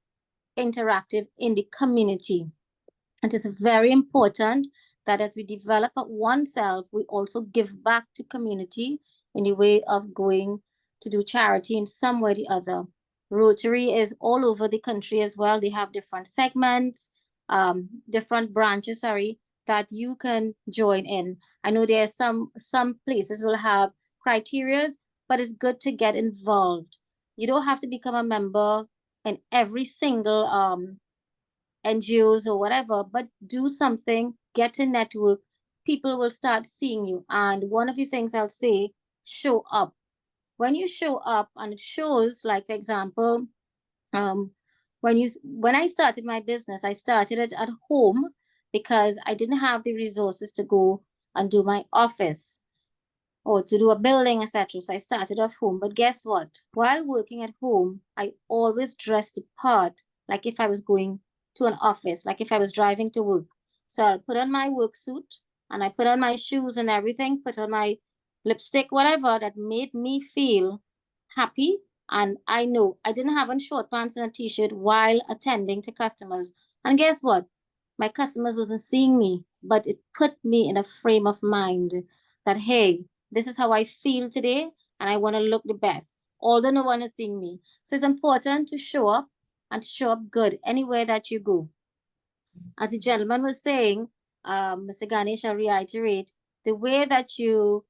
interactive in the community. It is very important that as we develop oneself, we also give back to community in the way of going to do charity in some way or the other. Rotary is all over the country as well. They have different segments, different branches, sorry, that you can join in. I know there are some places will have criterias, but it's good to get involved. You don't have to become a member in every single NGOs or whatever, but do something, get a network, people will start seeing you. And one of the things I'll say, show up. When you show up and it shows, like for example, um, when I started my business, I started it at home because I didn't have the resources to go and do my office or to do a building, etc. So I started off home. But guess what? While working at home, I always dressed the part like if I was going to an office, like if I was driving to work. So I'll put on my work suit and I put on my shoes and everything, put on my lipstick, whatever that made me feel happy. And I know I didn't have on short pants and a t-shirt while attending to customers. And guess what? My customers wasn't seeing me, but it put me in a frame of mind that, hey, this is how I feel today, and I want to look the best, although no one is seeing me. So it's important to show up and to show up good anywhere that you go. As the gentleman was saying, Mr. Ganesh, I'll reiterate, the way that you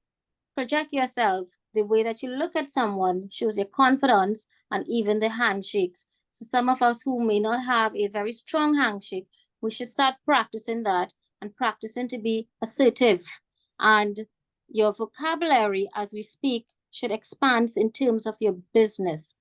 project yourself, the way that you look at someone shows your confidence and even the handshakes. So some of us who may not have a very strong handshake, we should start practicing that and practicing to be assertive. And your vocabulary as we speak should expand in terms of your business.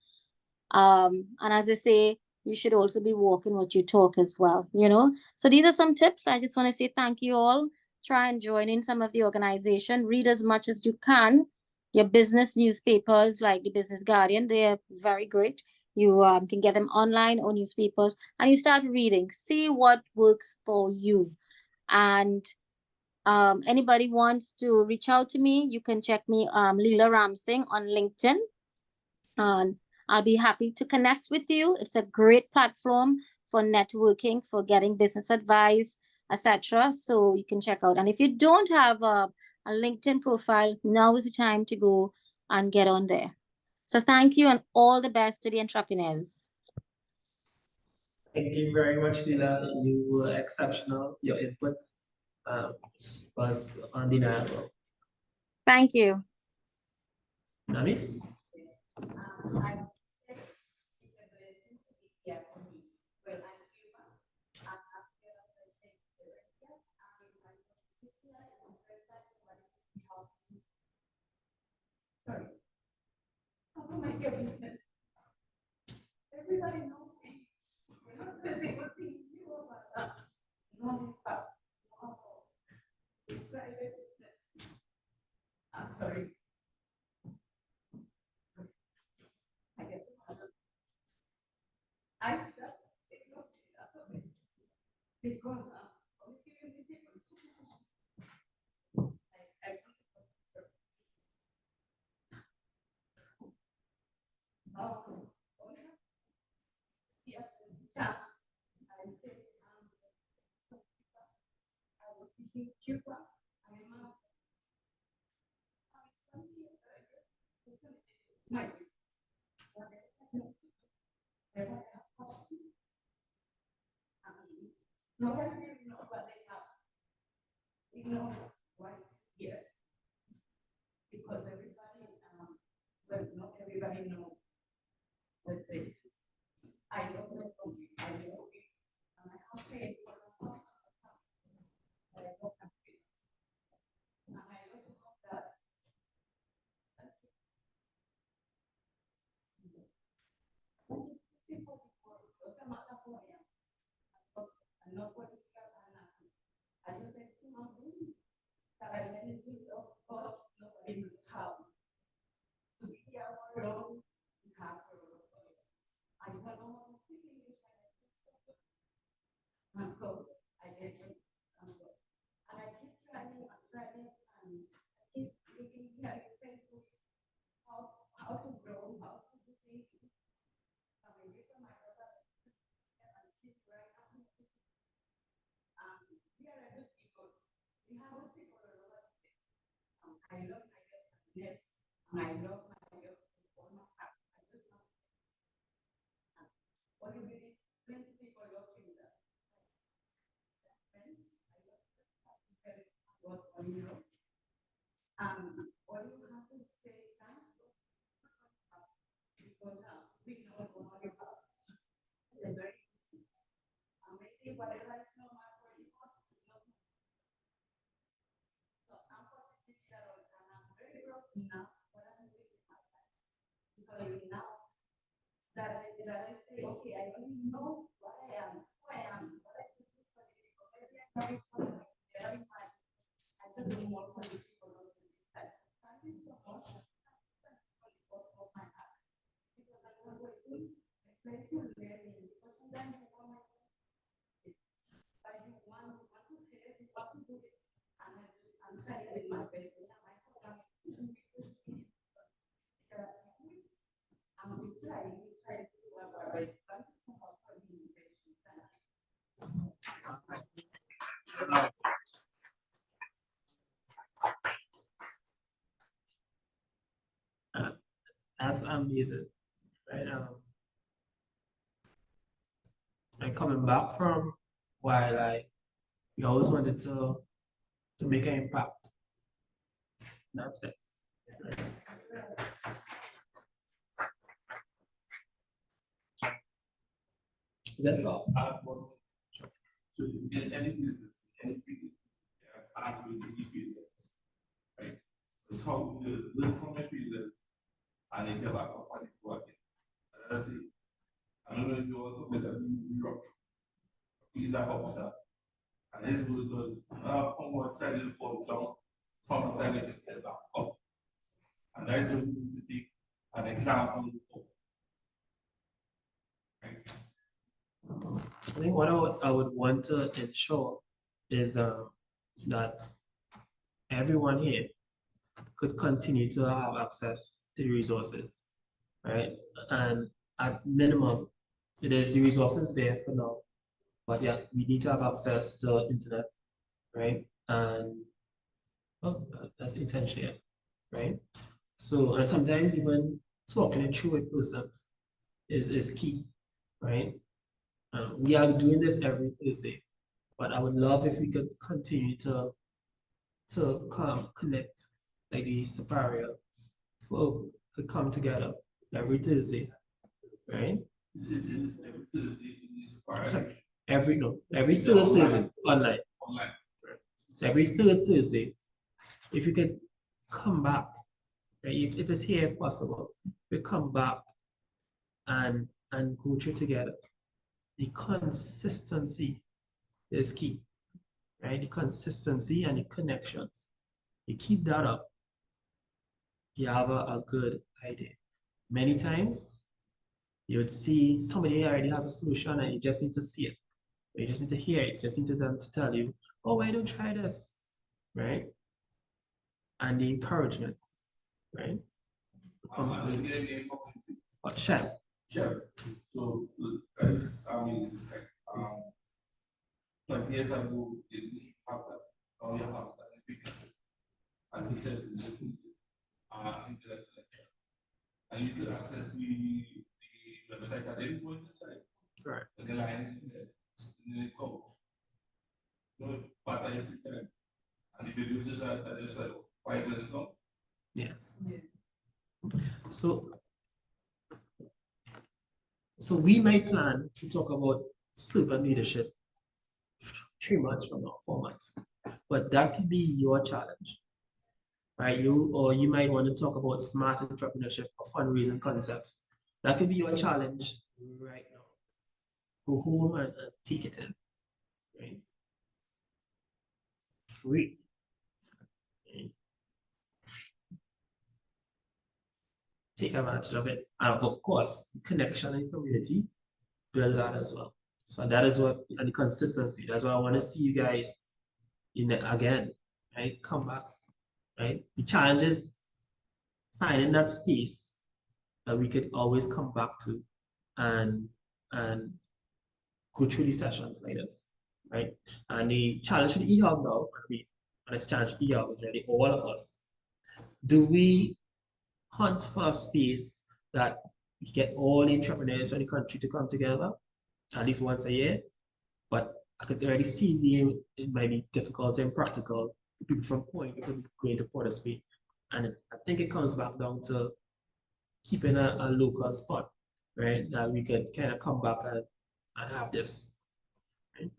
And as I say, you should also be walking what you talk as well, you know? So these are some tips. I just want to say thank you all. Try and join in some of the organization. Read as much as you can. Your business newspapers like the Business Guardian, they are very great. You can get them online or newspapers and you start reading. See what works for you. And anybody wants to reach out to me, you can check me, Leela Ramsing on LinkedIn. And I'll be happy to connect with you. It's a great platform for networking, for getting business advice, etc. So you can check out. And if you don't have a LinkedIn profile, now is the time to go and get on there. So thank you and all the best to the entrepreneurs. Thank you very much, Lila. You were exceptional. Your input was undeniable. Thank you. Namis? Sorry. Oh my goodness. Everybody knows me. We're not busy with things you about that. No, but it's private business. I'm sorry. I get I just take note of it because I'm giving the people yeah, chance. I said, I was teaching Cuba. I am my nobody really knows what they have. We know why it's here. Because everybody, well, not everybody knows what this is. I don't know from you. I know it. And I have paid for the house. I don't have to. And I don't know that. Simple people, because I'm not a boy. I'm not what is got I just said to my room that I let it do of God, nobody knows how. To be here alone is hard for all of us. I don't know how to speak English when I so I get it. And I keep trying and trying and I keep looking here at Facebook how to grow, how to do things. I'm away from my brother and she's right now. We are a good people. We have good people all over the place. I love my girls, yes, and I love my girls with all my heart. I just love what you really plenty people love you that. Friends, I love what you know. What you have to say thanks because we know what you have. It's very easy. Maybe whatever is normal for you, is not. So I'm 46 years old and I'm very broken now. What I'm doing with my life. So now that I say, okay, I don't know what I am, who I am, what I do for the people. Maybe I'm very funny, very much. I just do more for the people also this time. Thank you so much. Of my heart. Because I want to do a place to learn in. Because sometimes you want to but you want to help, you want to do it. And I'm trying with my best. Yeah, my program is we try to do our best. Thank you so much for the invitation. Thank you. That's amazing, right? And coming back from while we always wanted to make an impact. That's it. That's all. So in any business, any business, I really feel that, right? It's how the from my business and they get back up and it's working. And that's it. I don't know if you also with a New York. He's a boxer. And his was from what side of the fall down, from the time they get back up. And that's what we need to take an example of. Right? I think what I would want to ensure is that everyone here could continue to have access to the resources, right? And at minimum, it is the resources there for now, but yeah, we need to have access to internet, right? And well, that's essentially it, right? So, and sometimes even talking it through with person is key, right? We are doing this every Thursday, but I would love if we could continue to connect, like the superior folk could come together every Thursday, right? So every third Thursday online. So every third Thursday, if you could come back, right? If it's here if possible, we come back and go through together. The consistency is key, right? The consistency and the connections. You keep that up, you have a good idea. Many times, you would see somebody already has a solution and you just need to see it. You just need to hear it. You just need to them to tell you, oh, why don't try this, right? And the encouragement, right? But chef. Sure. So, I mean, 20 years ago, we have that. Now we have that. And he said, internet connection. And you could access the website at any point in time. Correct. And the line in the code. No, but I used to connect. And the videos are just like 5 minutes long. Yeah. So we might plan to talk about servant leadership 3 months from now, 4 months, but that could be your challenge, right? You might want to talk about smart entrepreneurship or fundraising concepts. That could be your challenge right now. Go home and take it in, right? Free. Okay. Take advantage of it. And of course, connection and community, build that as well. So that is what, and the consistency. That's why I want to see you guys again, right? Come back, right? The challenge is finding that space that we could always come back to and go through these sessions like this, right? And the challenge for the Ehub now, and it's challenge for Ehub is really all of us. Do we hunt for a space that we get all the entrepreneurs in the country to come together at least once a year? But I could already see it might be difficult and practical for people from Point to going to Port of Spain. And I think it comes back down to keeping a local spot, right? That we could kind of come back and have this. Right?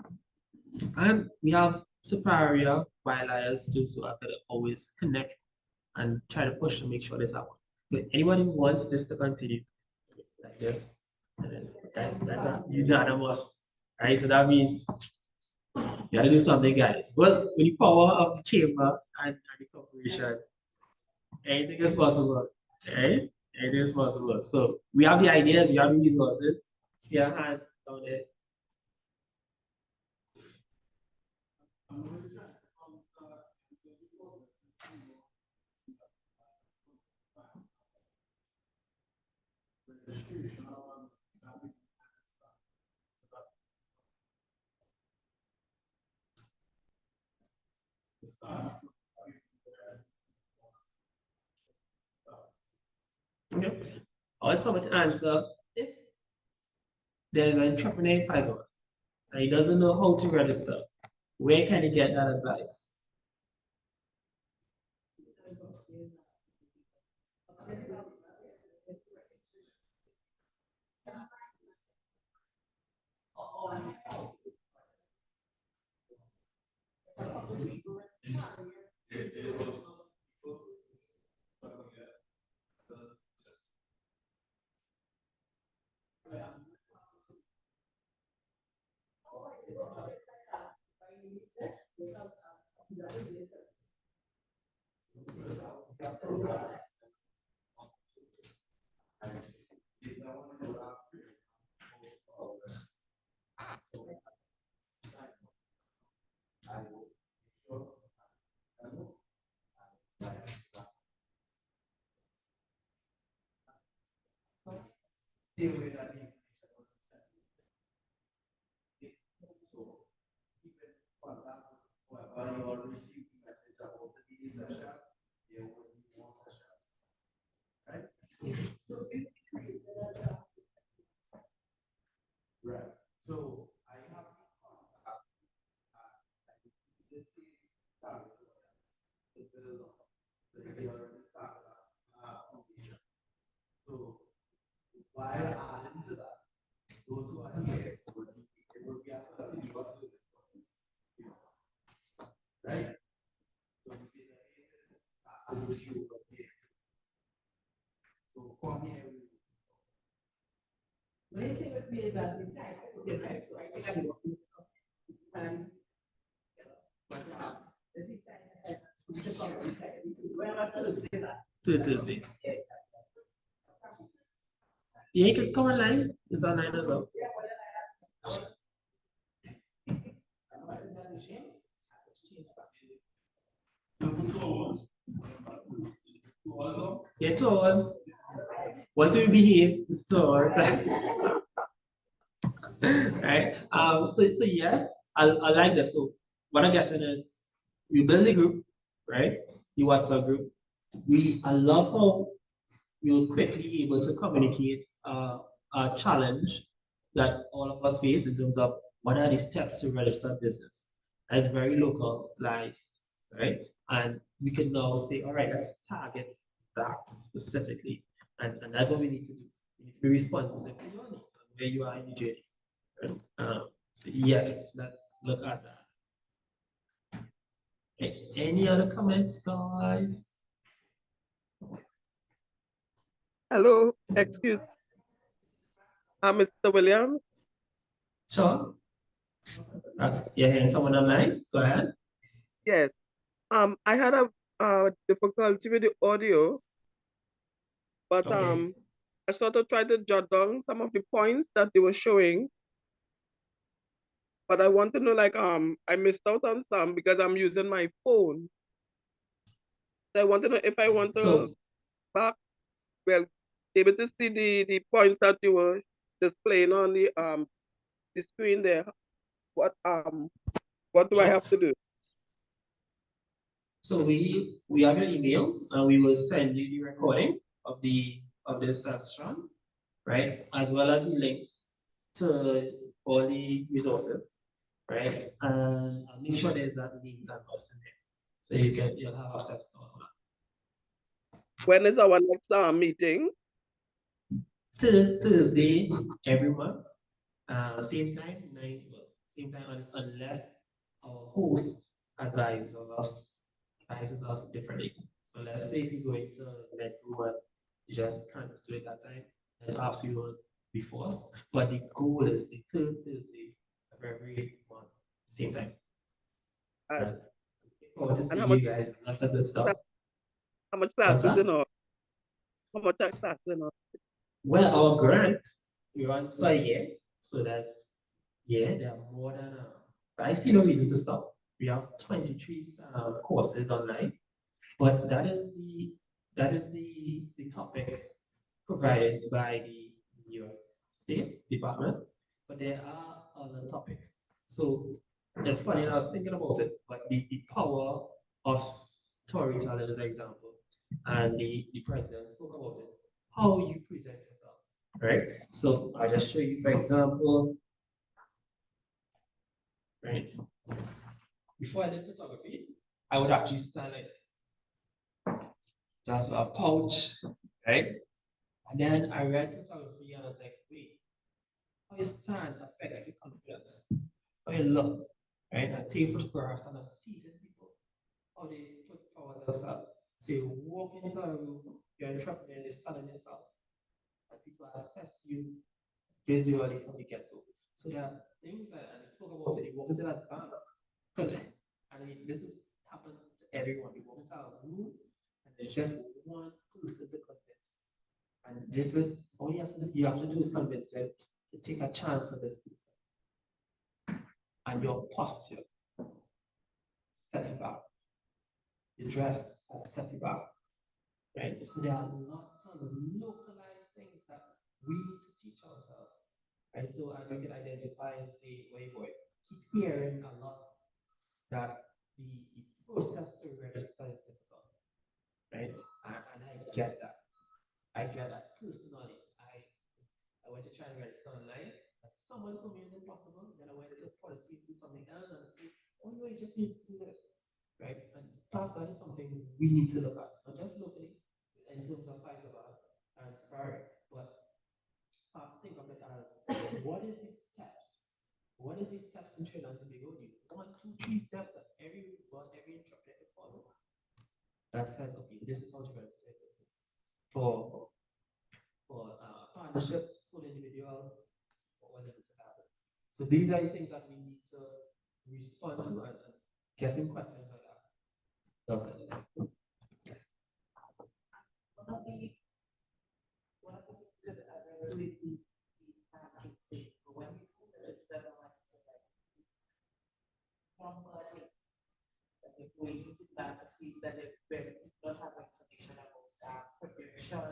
And we have Superior bylaws too, so I could always connect and try to push and make sure this happens. But anybody who wants this to continue like this, that's a unanimous, right? So that means you gotta do something, guys. Well, with the power of the chamber and the corporation, anything is possible, right? Anything is possible. So we have the ideas, we have the resources. See your hand down there. Okay. I want someone to answer if there's an entrepreneur in Faisal and he doesn't know how to register, where can he get that advice? To see. Yeah, you can come online. It's online as well. Yeah, tours. Once we behave, the stores. Right? So yes, I like that. So what I'm getting is we build a group, right? The WhatsApp group. I love how we were quickly able to communicate a challenge that all of us face in terms of what are the steps to register business. That's very localized, right? And we can now say, all right, let's target that specifically. And that's what we need to do. We need to be responsive to your needs and where you are in the journey. Right? Yes, let's look at that. Okay. Any other comments, guys? Hello, excuse, Mr. Williams. Sure. You're hearing someone online? Go ahead. Yes. I had a difficulty with the audio, but Okay. I sort of tried to jot down some of the points that they were showing. But I want to know, like, I missed out on some because I'm using my phone. So I want to know if I want to So, back, well, able to see the points that you were displaying on the screen there. What what do I sure. have to do? So we have your emails and we will send you the recording of the session, right? As well as the links to all the resources, right? And I'll make sure there's that link and us in there. So you'll have access to all that. When is our next meeting? Thursday every month, same time, same time, unless our host advises us differently. So let's say if you're going to let go and you just can't do it that time, then perhaps you will be forced. But the goal is the third Thursday of every month, same time. Uh, And looking forward to and see how much you guys. Lots of good stuff. how much What's classes that? in all? How much classes in all? Well, our grant, we run for a year, so that's, yeah, there are more than, but I see no reason to stop. We have 23 courses online, but that is the topics provided by the US State Department, but there are other topics. So it's funny, I was thinking about it, but the power of storytelling as an example, and the president spoke about it, how you present yourself, right? So I'll just show you, for example, right? Before I did photography, I would actually stand like this. That's a pouch, right? And then I read photography and I was like, wait, how you stand affects your confidence. How you look, right? I take photographs and I see the people, how they put forward themselves. So you walk into a room, you're an entrepreneur, you're selling yourself, and people assess you visually from the get-go. So there are things that, and I spoke about it, you walk into that bank, because I mean, happens to everyone. You walk into a room, and there's just one person to convince. And this is all you have to do is convince them to take a chance on this person. And your posture sets you back. Your dress sets you back. Right? So there are lots of localized things that we need to teach ourselves. Right? So I can identify and say, wait, boy, keep hearing a lot that the process to register is difficult. Right? And I get that. I get that personally. I went to try and register online, and someone told me it's impossible. Then I went to policy to do something else and say, oh no, you just need to do this. Right? And perhaps that is something we need to look at, not just locally, in terms of Pfizer and Sparrow, but perhaps think of it as what is the steps? What is the steps in Trinidad and Tobago? The 1, 2, 3 steps that every entrepreneur can follow. That says, okay, this is how to register business. For partnerships, for the individual, for all of this happens. So these are the things that we need to respond to and getting questions like that. Does it? One of the things that I really see when you register online, if we need to plant the trees that if we don't have information about protection.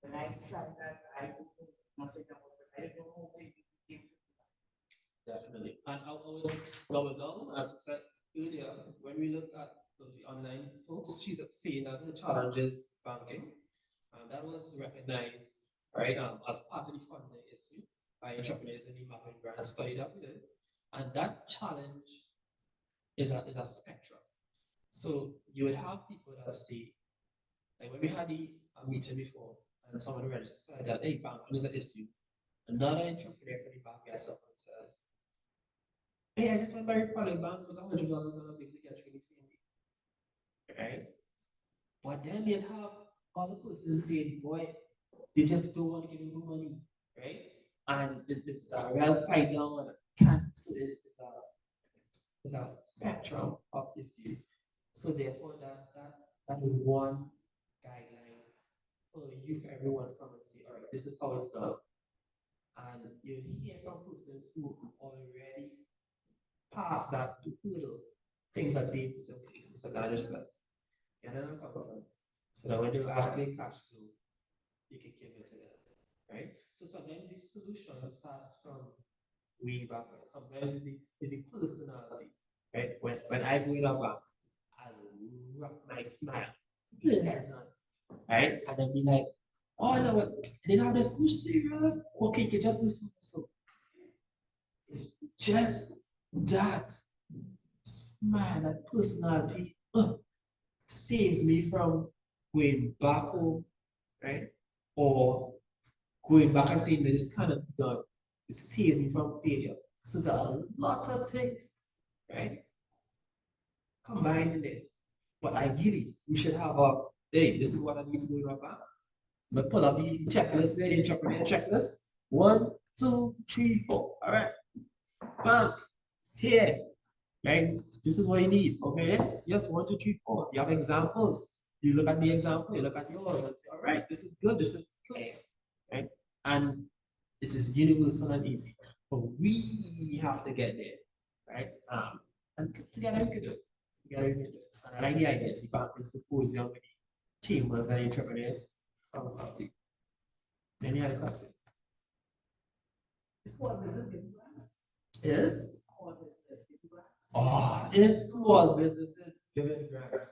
When I tried that, I don't know nothing about it. I don't know how to give. Definitely. And I will double down, as I said earlier, when we looked at the online folks, she's saying that the challenges banking, and that was recognized, right, as part of the funding issue by entrepreneurs in the mapping grant study that we did. And that challenge is a spectrum. So you would have people that say, like when we had the meeting before, and someone registered that, hey, banking is an issue. Another entrepreneur from the bank gets up and says, hey, I just went by Republic Bank with $100 and I was able to get really same day. Right? But then you'd have other persons saying, boy, they just don't want to give me money. Right? And this is a real fight down and can't do this. It's a spectrum of issues. So therefore that is one guideline for you, for everyone to come and say, all right, this is how it's done. And you'll hear from persons who already passed that hurdle, things that they put in place. So that just like, get an account, so that when you ask me cash flow, you can give it to them, right? So sometimes these solutions starts from way back. Sometimes it's the personality, right? When I go in a bank, I rock my smile, pleasant, right? And then be like, oh no, they have this push serious. Okay, you can just do so. It's just that smile, that personality saves me from going back home, right? Or going back and saying that this cannot be done. It saves me from failure. So there's a lot of things, right? Combined in it. But ideally, we should have a, hey, this is what I need to do in my bank. But pull up the checklist, the entrepreneur checklist. 1, 2, 3, 4. All right. Bam. Here. Right? This is what you need. Okay. Yes, 1, 2, 3, 4. You have examples. You look at the example, you look at yours and say, all right, this is good, this is clear. Right? And it is universal and easy. But we have to get there. Right? And together we can do it. Together we can do it. And I like the idea. The bank is supposed to be chambers and entrepreneurs. Sounds lovely. Any other questions? Small business giving grants? Yes? Small business giving grants? Oh, is small businesses giving grants?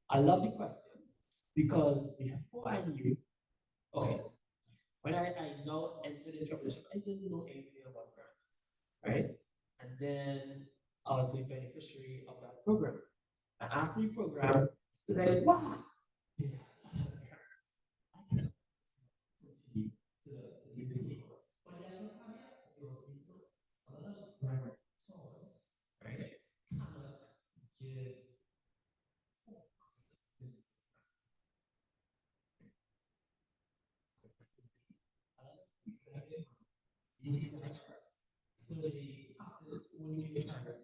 I love the question because before I knew, okay, when I now entered entrepreneurship, I didn't know anything about grants, right? And then I was the beneficiary of that program. And after the program, it's like, wow! To the table. But there's some caveats that you also need to know. A lot of grantors, right, cannot give businesses so they have to only give charities.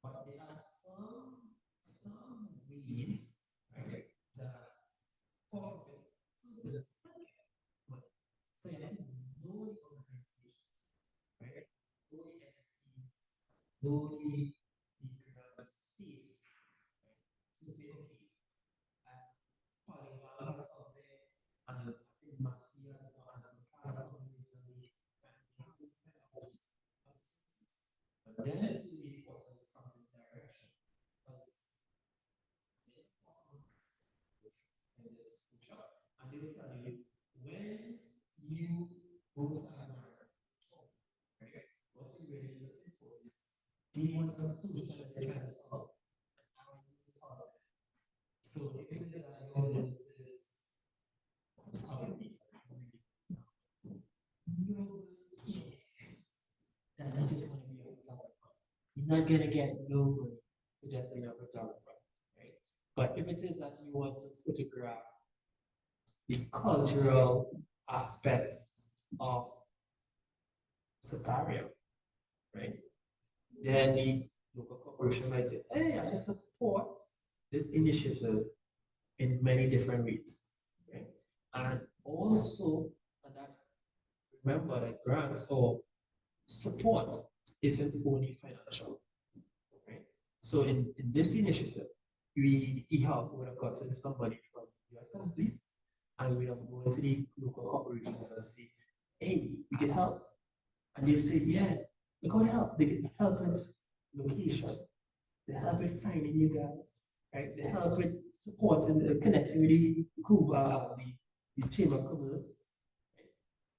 But there are some ways, right, that for-profit persons can get. So you have to know the organization, right? Know the entities, know the grant space, right? To say, okay, Polygon has something, and I think Marcia and some kind of something recently, and we have this kind of opportunities. But then it's really important comes in direction. Because it's possible in this workshop. And they will tell you when you go to a market, right? What you're really looking for is, do you want a solution that you're trying to solve? And how do you solve it? So if it is that your business is photography, no one cares that you just want to be a photographer. You're not gonna get nobody for just being a photographer, right? But if it is that you want to photograph the cultural aspects of Safari, right? Then the local corporation might say, hey, I just support this initiative in many different ways, right? And also, and that, remember that grants or support isn't only financial, right? So in this initiative, Ehub would have gotten some money from USSD, and we would have gone to the local corporations and say, hey, we can help. And they say, yeah, they can help. They can help with location. They help with finding you guys, right? They help with supporting, connecting with the Chamber of Commerce. Right?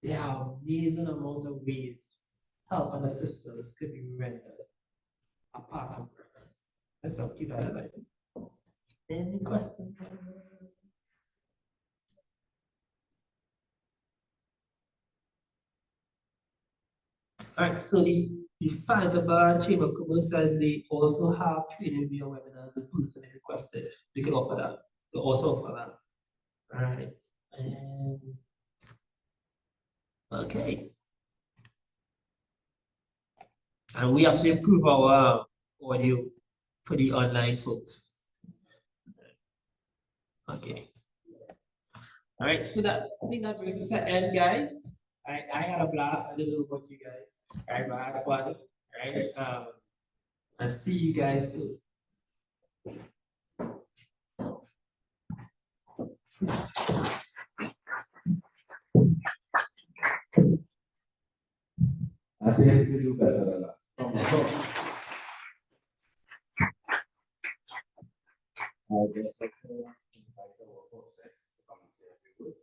There are amazing amount of ways help and assistance could be rendered apart from grants. Let's not keep that in mind. Any questions? All right, so the Pfizer Chamber of Commerce says they also have training via webinars if personally requested. They can offer that. They also offer that. All right. Okay. And we have to improve our audio for the online folks. Okay. All right, so that I think that brings us to end, guys. I had a blast. I don't know about you guys. All right, but I had fun. All right, and see you guys soon. I think we do better than that. I guess I can invite our folks to come and say a few words.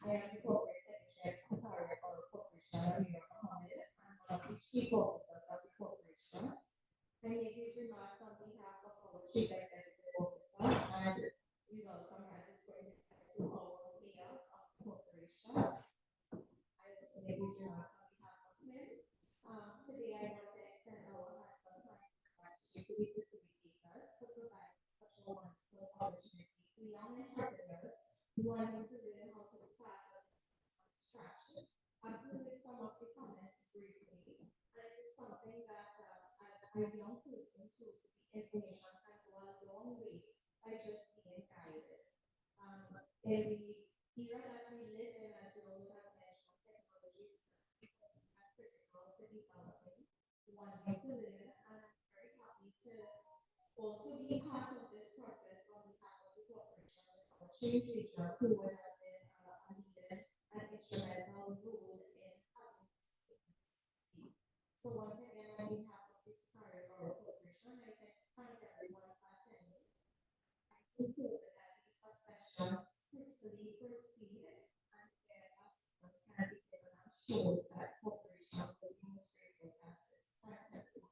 I am the corporate secretary for our corporation here in Mohammed. I'm one of the chief officers of the corporation. I make these remarks on behalf of our chief executive officer, and we welcome her to swear to our mayor of the corporation. I also make these remarks on behalf of him. Today, I want to extend our heartfelt thanks to the facilitators for providing such a wonderful opportunity to young entrepreneurs wanting to learn how to start a business from scratch. I've heard some of the comments briefly, and it is something that, as a young person, too, the information can go a long way by just being guided. In the era that we live in, as you all have mentioned, technology is critical for developing, wanting to learn, and I'm very happy to also be part of this process on behalf of the corporation with our change agent who would have been a leader and instrumental role in having this. So once again, on behalf of this part of our corporation, I thank everyone for attending. I do hope that these successions fruitfully proceed and their assistance can be given and shown that corporation will demonstrate its assets. Thanks, everyone.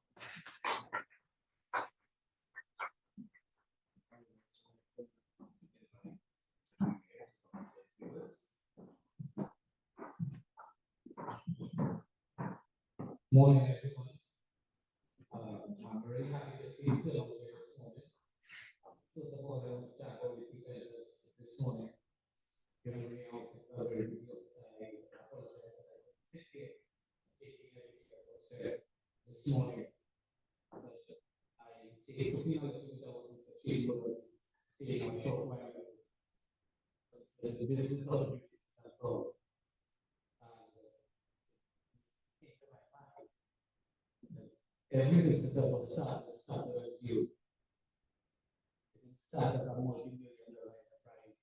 Morning, everyone. I'm very happy to see you all here this morning. First of all, I want to thank all the presenters this morning. You're very office, very busy officer. I apologize that I couldn't sit here and taking everything that was said this morning. But it took me a little bit of Mr. Shemeon saying a short while ago. The business of the business, that's all. Every business that was started as you. It started as a multi-million-dollar enterprise.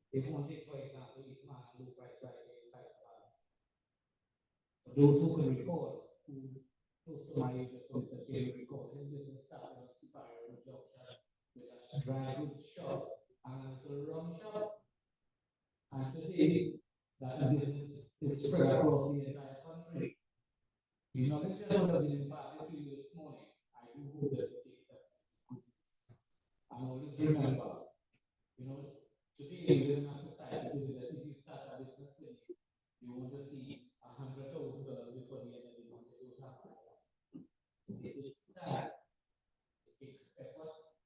If one take, for example, if man and low price writing price bar. For those who can recall, who close to my age, as Mr. Shemeon recall, his business started on Spiral Junction with a dry goods shop and a little rum shop. And today, that business is spread across the entire country. The knowledge that would have been imparted to you this morning, I do hope that you take that good news. And always remember, today we live in a society that if you start a business today, you want to see $100,000 before the end of the month. You don't have like that. It takes time, it takes effort,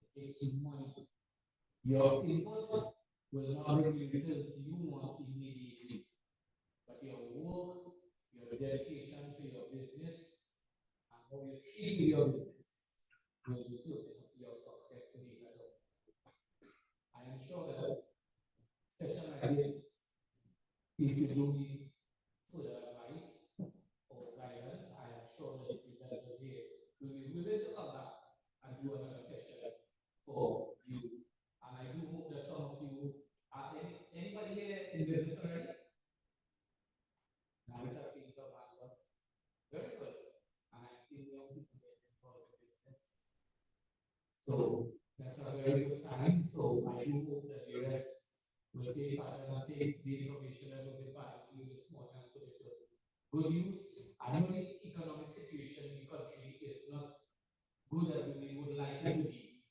it takes money. Your input will not bring the returns you want immediately, but your work, your dedication to your business, and how you treat your business will determine your success later on. I am sure that session like this, if you do need further advice or guidance, I am sure that the presenters here will be willing to come back and do another session for you. And I do hope that some of you are anybody here in business already? Now it's a field of answer. Very good. And I'm seeing young people getting involved in business. So that's a very good sign. So I do hope that the rest will take part and take the information that was imparted to you this morning and put it to good use. I know the economic situation in the country is not good as we would like it to be.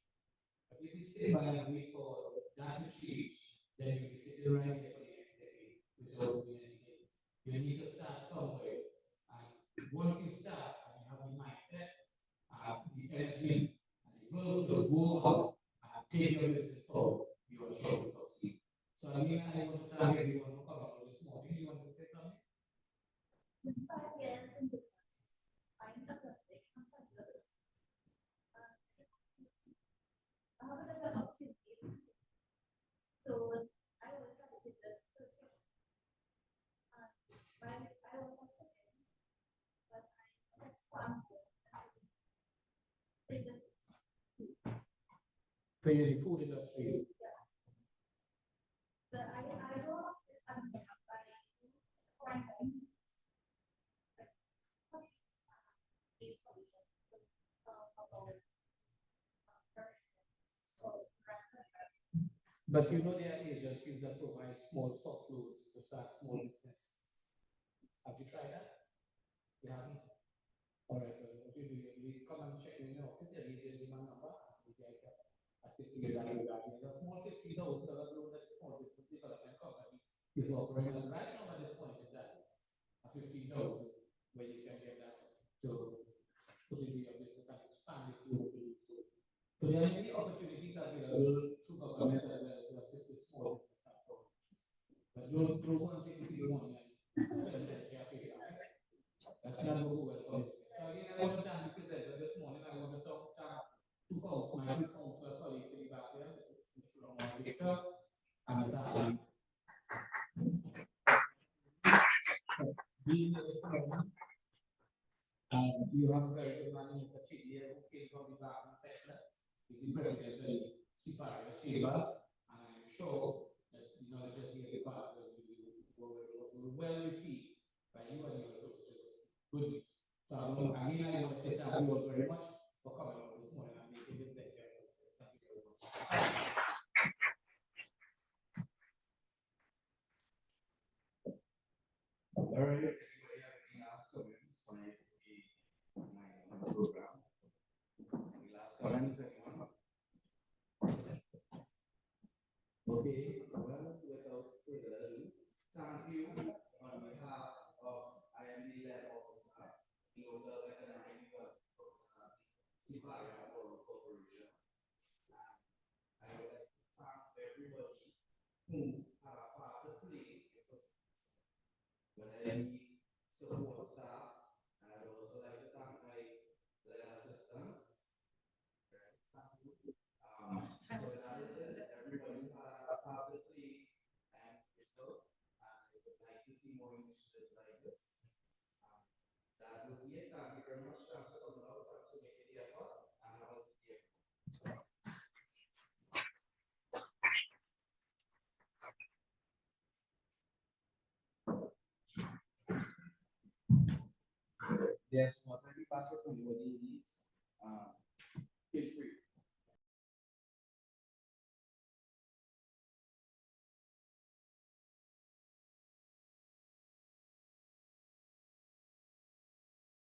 But if you sit by and wait for that to change, then you'll be sitting right here for the next decade without doing anything. You need to start somewhere. And once you start and you have the mindset, the energy, and the will to go on and take your business forward, you are sure to succeed. So again, I want to thank everyone for coming on this morning. You want to say something? So you're in the food industry. But you know there are agencies that provide small soft loans to start small business. Have you tried that? You haven't? All right, well, what you do, you come and check in your office, you give my number, maybe I can assist you with that regarding the small $50 loan that the small business development company is offering. And right now at this point in time, a $15,000 where you can get that to put into your business and expand if you want to do so. So there are many opportunities available through government as well to assist with small business and so on. But don't throw one thing to the money and spend it and pay it back. That cannot go well for business. So again, I want to thank the presenter this morning. I want to thank two my two council colleagues in the back there, Mr. Lamar Victor and Mr. Ali. Being here this morning, you have a very good man, Mr. Chidi, who came from the Barton sector. He's the president of the Siparia Chamber, and I'm sure that the knowledge that he has imparted was well received by you and your representatives. Good news. So again, I want to say thank you all very much for coming out this morning and making this lecture a success. Thank you very much. All right, anybody have any last comments on my program? Any last comments, anyone? Okay, well, without further ado, thank you on behalf of IMD-led officer, Local Economic Development Officer, Siparia Corporation. I would like to thank everybody who had a part to play whether it be support staff, and I'd also like to thank my legal assistant. So that is it. Everybody had a part to play and result, and I would like to see more initiatives like this. That would be it. Thank you very much. Thanks for coming out. Thanks for making the effort, and have a good day. Yes, what any part of anybody needs, feel free.